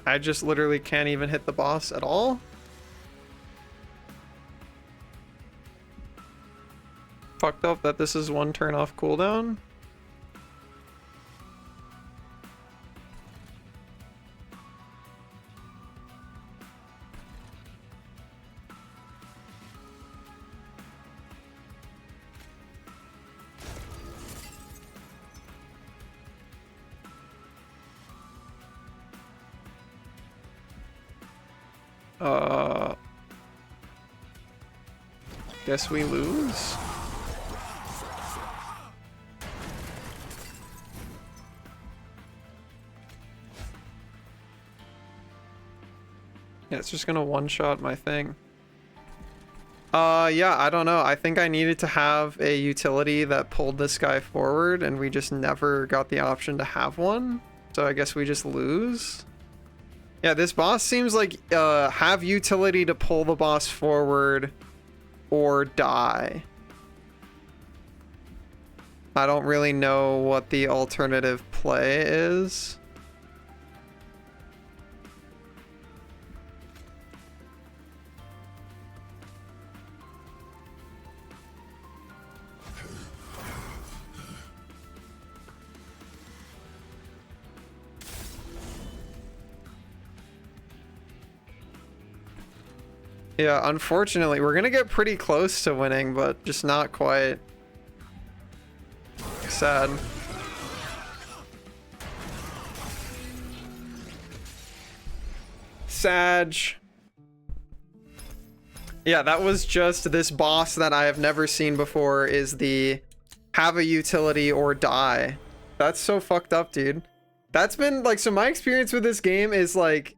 I just literally can't even hit the boss at all. Fucked up that this is 1 turn off cooldown. Guess we lose. Yeah, it's just gonna one-shot my thing. Yeah, I don't know. I think I needed to have a utility that pulled this guy forward, and we just never got the option to have one. So I guess we just lose. Yeah, this boss seems like have utility to pull the boss forward or die. I don't really know what the alternative play is. Yeah, unfortunately, we're gonna get pretty close to winning, but just not quite. Sad. Sag. Yeah, that was just this boss that I have never seen before, is the have a utility or die. That's so fucked up, dude. That's been like, so my experience with this game is like,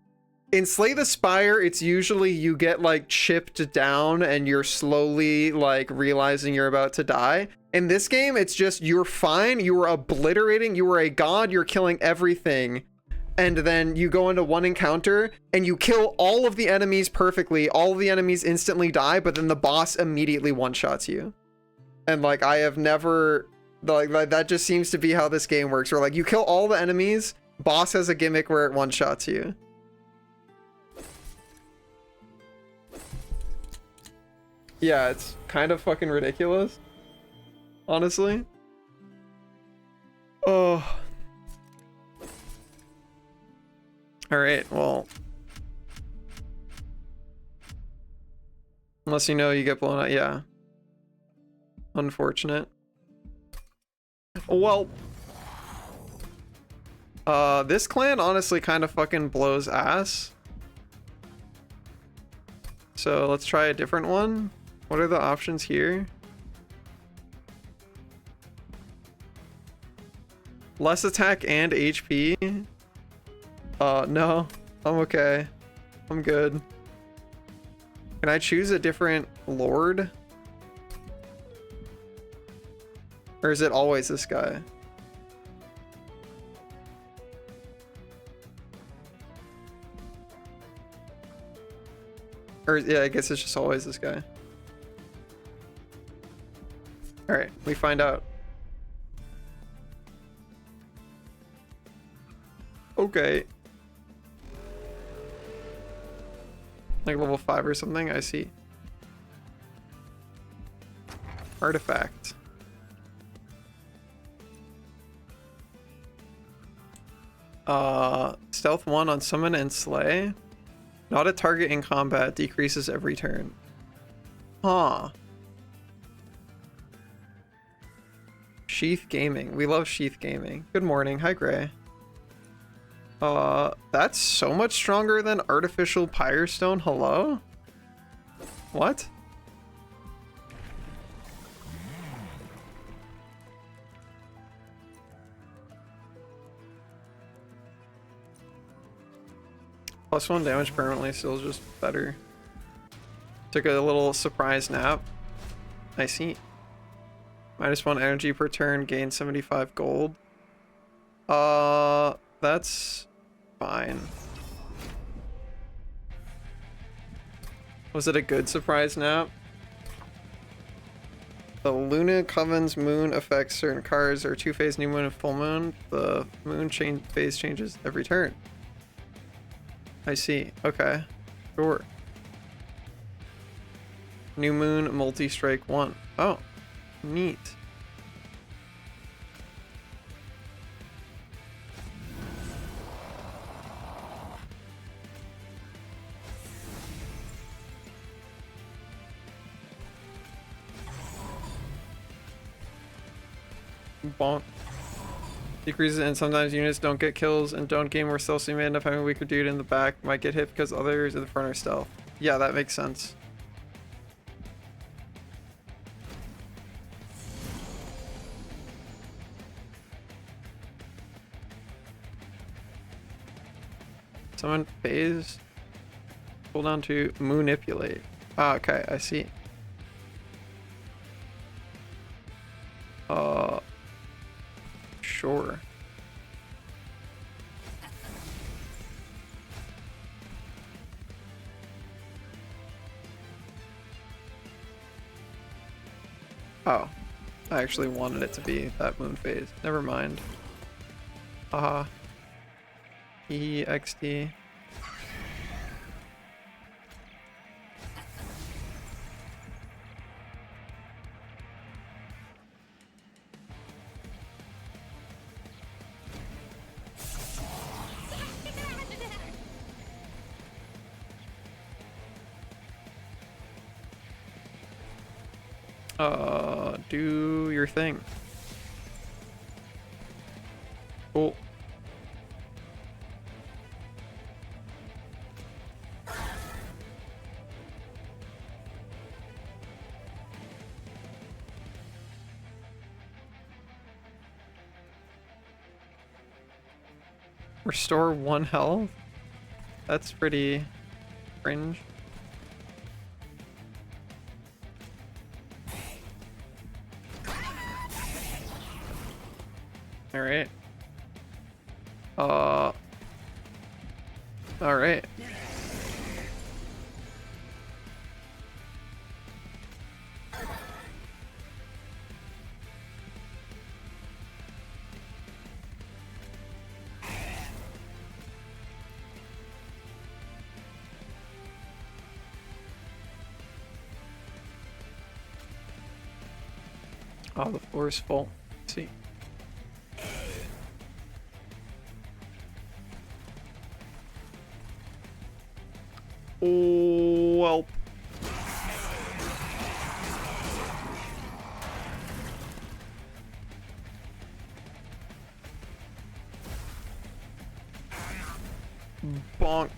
in Slay the Spire, it's usually you get like chipped down and you're slowly like realizing you're about to die. In this game, it's just you're fine, you are obliterating, you are a god, you're killing everything. And then you go into one encounter and you kill all of the enemies perfectly. All of the enemies instantly die, but then the boss immediately one-shots you. And like, I have never, like that just seems to be how this game works, where like you kill all the enemies, boss has a gimmick where it one-shots you. Yeah, it's kind of fucking ridiculous, honestly. Oh. All right, well, unless you know you get blown out, yeah. Unfortunate. Well, this clan honestly kind of fucking blows ass. So let's try a different one. What are the options here? Less attack and HP. No, I'm okay. I'm good. Can I choose a different lord? Or is it always this guy? Or yeah, I guess it's just always this guy. All right, we find out. Okay. Like level 5 or something, I see. Artifact. Stealth 1 on summon and slay. Not a target in combat, decreases every turn. Huh. Sheath Gaming. We love Sheath Gaming. Good morning. Hi, Gray. That's so much stronger than Artificial Pyrestone. Hello? What? +1 damage permanently, still just better. Took a little surprise nap. I see. -1 energy per turn, gain 75 gold. That's fine. Was it a good surprise nap? The Luna Coven's moon affects certain cards or two-phase new moon and full moon. The moon phase changes every turn. I see. Okay. Sure. New moon multi-strike 1. Oh, neat. Bonk. Decreases, and sometimes units don't get kills and don't gain more stealth, so you may end up having a weaker dude in the back. Might get hit because others in the front are stealth. Yeah, that makes sense. Someone phase. Pull down to manipulate. Ah, okay, I see. Sure. Oh, I actually wanted it to be that moon phase. Never mind. Haha. EXT. Do your thing. Cool. Restore 1 health? That's pretty cringe. Alright. Alright. Oh, the floor is full. Let's see. Oh, well. Bonk.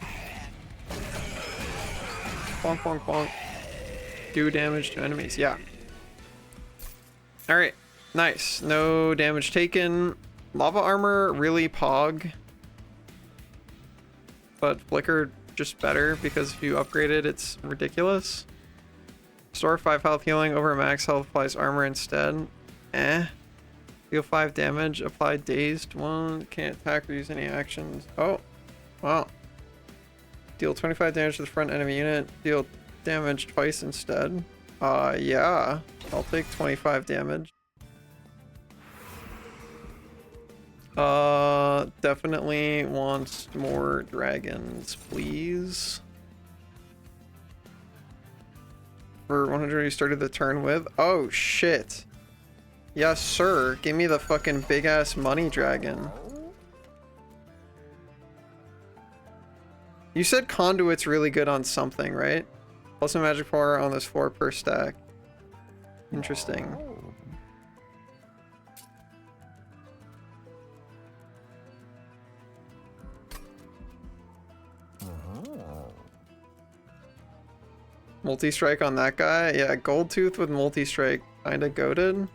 Bonk, bonk, bonk. Do damage to enemies. Yeah. Alright. Nice. No damage taken. Lava armor, really pog. But flicker just better because if you upgrade it, it's ridiculous. Store 5 health healing over max health applies armor instead. Eh. Deal 5 damage. Apply dazed 1. Can't attack or use any actions. Oh. Wow. Deal 25 damage to the front enemy unit. Deal damage twice instead. Yeah. I'll take 25 damage. Definitely wants more dragons, please. For 100 you started the turn with? Oh, shit. Yes, sir. Give me the fucking big-ass money dragon. You said Conduit's really good on something, right? Plus a magic power on this floor per stack. Interesting. Multi-strike on that guy? Yeah, Gold Tooth with multi-strike. Kinda goated.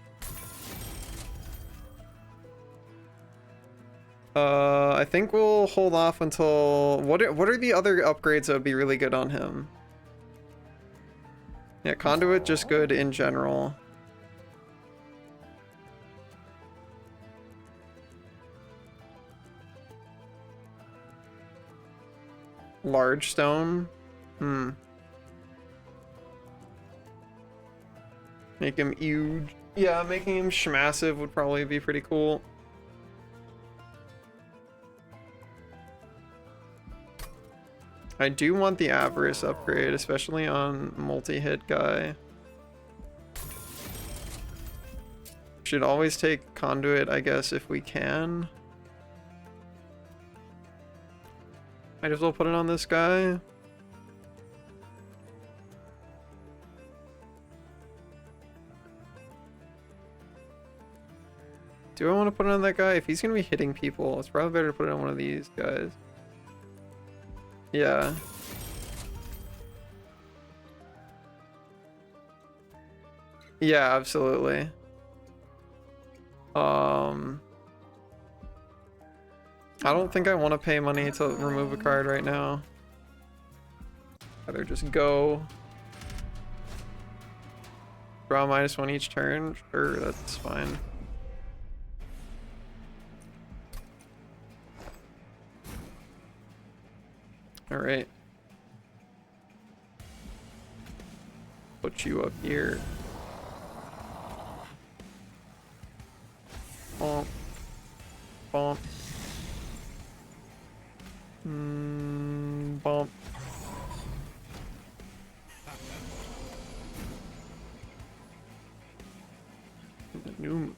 I think we'll hold off until... What are the other upgrades that would be really good on him? Yeah, Conduit just good in general. Large stone? Make him huge. Yeah, making him massive would probably be pretty cool. I do want the Avarice upgrade, especially on multi-hit guy. Should always take Conduit, I guess, if we can. Might as well put it on this guy. Do I want to put it on that guy? If he's going to be hitting people, it's probably better to put it on one of these guys. Yeah. Yeah, absolutely. I don't think I want to pay money to remove a card right now. Either just go. Draw -1 each turn. Sure, that's fine. Alright. Put you up here. Bonk. Bonk. Bonk. New move.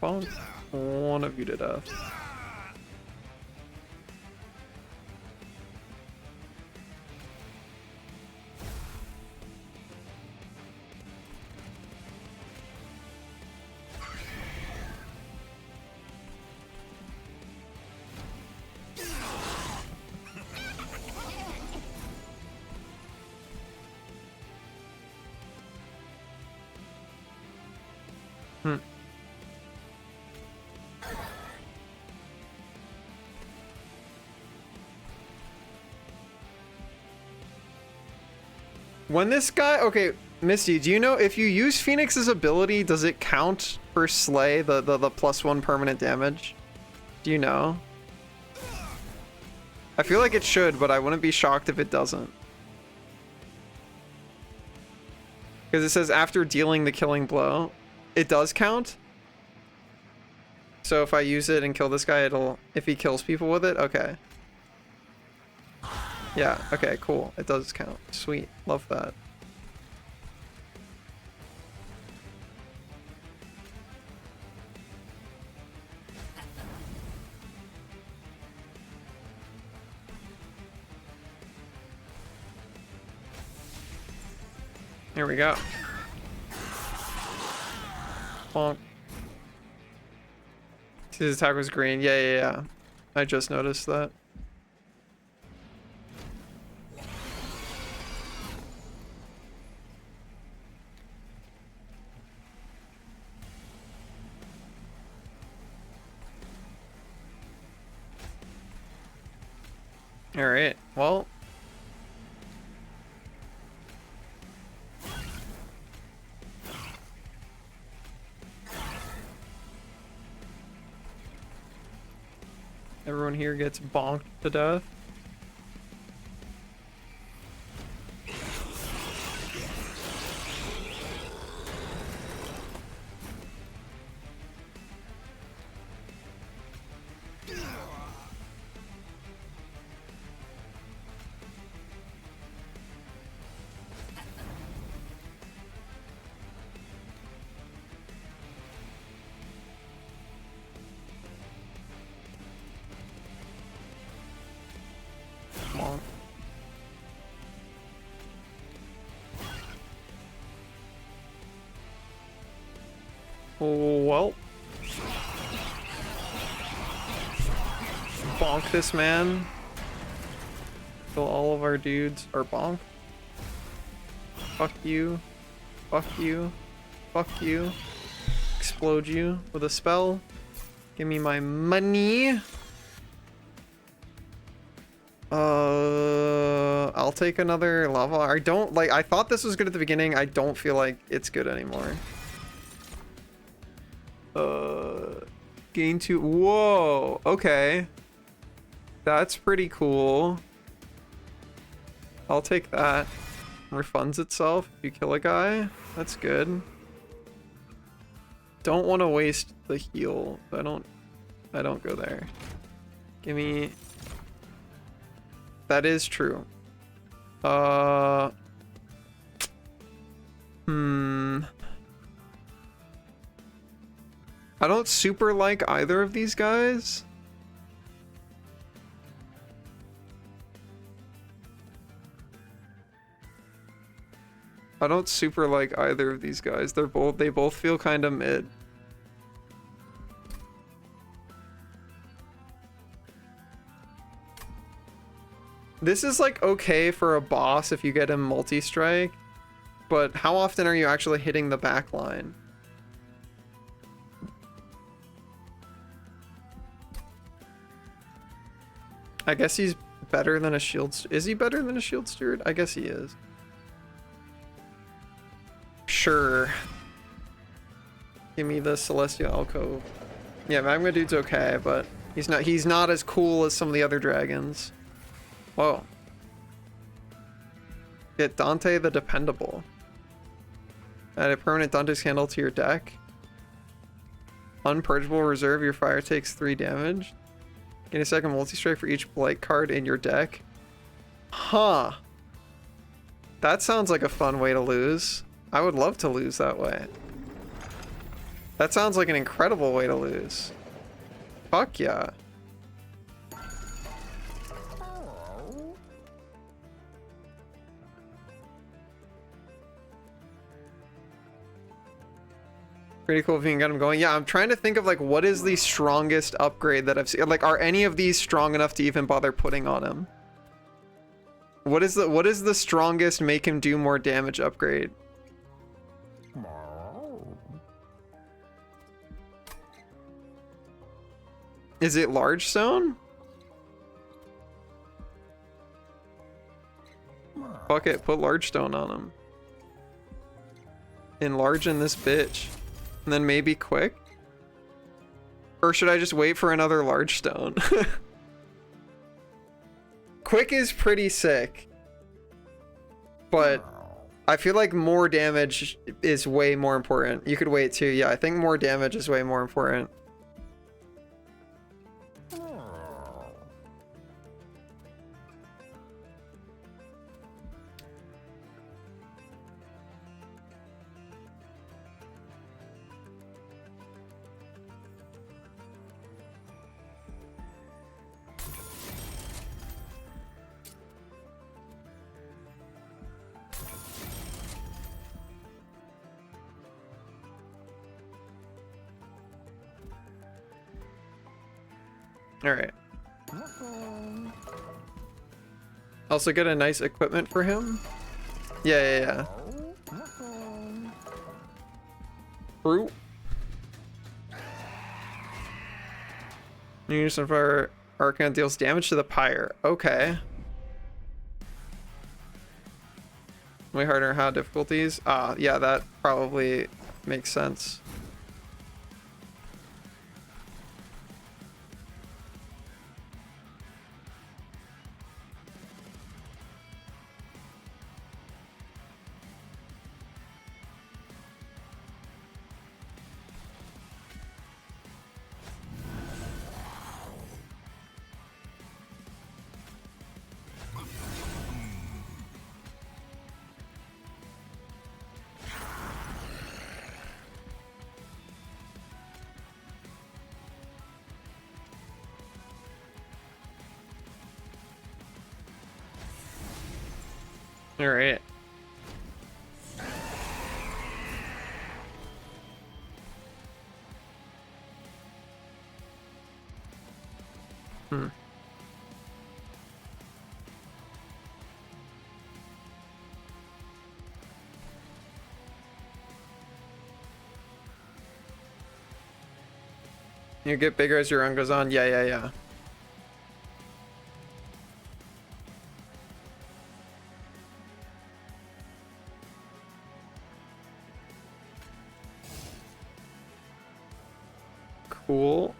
Bonk one of you to death. Hmm. When this guy, okay, Misty, do you know if you use Phoenix's ability, does it count for Slay, the +1 permanent damage? Do you know? I feel like it should, but I wouldn't be shocked if it doesn't. Because it says after dealing the killing blow, it does count. So if I use it and kill this guy, it'll, if he kills people with it, okay. Yeah, okay, cool. It does count. Sweet. Love that. Here we go. Bonk. His attack was green. Yeah. I just noticed that. All right. Well. Everyone here gets bonked to death. Well, bonk this man. Kill all of our dudes are bonk. Fuck you. Fuck you. Fuck you. Explode you with a spell. Give me my money. I'll take another lava. I don't like, I thought this was good at the beginning. I don't feel like it's good anymore. Gain 2. Whoa, okay. That's pretty cool. I'll take that. Refunds itself if you kill a guy. That's good. Don't want to waste the heal. I don't go there. Give me. That is true. I don't super like either of these guys. I don't super like either of these guys. They both feel kind of mid. This is like okay for a boss if you get him multi-strike, but how often are you actually hitting the back line? I guess he's better than a shield. Is he better than a shield steward? I guess he is. Sure. Give me the Celestial Alcove. Yeah, Magma Dude's okay, but he's not as cool as some of the other dragons. Whoa. Get Dante the Dependable. Add a permanent Dante's Candle to your deck. Unpurgeable reserve, your fire takes 3 damage. Gain a second multi-strike for each blight card in your deck. Huh. That sounds like a fun way to lose. I would love to lose that way. That sounds like an incredible way to lose. Fuck yeah. Pretty cool if you can get him going. Yeah, I'm trying to think of like what is the strongest upgrade that I've seen. Like, are any of these strong enough to even bother putting on him? What is the strongest make him do more damage upgrade? Is it large stone? Fuck it, put large stone on him. Enlarge in this bitch. And then maybe quick? Or should I just wait for another large stone? Quick is pretty sick. But I feel like more damage is way more important. You could wait too. Yeah, I think more damage is way more important. All right. Also get a nice equipment for him. Yeah. Fruit. Unison fire Archon deals damage to the pyre. Okay. Way harder how difficulties. Yeah, that probably makes sense. All right. You get bigger as your run goes on. Yeah. Cool.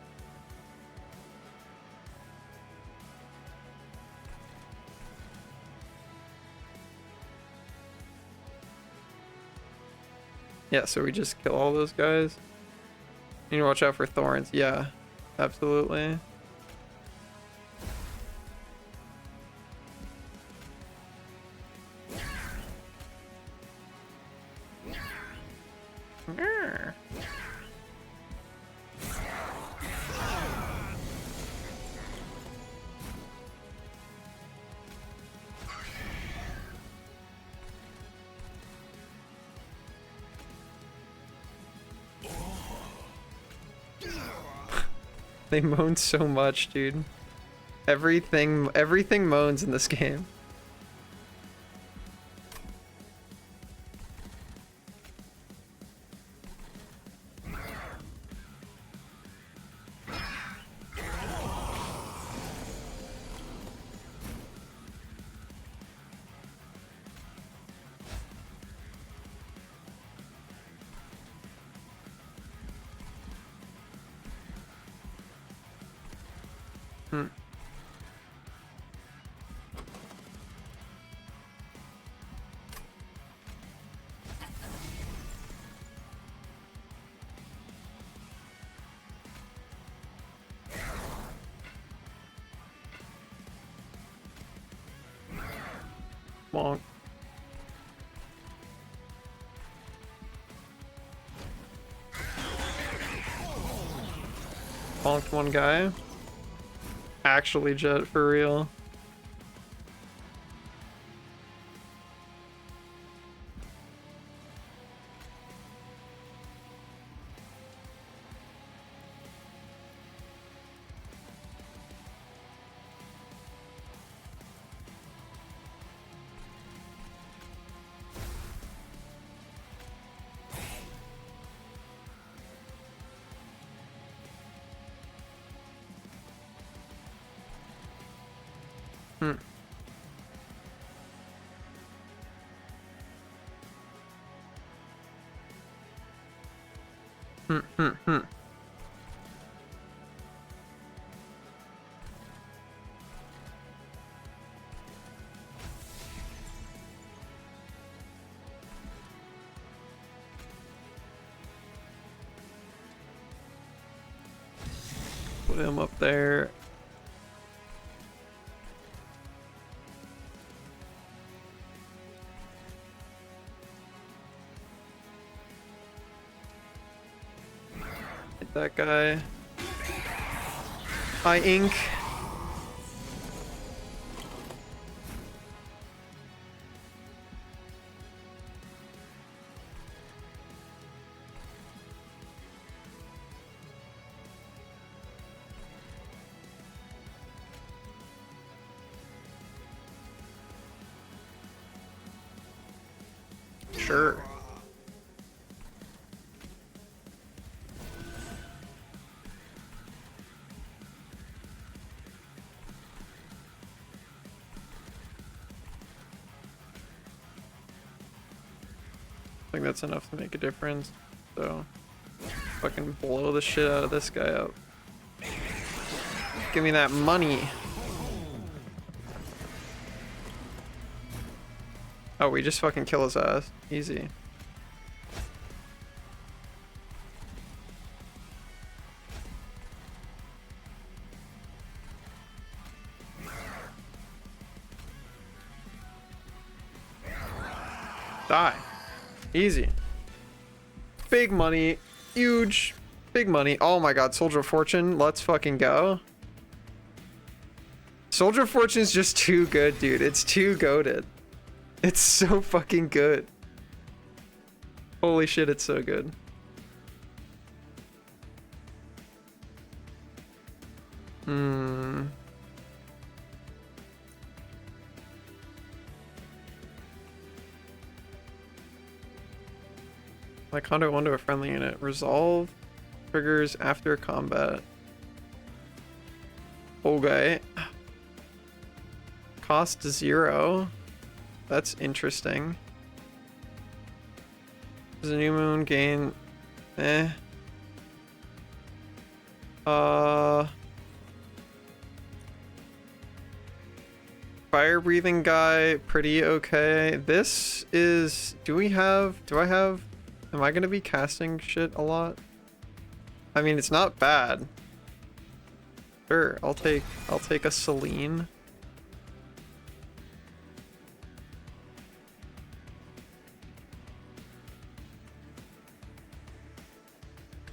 Yeah, so we just kill all those guys. You need to watch out for thorns. Yeah, absolutely. They moan so much, dude. Everything moans in this game. Bonk. Bonked one guy. Actually jet for real. Hmm. Hmm. Put him up there. Hit that guy. Hi, Ink. Sure. I think that's enough to make a difference. So, fucking blow the shit out of this guy up. Give me that money. Oh, we just fucking kill his ass. Easy. Die. Easy. Big money. Huge. Big money. Oh my god, Soldier of Fortune. Let's fucking go. Soldier of Fortune is just too good, dude. It's too goated. It's so fucking good. Holy shit, it's so good. Like conduct one to a friendly unit. Resolve triggers after combat. Okay. Cost 0. That's interesting. Does a new moon gain? Fire breathing guy, pretty okay. This is. Do I have? Am I gonna be casting shit a lot? I mean, it's not bad. Sure, I'll take a Celine.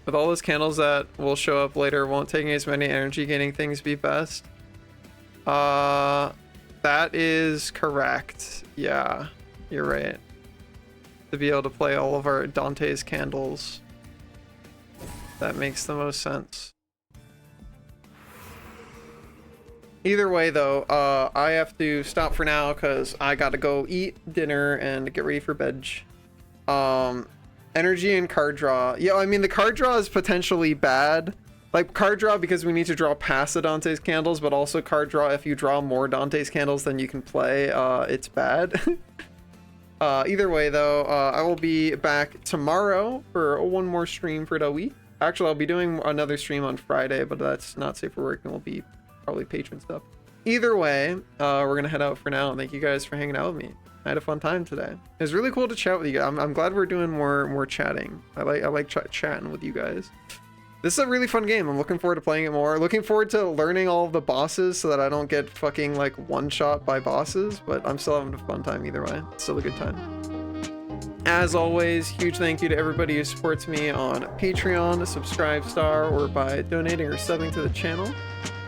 With all those candles that will show up later, won't taking as many energy gaining things be best? That is correct. Yeah, you're right. To be able to play all of our Dante's candles. That makes the most sense. Either way though, I have to stop for now because I gotta go eat dinner and get ready for bed. Energy and card draw. Yeah, I mean the card draw is potentially bad. Like card draw because we need to draw past the Dante's candles, but also card draw if you draw more Dante's candles than you can play, it's bad. Either way though, I will be back tomorrow for one more stream for the week. Actually, I'll be doing another stream on Friday, but that's not safe for work and will be probably patron stuff. Either way, we're gonna head out for now. Thank you guys for hanging out with me. I had a fun time today. It was really cool to chat with you guys. I'm glad we're doing more chatting. I like chatting with you guys. This is a really fun game. I'm looking forward to playing it more. Looking forward to learning all of the bosses so that I don't get fucking like one shot by bosses, but I'm still having a fun time either way. It's still a good time. As always, huge thank you to everybody who supports me on Patreon, Subscribestar, or by donating or subbing to the channel.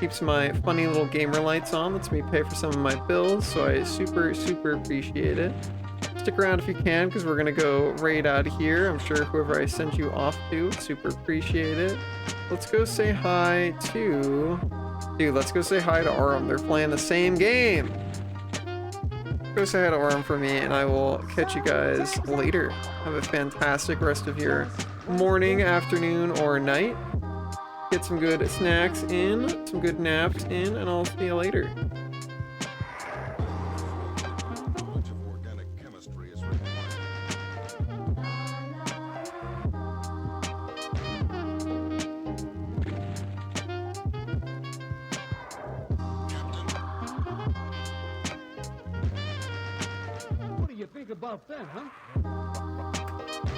Keeps my funny little gamer lights on, lets me pay for some of my bills, so I super appreciate it. Stick around if you can, because we're gonna go raid out of here. I'm sure whoever I sent you off to, super appreciate it. Let's go say hi to... Dude, let's go say hi to Aurum. They're playing the same game. Go say hi to Aurum for me, and I will catch you guys later. Have a fantastic rest of your morning, afternoon, or night. Get some good snacks in, some good naps in, and I'll see you later. think about that, huh?